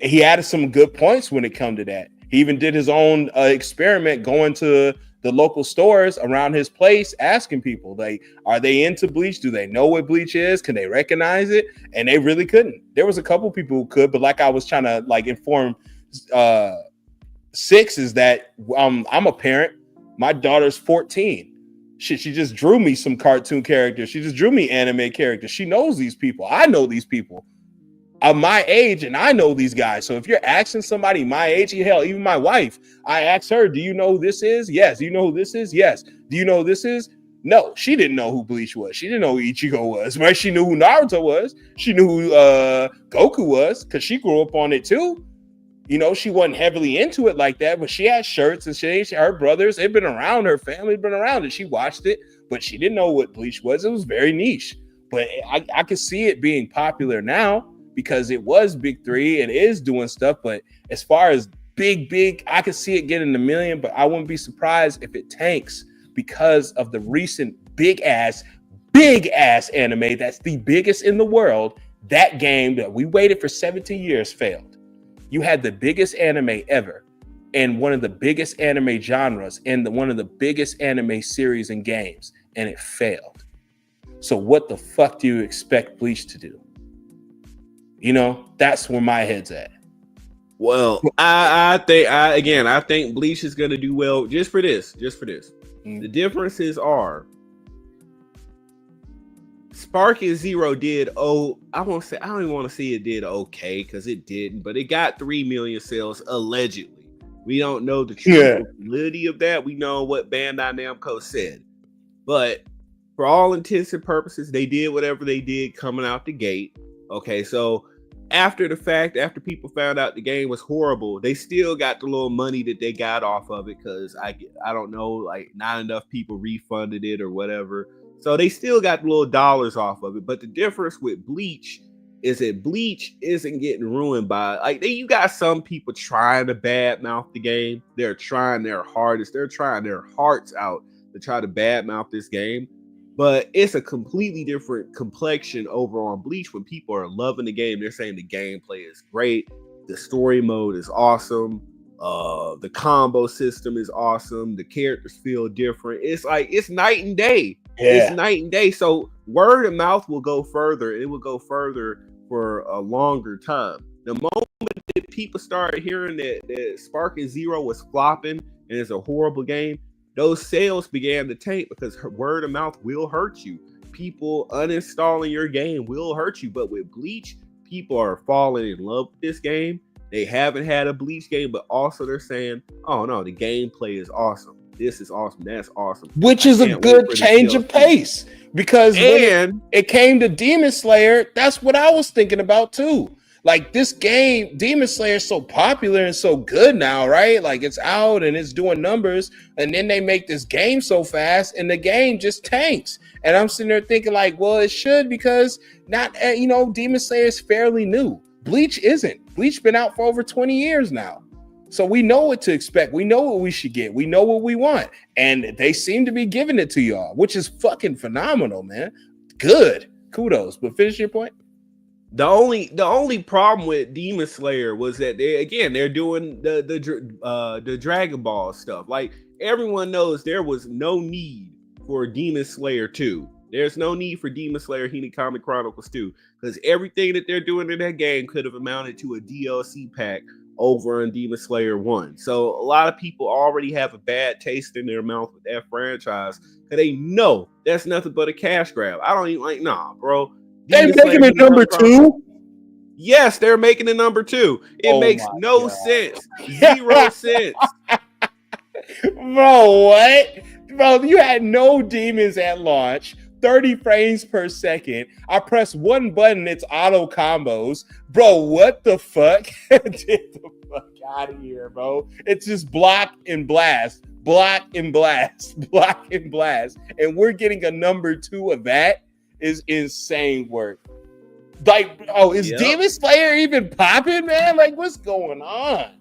he had some good points when it come to that. He even did his own experiment going to the local stores around his place, asking people, like, are they into Bleach? Do they know what Bleach is? Can they recognize it? And they really couldn't. There was a couple people who could, but like I was trying to like inform 6 is that I'm a parent. My daughter's 14. Shit, she just drew me some cartoon characters. She just drew me anime characters. She knows these people. I know these people. I'm my age and I know these guys. So if you're asking somebody my age, hell, even my wife, I asked her, do you know who this is? Yes. Do you know who this is? Yes. Do you know who this is? No, she didn't know who Bleach was. She didn't know who Ichigo was, right? She knew who Naruto was. She knew who Goku was because she grew up on it too. You know, she wasn't heavily into it like that, but she had shirts and shit. Her brothers, they've been around, her family had been around it. She watched it, but she didn't know what Bleach was. It was very niche. But I could see it being popular now because it was Big 3 and is doing stuff. But as far as big, I could see it getting a million, but I wouldn't be surprised if it tanks because of the recent big ass anime that's the biggest in the world. That game that we waited for 17 years failed. You had the biggest anime ever and one of the biggest anime genres and one of the biggest anime series and games, and it failed. So what the fuck do you expect Bleach to do? You know, that's where my head's at. Well, I think Bleach is gonna do well just for this. Mm-hmm. The differences are Spark and Zero did I don't even want to say it did okay because it didn't, but it got 3 million sales allegedly. We don't know the true validity of that. We know what Bandai Namco said, but for all intents and purposes, they did whatever they did coming out the gate. Okay, so after the fact, after people found out the game was horrible, they still got the little money that they got off of it because I don't know, like not enough people refunded it or whatever. So they still got little dollars off of it. But the difference with Bleach is that Bleach isn't getting ruined by you got some people trying to badmouth the game. They're trying their hardest. They're trying their hearts out to try to badmouth this game. But it's a completely different complexion over on Bleach when people are loving the game. They're saying the gameplay is great. The story mode is awesome. The combo system is awesome. The characters feel different. It's like it's night and day. Yeah. It's night and day. So word of mouth will go further. It will go further for a longer time. The moment that people started hearing that Spark and Zero was flopping and it's a horrible game, those sales began to tank because word of mouth will hurt you. People uninstalling your game will hurt you. But with Bleach, people are falling in love with this game. They haven't had a Bleach game, but also they're saying, oh no, the gameplay is awesome. This is awesome. That's awesome. Which is a good change of pace because when it came to Demon Slayer, that's what I was thinking about too. Like this game, Demon Slayer is so popular and so good now, right? Like it's out and it's doing numbers, and then they make this game so fast, and the game just tanks. And I'm sitting there thinking, like, well, it should because Demon Slayer is fairly new. Bleach isn't. Bleach been out for over 20 years now, so we know what to expect. We know what we should get. We know what we want, and they seem to be giving it to y'all, which is fucking phenomenal, man. Good, kudos. But finish your point. The only problem with Demon Slayer was that they're doing the Dragon Ball stuff. Like everyone knows, there was no need for Demon Slayer 2. There's no need for Demon Slayer Hinokami Chronicles 2 because everything that they're doing in that game could have amounted to a DLC pack over on Demon Slayer 1. So a lot of people already have a bad taste in their mouth with that franchise because they know that's nothing but a cash grab. I don't even like, nah, bro. They making it number 2? Yes, they're making it number 2. It makes no sense. 0 sense. Bro, what? Bro, you had no demons at launch. 30 frames per second. I press one button, it's auto combos. Bro, what the fuck? Get the fuck out of here, bro. It's just block and blast, block and blast, block and blast. And we're getting a number 2 of that is insane work. Like, is Demon Slayer even popping, man? Like, what's going on?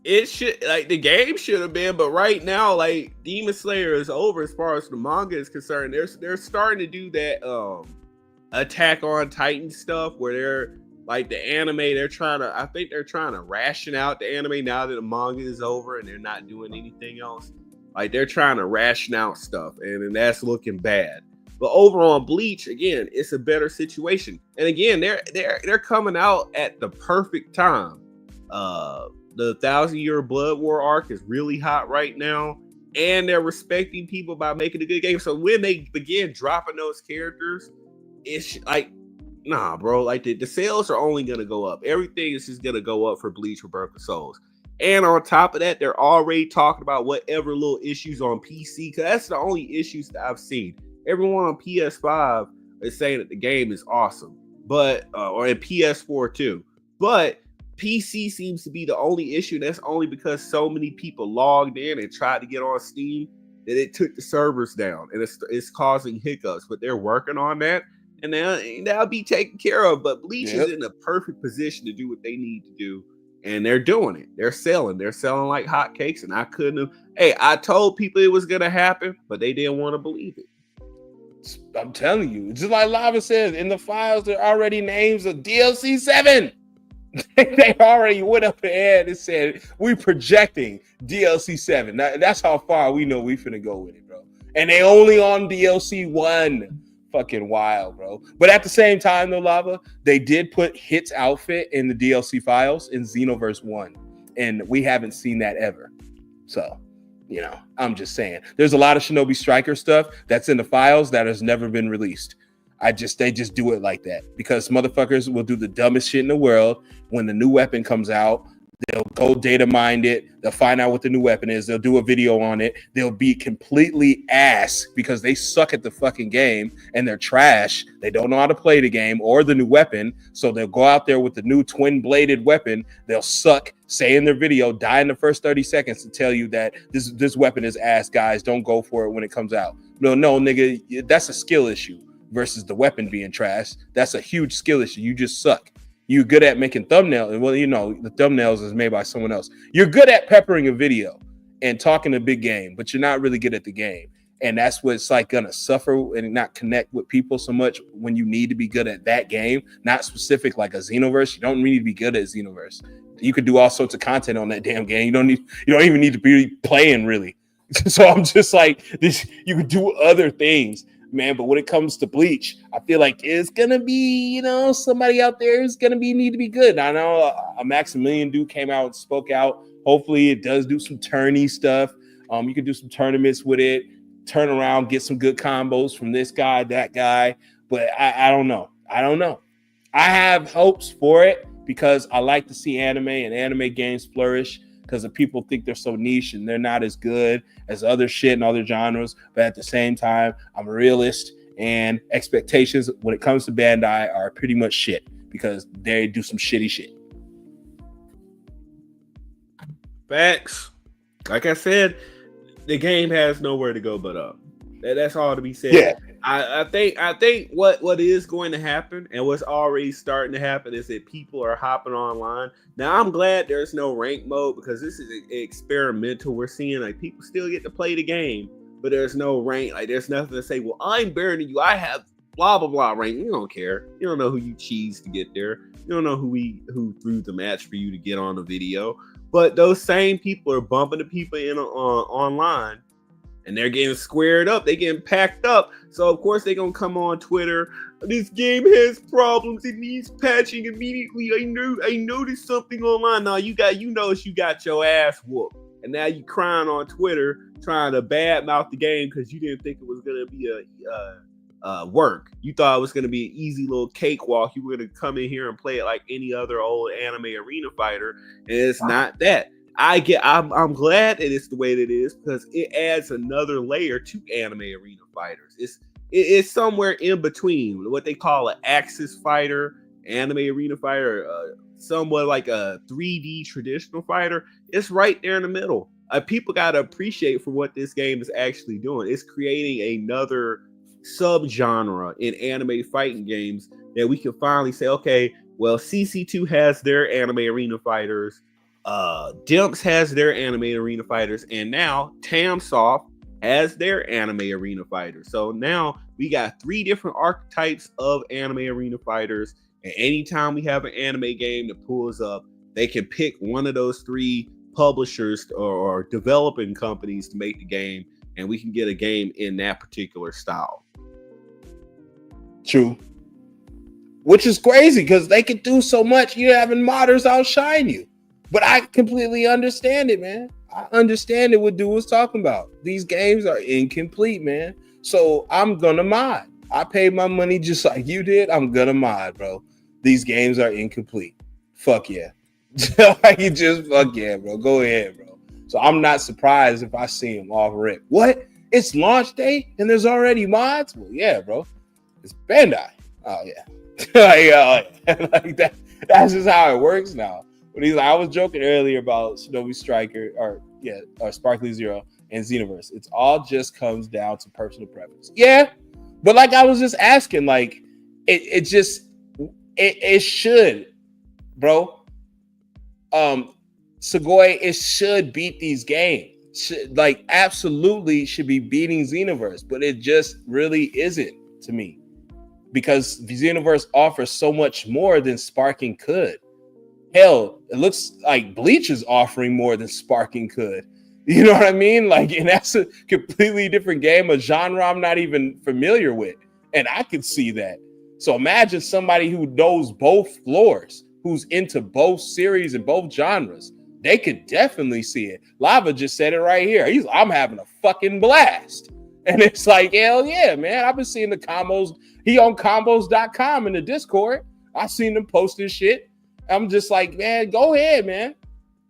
It should, like, the game should have been, but right now, like, Demon Slayer is over as far as the manga is concerned. They're starting to do that Attack on Titan stuff where they're like the anime. They're trying to ration out the anime now that the manga is over and they're not doing anything else. Like, they're trying to ration out stuff, and that's looking bad. But over on Bleach, again, it's a better situation. And again, they're coming out at the perfect time. The 1,000-Year Blood War arc is really hot right now, and they're respecting people by making a good game. So when they begin dropping those characters, it's like, nah, bro. Like the sales are only gonna go up. Everything is just gonna go up for Bleach Rebirth of Souls. And on top of that, they're already talking about whatever little issues on PC, because that's the only issues that I've seen. Everyone on PS5 is saying that the game is awesome, but or in PS4 too. But PC seems to be the only issue. That's only because so many people logged in and tried to get on Steam that it took the servers down, and it's causing hiccups. But they're working on that, and that'll be taken care of. But Bleach is in the perfect position to do what they need to do, and they're doing it. They're selling like hotcakes, and I couldn't have. Hey, I told people it was gonna happen, but they didn't want to believe it. I'm telling you, just like Lava says, in the files there are already names of DLC 7. They already went up ahead and said we projecting DLC 7. That's how far we know we finna go with it, bro. And they only on DLC 1. Fucking wild, bro. But at the same time, though, Lava, they did put Hit's outfit in the DLC files in Xenoverse 1, and we haven't seen that ever. So, you know, I'm just saying, there's a lot of Shinobi Striker stuff that's in the files that has never been released. They just do it like that because motherfuckers will do the dumbest shit in the world. When the new weapon comes out, they'll go data mine it. They'll find out what the new weapon is. They'll do a video on it. They'll be completely ass because they suck at the fucking game and they're trash. They don't know how to play the game or the new weapon. So they'll go out there with the new twin-bladed weapon. They'll suck, say in their video, die in the first 30 seconds to tell you that this weapon is ass, guys. Don't go for it when it comes out. No, nigga, that's a skill issue. Versus the weapon being trash. That's a huge skill issue. You just suck. You're good at making thumbnails. Well, you know, the thumbnails is made by someone else. You're good at peppering a video and talking a big game, but you're not really good at the game. And that's what's like gonna suffer and not connect with people so much when you need to be good at that game, not specific like a Xenoverse. You don't need to be good at Xenoverse. You could do all sorts of content on that damn game. You don't even need to be playing really. So I'm just like this. You could do other things. Man, but when it comes to Bleach, I feel like it's gonna be, you know, somebody out there who's gonna need to be good. I know a Maximilian dude came out and spoke out. Hopefully, it does do some tourney stuff. You can do some tournaments with it, turn around, get some good combos from this guy, that guy. But I don't know. I have hopes for it because I like to see anime and anime games flourish. Because the people think they're so niche and they're not as good as other shit and other genres. But at the same time, I'm a realist and expectations when it comes to Bandai are pretty much shit because they do some shitty shit. Facts. Like I said, the game has nowhere to go but up. That's all to be said. Yeah. I think what is going to happen and what's already starting to happen is that people are hopping online. Now I'm glad there's no rank mode because this is experimental. We're seeing like people still get to play the game, but there's no rank. Like there's nothing to say, well, I'm better than you. I have blah blah blah rank. You don't care. You don't know who you cheesed to get there. You don't know who threw the match for you to get on the video. But those same people are bumping the people in online. and they're getting squared up. They getting packed up. So of course they're gonna come on Twitter. This game has problems. It needs patching immediately. I noticed something online. Now you got your ass whooped, and now you crying on Twitter trying to badmouth the game because you didn't think it was gonna be a work. You thought it was gonna be an easy little cakewalk. You were gonna come in here and play it like any other old anime arena fighter, and it's not that. I'm glad that it's the way that it is because it adds another layer to anime arena fighters. It's somewhere in between what they call an Axis fighter, anime arena fighter, somewhat like a 3D traditional fighter. It's right there in the middle. People got to appreciate for what this game is actually doing. It's creating another subgenre in anime fighting games that we can finally say, okay, well, CC2 has their anime arena fighters, Dimps has their anime arena fighters, and now Tamsoft has their anime arena fighters. So now we got 3 different archetypes of anime arena fighters, and anytime we have an anime game that pulls up, they can pick one of those 3 publishers or developing companies to make the game, and we can get a game in that particular style. True. Which is crazy because they can do so much. You're having modders outshine you. But I completely understand it, man. I understand it what dude was talking about. These games are incomplete, man. So I'm gonna mod. I paid my money just like you did. I'm gonna mod, bro. These games are incomplete. Fuck yeah. You just fuck yeah, bro. Go ahead, bro. So I'm not surprised if I see him off rip. What? It's launch day and there's already mods? Well, yeah, bro. It's Bandai. Oh yeah. Like that. That's just how it works now. But he's like, I was joking earlier about Shinobi Striker or Sparkly Zero and Xenoverse. It all just comes down to personal preference. Yeah, but like I was just asking, like it should, bro. Sugoi, it should beat these games. Absolutely should be beating Xenoverse, but it just really isn't to me because Xenoverse offers so much more than Sparking could. Hell, it looks like Bleach is offering more than Sparking could. You know what I mean? Like, and that's a completely different game, a genre I'm not even familiar with. And I could see that. So imagine somebody who knows both floors, who's into both series and both genres. They could definitely see it. Lava just said it right here. I'm having a fucking blast. And it's like, hell yeah, man. I've been seeing the combos. He on combos.com in the Discord. I've seen him posting shit. I'm just like, man, go ahead, man.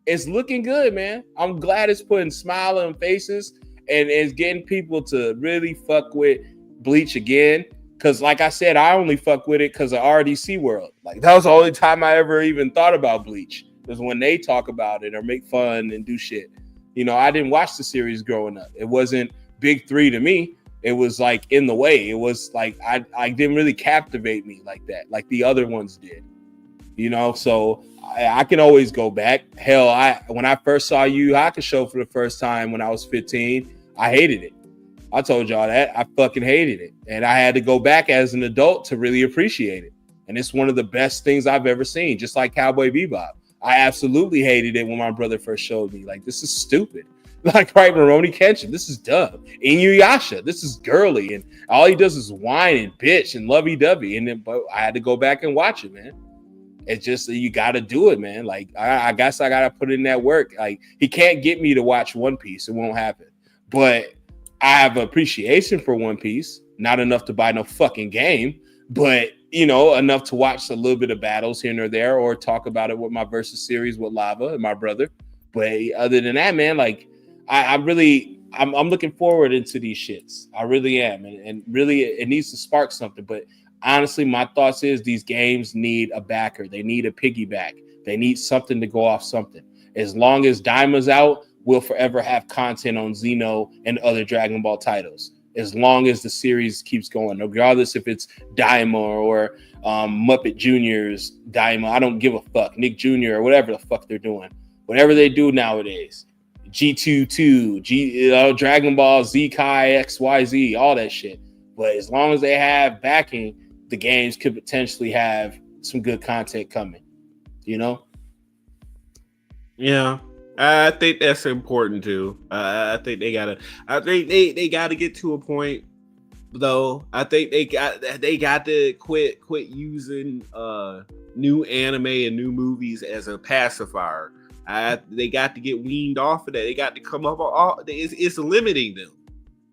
It's looking good, man. I'm glad it's putting smile on faces and it's getting people to really fuck with Bleach again. Because like I said, I only fuck with it because of RDC World. Like that was the only time I ever even thought about Bleach. Was when they talk about it or make fun and do shit. You know, I didn't watch the series growing up. It wasn't big 3 to me. It was like in the way. It was like I didn't really captivate me like that, like the other ones did. You know, so I can always go back. Hell, when I first saw Yu Yu Hakusho for the first time when I was 15, I hated it. I told y'all that. I fucking hated it. And I had to go back as an adult to really appreciate it. And it's one of the best things I've ever seen, just like Cowboy Bebop. I absolutely hated it when my brother first showed me. Like, this is stupid. Like, right, Rurouni Kenshin, this is dumb. Inuyasha, this is girly. And all he does is whine and bitch and lovey-dovey. And then but I had to go back and watch it, man. It's just you got to do it, man. Like, I guess I got to put in that work. Like, he can't get me to watch One Piece. It won't happen. But I have appreciation for One Piece. Not enough to buy no fucking game, but, you know, enough to watch a little bit of battles here and there or talk about it with my Versus series with Lava and my brother. But other than that, man, like, I'm looking forward into these shits. I really am. And really, it needs to spark something. But honestly, my thoughts is these games need a backer. They need a piggyback. They need something to go off something. As long as Daima's out, we'll forever have content on Xeno and other Dragon Ball titles. As long as the series keeps going, regardless if it's Daima or Muppet Junior's Daima, I don't give a fuck. Nick Jr. or whatever the fuck they're doing. Whatever they do nowadays. G22, Dragon Ball, Z Kai, XYZ, all that shit. But as long as they have backing, the games could potentially have some good content coming, you know? Yeah. I think that's important too. I think they gotta. I think they gotta get to a point, though. I think they got to quit using new anime and new movies as a pacifier. They got to get weaned off of that. They got to come up. It's limiting them.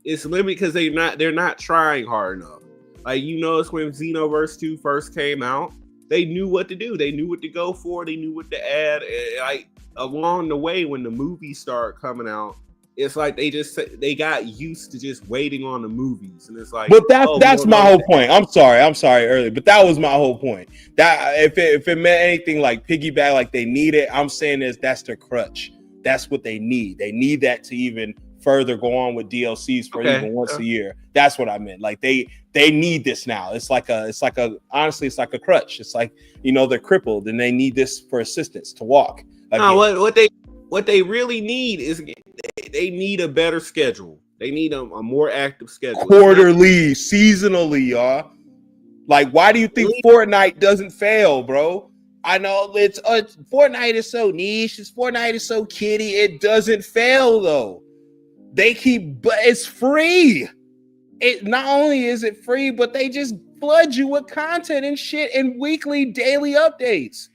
It's limited because they're not trying hard enough. Like, you notice when Xenoverse 2 first came out, they knew what to do. They knew what to go for. They knew what to add. And like along the way, when the movies start coming out, it's like they got used to just waiting on the movies, and it's like. But that's my whole point. I'm sorry earlier, but that was my whole point. That if it meant anything like piggyback, like they need it, I'm saying that's their crutch. That's what they need. They need that to even further go on with DLCs for even once a year. That's what I meant. Like they need this now. It's like a honestly, it's like a crutch. It's like, they're crippled and they need this for assistance to walk. No, what they really need is they need a better schedule. They need a more active schedule. Quarterly, seasonally, y'all. Like, why do you think Fortnite doesn't fail, bro? I know it's Fortnite is so niche. Fortnite is so kiddie. It doesn't fail though. But it's free. It not only is it free, but they just flood you with content and shit and weekly, daily updates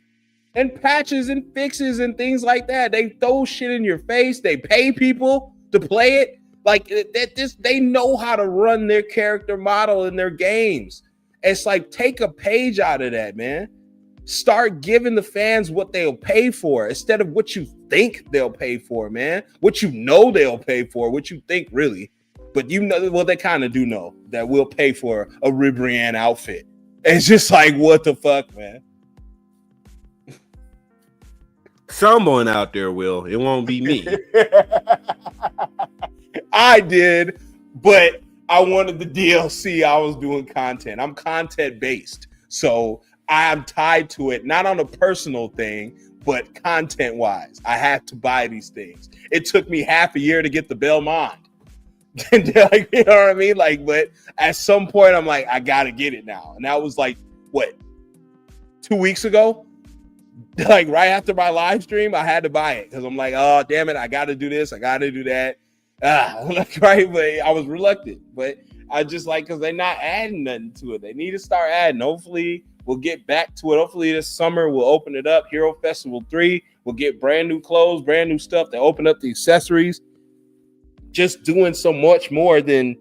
and patches and fixes and things like that. They throw shit in your face. They pay people to play it. Like they know how to run their character model in their games. It's like, take a page out of that, man. Start giving the fans what they'll pay for instead of what you think they'll pay for, man. What they'll pay for, what you think really. But they kind of do know that we'll pay for a Ribrianne outfit. It's just like, what the fuck, man? Someone out there will. It won't be me. I did, but I wanted the DLC. I was doing content. I'm content based. So I'm tied to it, not on a personal thing, but content wise. I have to buy these things. It took me half a year to get the Belmont. Like, you know what I mean? Like, but at some point I'm like, I gotta get it now. And that was like, what, 2 weeks ago? Like right after my live stream, I had to buy it because I'm like, oh damn it, I gotta do this, I gotta do that. Right, but I was reluctant. But I just like, because they're not adding nothing to it. They need to start adding. Hopefully we'll get back to it. Hopefully this summer we'll open it up. Hero Festival 3, we'll get brand new clothes, brand new stuff. They open up the accessories. Just doing so much more than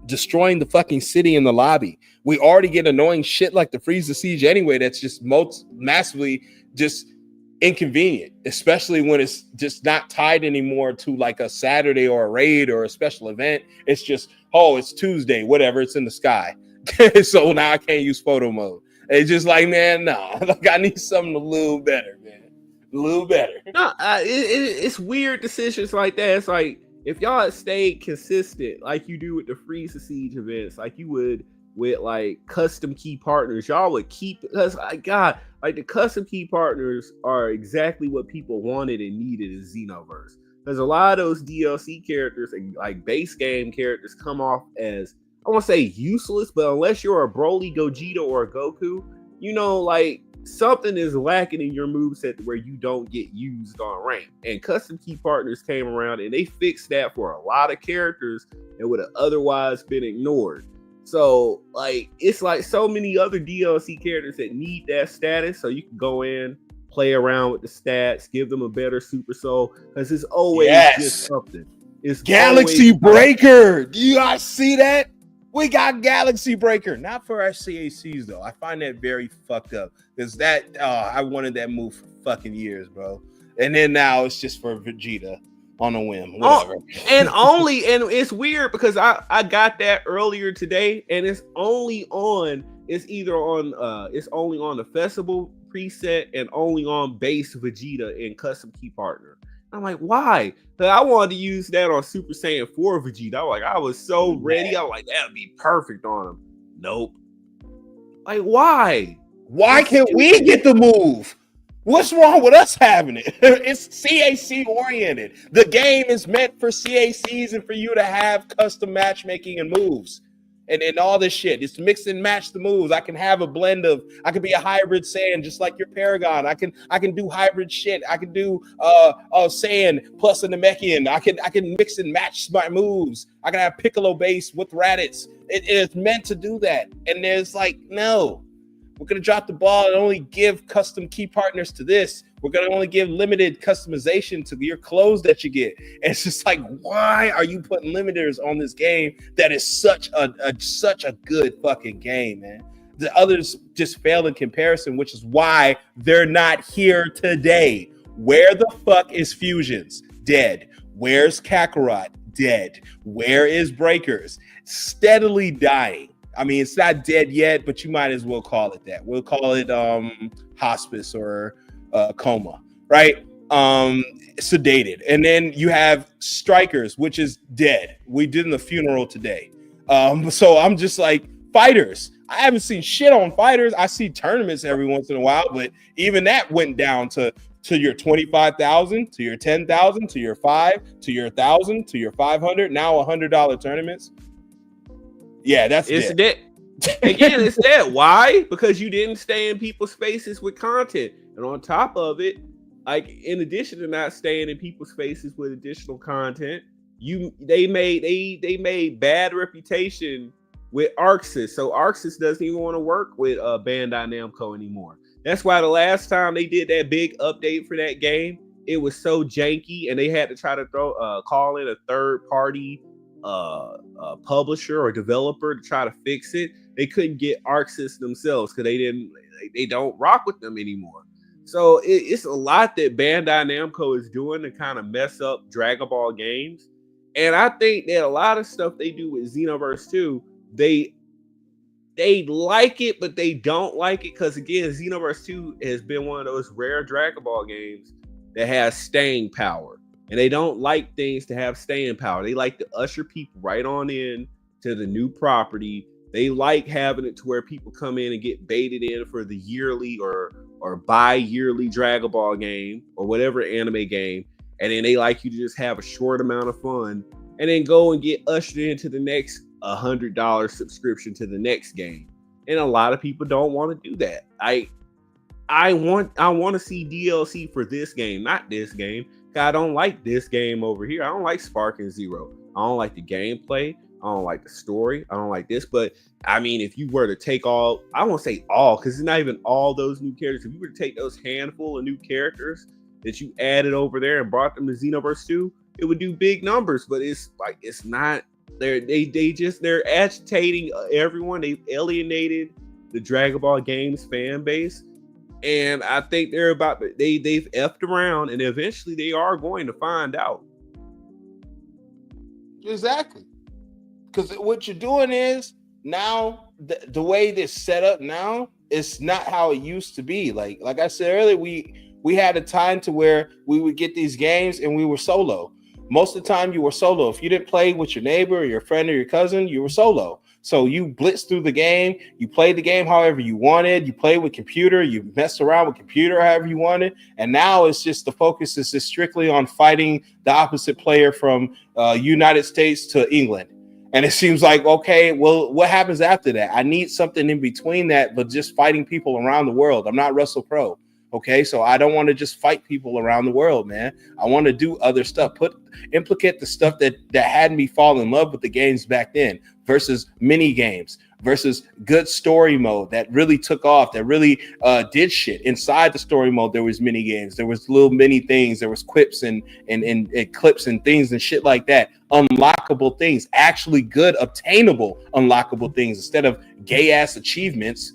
destroying the fucking city in the lobby. We already get annoying shit like the Freeze the Siege anyway. That's just massively just inconvenient, especially when it's just not tied anymore to like a Saturday or a raid or a special event. It's just, oh, it's Tuesday, whatever, it's in the sky. So now I can't use photo mode. It's just like, man, no, like I need something a little better, man. A little better. No, it's weird decisions like that. It's like, if y'all had stayed consistent like you do with the Freeze the Siege events, like you would with like custom key partners, y'all would keep, because like the custom key partners are exactly what people wanted and needed in Xenoverse. Because a lot of those DLC characters and like base game characters come off as, I won't say useless, but unless you're a Broly, Gogeta, or a Goku, like something is lacking in your moveset where you don't get used on rank. And custom key partners came around and they fixed that for a lot of characters that would have otherwise been ignored. So like it's like so many other DLC characters that need that status, so you can go in, play around with the stats, give them a better super soul, because it's always just something. It's Galaxy Breaker. Do you guys see that? We got Galaxy Breaker, not for our CACs though. I find that very fucked up because I wanted that move for fucking years, bro. And then now it's just for Vegeta on a whim. Whatever. And it's weird because I got that earlier today, and it's only on the festival preset and only on base Vegeta and custom key partner. I'm like, why? I wanted to use that on Super Saiyan 4 Vegeta. I was so ready. I was like, that would be perfect on him. Nope. Like, why? Why can't we get the move? What's wrong with us having it? It's CAC oriented. The game is meant for CACs and for you to have custom matchmaking and moves. and all this shit. It's mix and match the moves. I can have a blend of. I can be a hybrid Saiyan, just like your Paragon. I can do hybrid shit. I can do Saiyan plus a Namekian. I can mix and match my moves. I can have Piccolo base with Raditz. It is meant to do that, and there's like no. We're going to drop the ball and only give custom key partners to this. We're going to only give limited customization to your clothes that you get. And it's just like, why are you putting limiters on this game that is such a good fucking game, man? The others just fail in comparison, which is why they're not here today. Where the fuck is Fusions? Dead. Where's Kakarot? Dead. Where is Breakers? Steadily dying. I mean, it's not dead yet, but you might as well call it that. We'll call it hospice or coma, right? Sedated. And then you have Strikers, which is dead. We did in the funeral today. So I'm just like, fighters. I haven't seen shit on fighters. I see tournaments every once in a while, but even that went down to your 25,000, to your 10,000, to your 5, to your 1,000, to your 500. Now $100 tournaments. Yeah, it's dead. Again, it's dead. Why? Because you didn't stay in people's faces with content. And on top of it, like in addition to not staying in people's faces with additional content, they made bad reputation with Arxis. So Arxis doesn't even want to work with Bandai Namco anymore. That's why the last time they did that big update for that game, it was so janky, and they had to try to call in a third party publisher or developer to try to fix it. They couldn't get Arxis themselves because they don't rock with them anymore. So it's a lot that Bandai Namco is doing to kind of mess up Dragon Ball games. And I think that a lot of stuff they do with Xenoverse 2, they like it, but they don't like it because, again, Xenoverse 2 has been one of those rare Dragon Ball games that has staying power. And they don't like things to have staying power. They like to usher people right on in to the new property. They like having it to where people come in and get baited in for the yearly or bi-yearly Dragon Ball game or whatever anime game. And then they like you to just have a short amount of fun and then go and get ushered into the next $100 subscription to the next game. And a lot of people don't want to do that. I want to see DLC for this game, not this game. I don't like this game over here. I don't like Spark and Zero. I don't like the gameplay. I don't like the story. I don't like this. But I mean, if you were to take all, I won't say all, because it's not even all those new characters. If you were to take those handful of new characters that you added over there and brought them to Xenoverse 2, it would do big numbers. But it's like, it's not. They're agitating everyone. They've alienated the Dragon Ball games fan base. And I think they've effed around, and eventually they are going to find out. Exactly. Because what you're doing is now the way this set up now, it's not how it used to be. Like I said earlier, we had a time to where we would get these games and we were solo. Most of the time you were solo. If you didn't play with your neighbor or your friend or your cousin, you were solo. So you blitzed through the game. You played the game however you wanted. You played with computer. You messed around with computer however you wanted. And now it's just the focus is just strictly on fighting the opposite player from United States to England. And it seems like, okay, well, what happens after that? I need something in between that, but just fighting people around the world. I'm not Russell Crowe. Okay, so I don't want to just fight people around the world, man. I want to do other stuff. Implicate the stuff that had me fall in love with the games back then versus mini games versus good story mode that really took off, that really did shit. Inside the story mode, there was mini games, there was little mini things, there was quips and clips and things and shit like that. Unlockable things, actually good, obtainable, unlockable things instead of gay ass achievements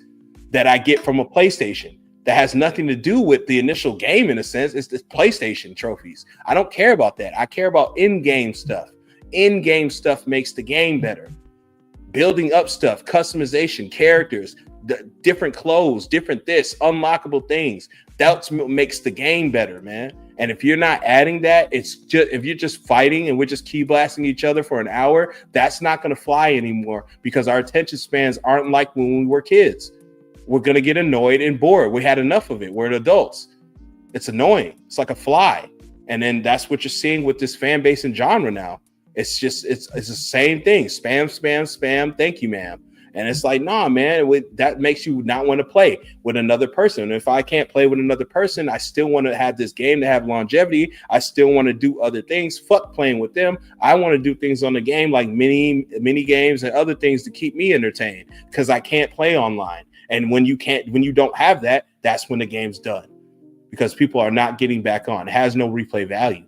that I get from a PlayStation. That has nothing to do with the initial game in a sense. It's the PlayStation trophies. I don't care about that. I care about in-game stuff. In-game stuff makes the game better. Building up stuff, customization, characters, different clothes, different this, unlockable things. That makes the game better, man. And if you're not adding that, it's just if you're just fighting and we're just key blasting each other for an hour, that's not going to fly anymore because our attention spans aren't like when we were kids. We're going to get annoyed and bored. We had enough of it. We're adults. It's annoying. It's like a fly. And then that's what you're seeing with this fan base and genre now. It's the same thing. Spam, spam, spam. Thank you, ma'am. And it's like, nah, man, that makes you not want to play with another person. And if I can't play with another person, I still want to have this game to have longevity. I still want to do other things. Fuck playing with them. I want to do things on the game like mini games and other things to keep me entertained because I can't play online. And when you don't have that, that's when the game's done because people are not getting back on. It has no replay value.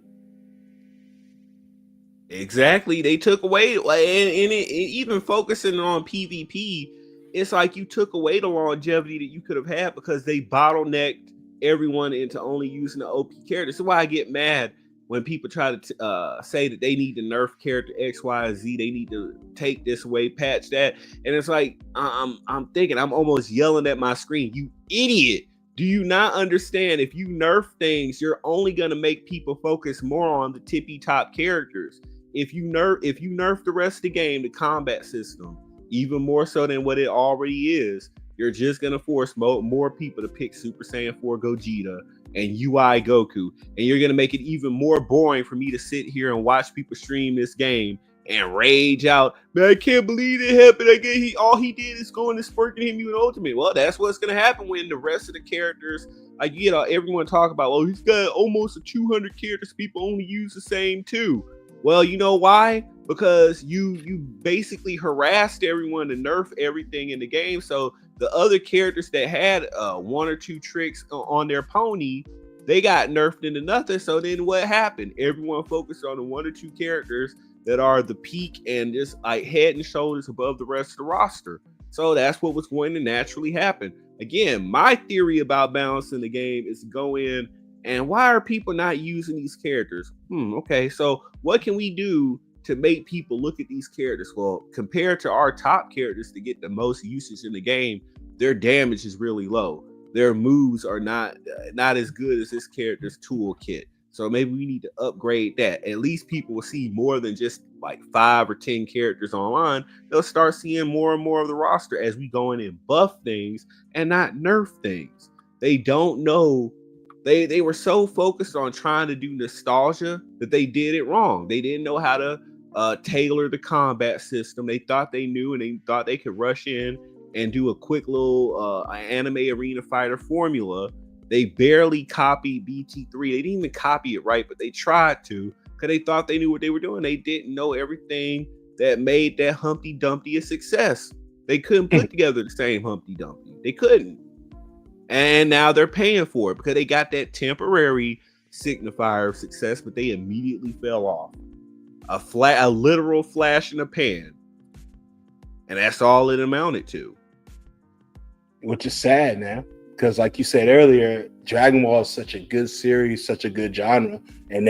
Exactly. They took away, and even focusing on PvP, it's like you took away the longevity that you could have had because they bottlenecked everyone into only using the OP character. That's why I get mad when people try to say that they need to nerf character X, Y, and Z. They need to take this away, patch that. And it's like, I'm thinking, I'm almost yelling at my screen, you idiot. Do you not understand if you nerf things, you're only going to make people focus more on the tippy top characters. If you nerf the rest of the game, the combat system, even more so than what it already is, you're just going to force more people to pick Super Saiyan 4 Gogeta and UI Goku. And you're going to make it even more boring for me to sit here and watch people stream this game and rage out. Man, I can't believe it happened again. All he did is go in and spark and hit me with ultimate. Well, that's what's going to happen when the rest of the characters, like, you know, everyone talk about, well, he's got almost 200 characters. People only use the same 2. Well, you know why? Because you basically harassed everyone to nerf everything in the game. So the other characters that had 1 or 2 tricks on their pony, they got nerfed into nothing. So then what happened? Everyone focused on the 1 or 2 characters that are the peak and just like head and shoulders above the rest of the roster. So that's what was going to naturally happen. Again, my theory about balancing the game is to go in and why are people not using these characters? Okay, so what can we do to make people look at these characters? Well, compared to our top characters to get the most usage in the game, their damage is really low. Their moves are not as good as this character's toolkit. So maybe we need to upgrade that. At least people will see more than just like 5 or 10 characters online. They'll start seeing more and more of the roster as we go in and buff things and not nerf things. They don't know. They were so focused on trying to do nostalgia that they did it wrong. They didn't know how to tailor the combat system. They thought they knew, and they thought they could rush in and do a quick little anime arena fighter formula. They barely copied BT3. They didn't even copy it right, but they tried to because they thought they knew what they were doing. They didn't know everything that made that Humpty Dumpty a success. They couldn't put together the same Humpty Dumpty. They couldn't. And now they're paying for it because they got that temporary signifier of success, but they immediately fell off. A literal flash in the pan. And that's all it amounted to. Which is sad now. Because like you said earlier, Dragon Ball is such a good series, such a good genre. And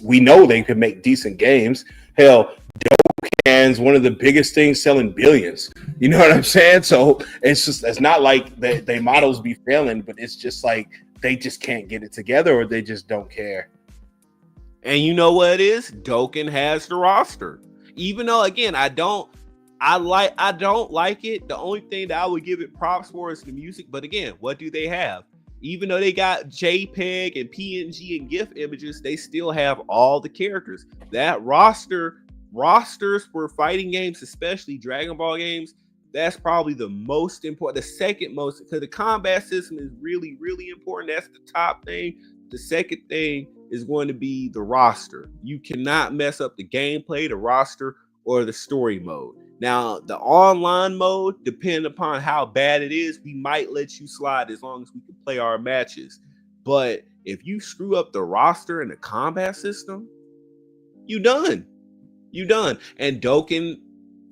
we know they could make decent games. Hell, Dokkan's one of the biggest things selling billions. You know what I'm saying? So it's not like they models be failing, but it's just like they just can't get it together or they just don't care. And you know what it is? Dokkan has the roster. Even though, again, I don't like it. The only thing that I would give it props for is the music. But again, what do they have? Even though they got JPEG and PNG and GIF images, they still have all the characters. That rosters for fighting games, especially Dragon Ball games, that's probably the most important, the second most, because the combat system is really, really important. That's the top thing. The second thing is going to be the roster. You cannot mess up the gameplay, the roster, or the story mode. Now, the online mode, depending upon how bad it is, we might let you slide as long as we can play our matches. But if you screw up the roster and the combat system, you done. And Dokkan,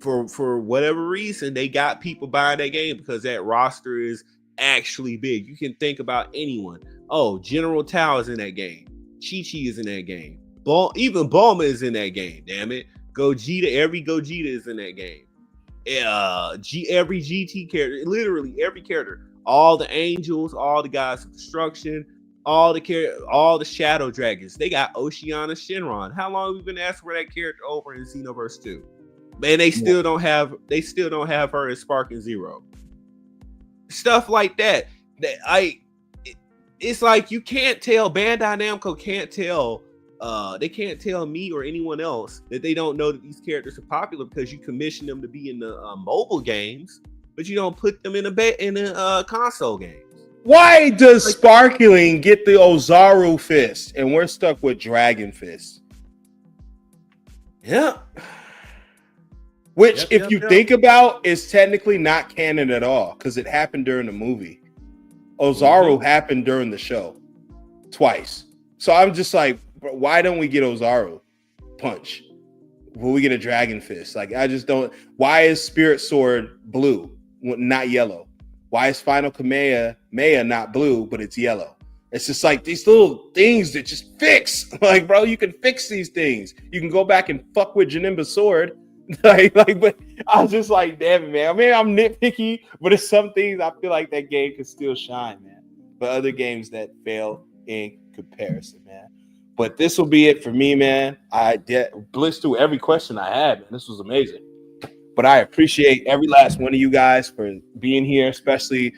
for whatever reason, they got people buying that game because that roster is actually big. You can think about anyone. Oh, General Tao is in that game. Chi-Chi is in that game. Even Bulma is in that game, damn it. Gogeta, every Gogeta is in that game. Every GT character, literally every character. All the angels, all the guys of destruction, all the shadow dragons. They got Oceana Shinron. How long have we been asking for that character over in Xenoverse 2? Man, they still don't have her as Sparking Zero. Stuff like that. It's like you can't tell, Bandai Namco can't tell they can't tell me or anyone else that they don't know that these characters are popular because you commission them to be in the mobile games, but you don't put them in a console games. Why does Sparkling get the Ozaru fist and we're stuck with Dragon Fist? Yeah. Which, if you think about, is technically not canon at all because it happened during the movie. Ozaru happened during the show twice. So I'm just like, why don't we get Ozaru punch? Will we get a Dragon Fist? Like, I just don't. Why is Spirit Sword blue, not yellow? Why is Final Kamehameha not blue, but it's yellow? It's just like these little things that just fix. Like, bro, you can fix these things. You can go back and fuck with Janemba's sword. But I was just like, damn it, man. I mean, I'm nitpicky, but it's some things I feel like that game could still shine, man. But other games that fail in comparison, man. But this will be it for me, man. I blitzed through every question I had, man. This was amazing. But I appreciate every last one of you guys for being here, especially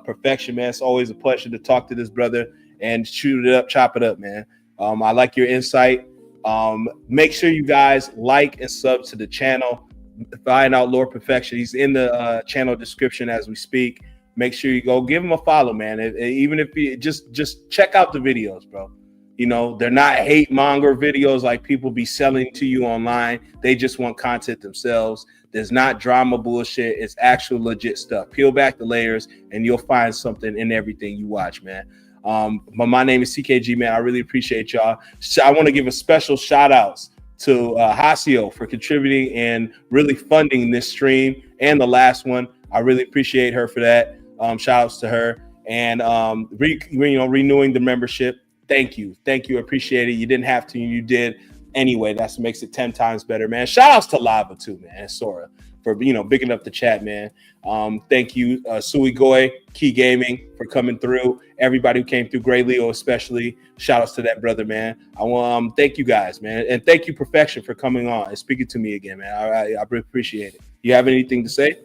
Perfection, man. It's always a pleasure to talk to this brother and shoot it up, chop it up, man. I like your insight. Make sure you guys like and sub to the channel. Find out Lord Perfection. He's in the channel description as we speak. Make sure you go give him a follow, man. Even if you just check out the videos, bro. You know, they're not hate monger videos like people be selling to you online. They just want content themselves. There's not drama bullshit. It's actual legit stuff. Peel back the layers and you'll find something in everything you watch, man. But my name is CKG, man. I really appreciate y'all. I want to give a special shout outs to Hasio for contributing and really funding this stream and the last one. I really appreciate her for that. Shout outs to her and renewing the membership. Thank you. Appreciate it. You didn't have to, you did anyway. That makes it 10 times better, man. Shout outs to Lava too, man, and Sora for bigging up the chat, man. Thank you, Sui Goy, Key Gaming for coming through. Everybody who came through, Gray Leo especially. Shout outs to that brother, man. I want thank you guys, man, and thank you Perfection for coming on and speaking to me again, man. I really appreciate it. You have anything to say?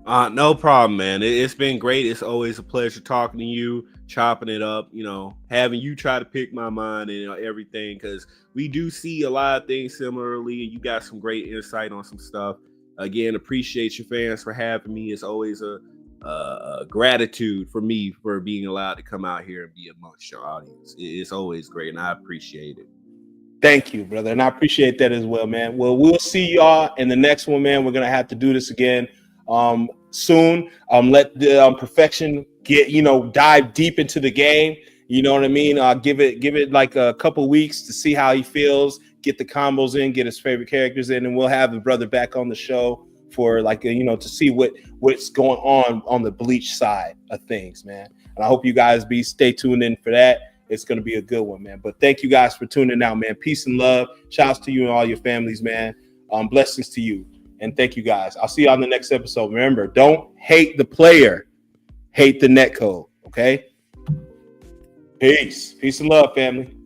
No problem, man. It's been great. It's always a pleasure talking to you, chopping it up, having you try to pick my mind and everything, because we do see a lot of things similarly, and you got some great insight on some stuff. Again, appreciate your fans for having me. It's always a gratitude for me for being allowed to come out here and be amongst your audience. It's always great, and I appreciate it. Thank you, brother, and I appreciate that as well, man. Well, we'll see y'all in the next one, man. We're gonna have to do this again soon. Let the Perfection get dive deep into the game. You know what I mean? Give it like a couple weeks to see how he feels. Get the combos in, get his favorite characters in, and we'll have the brother back on the show for to see what's going on the Bleach side of things, man. And I hope you guys stay tuned in for that. It's going to be a good one, man. But thank you guys for tuning out, man. Peace and love. Shouts to you and all your families, man. Blessings to you. And thank you guys. I'll see you on the next episode. Remember, don't hate the player, hate the netcode. Okay? Peace and love, family.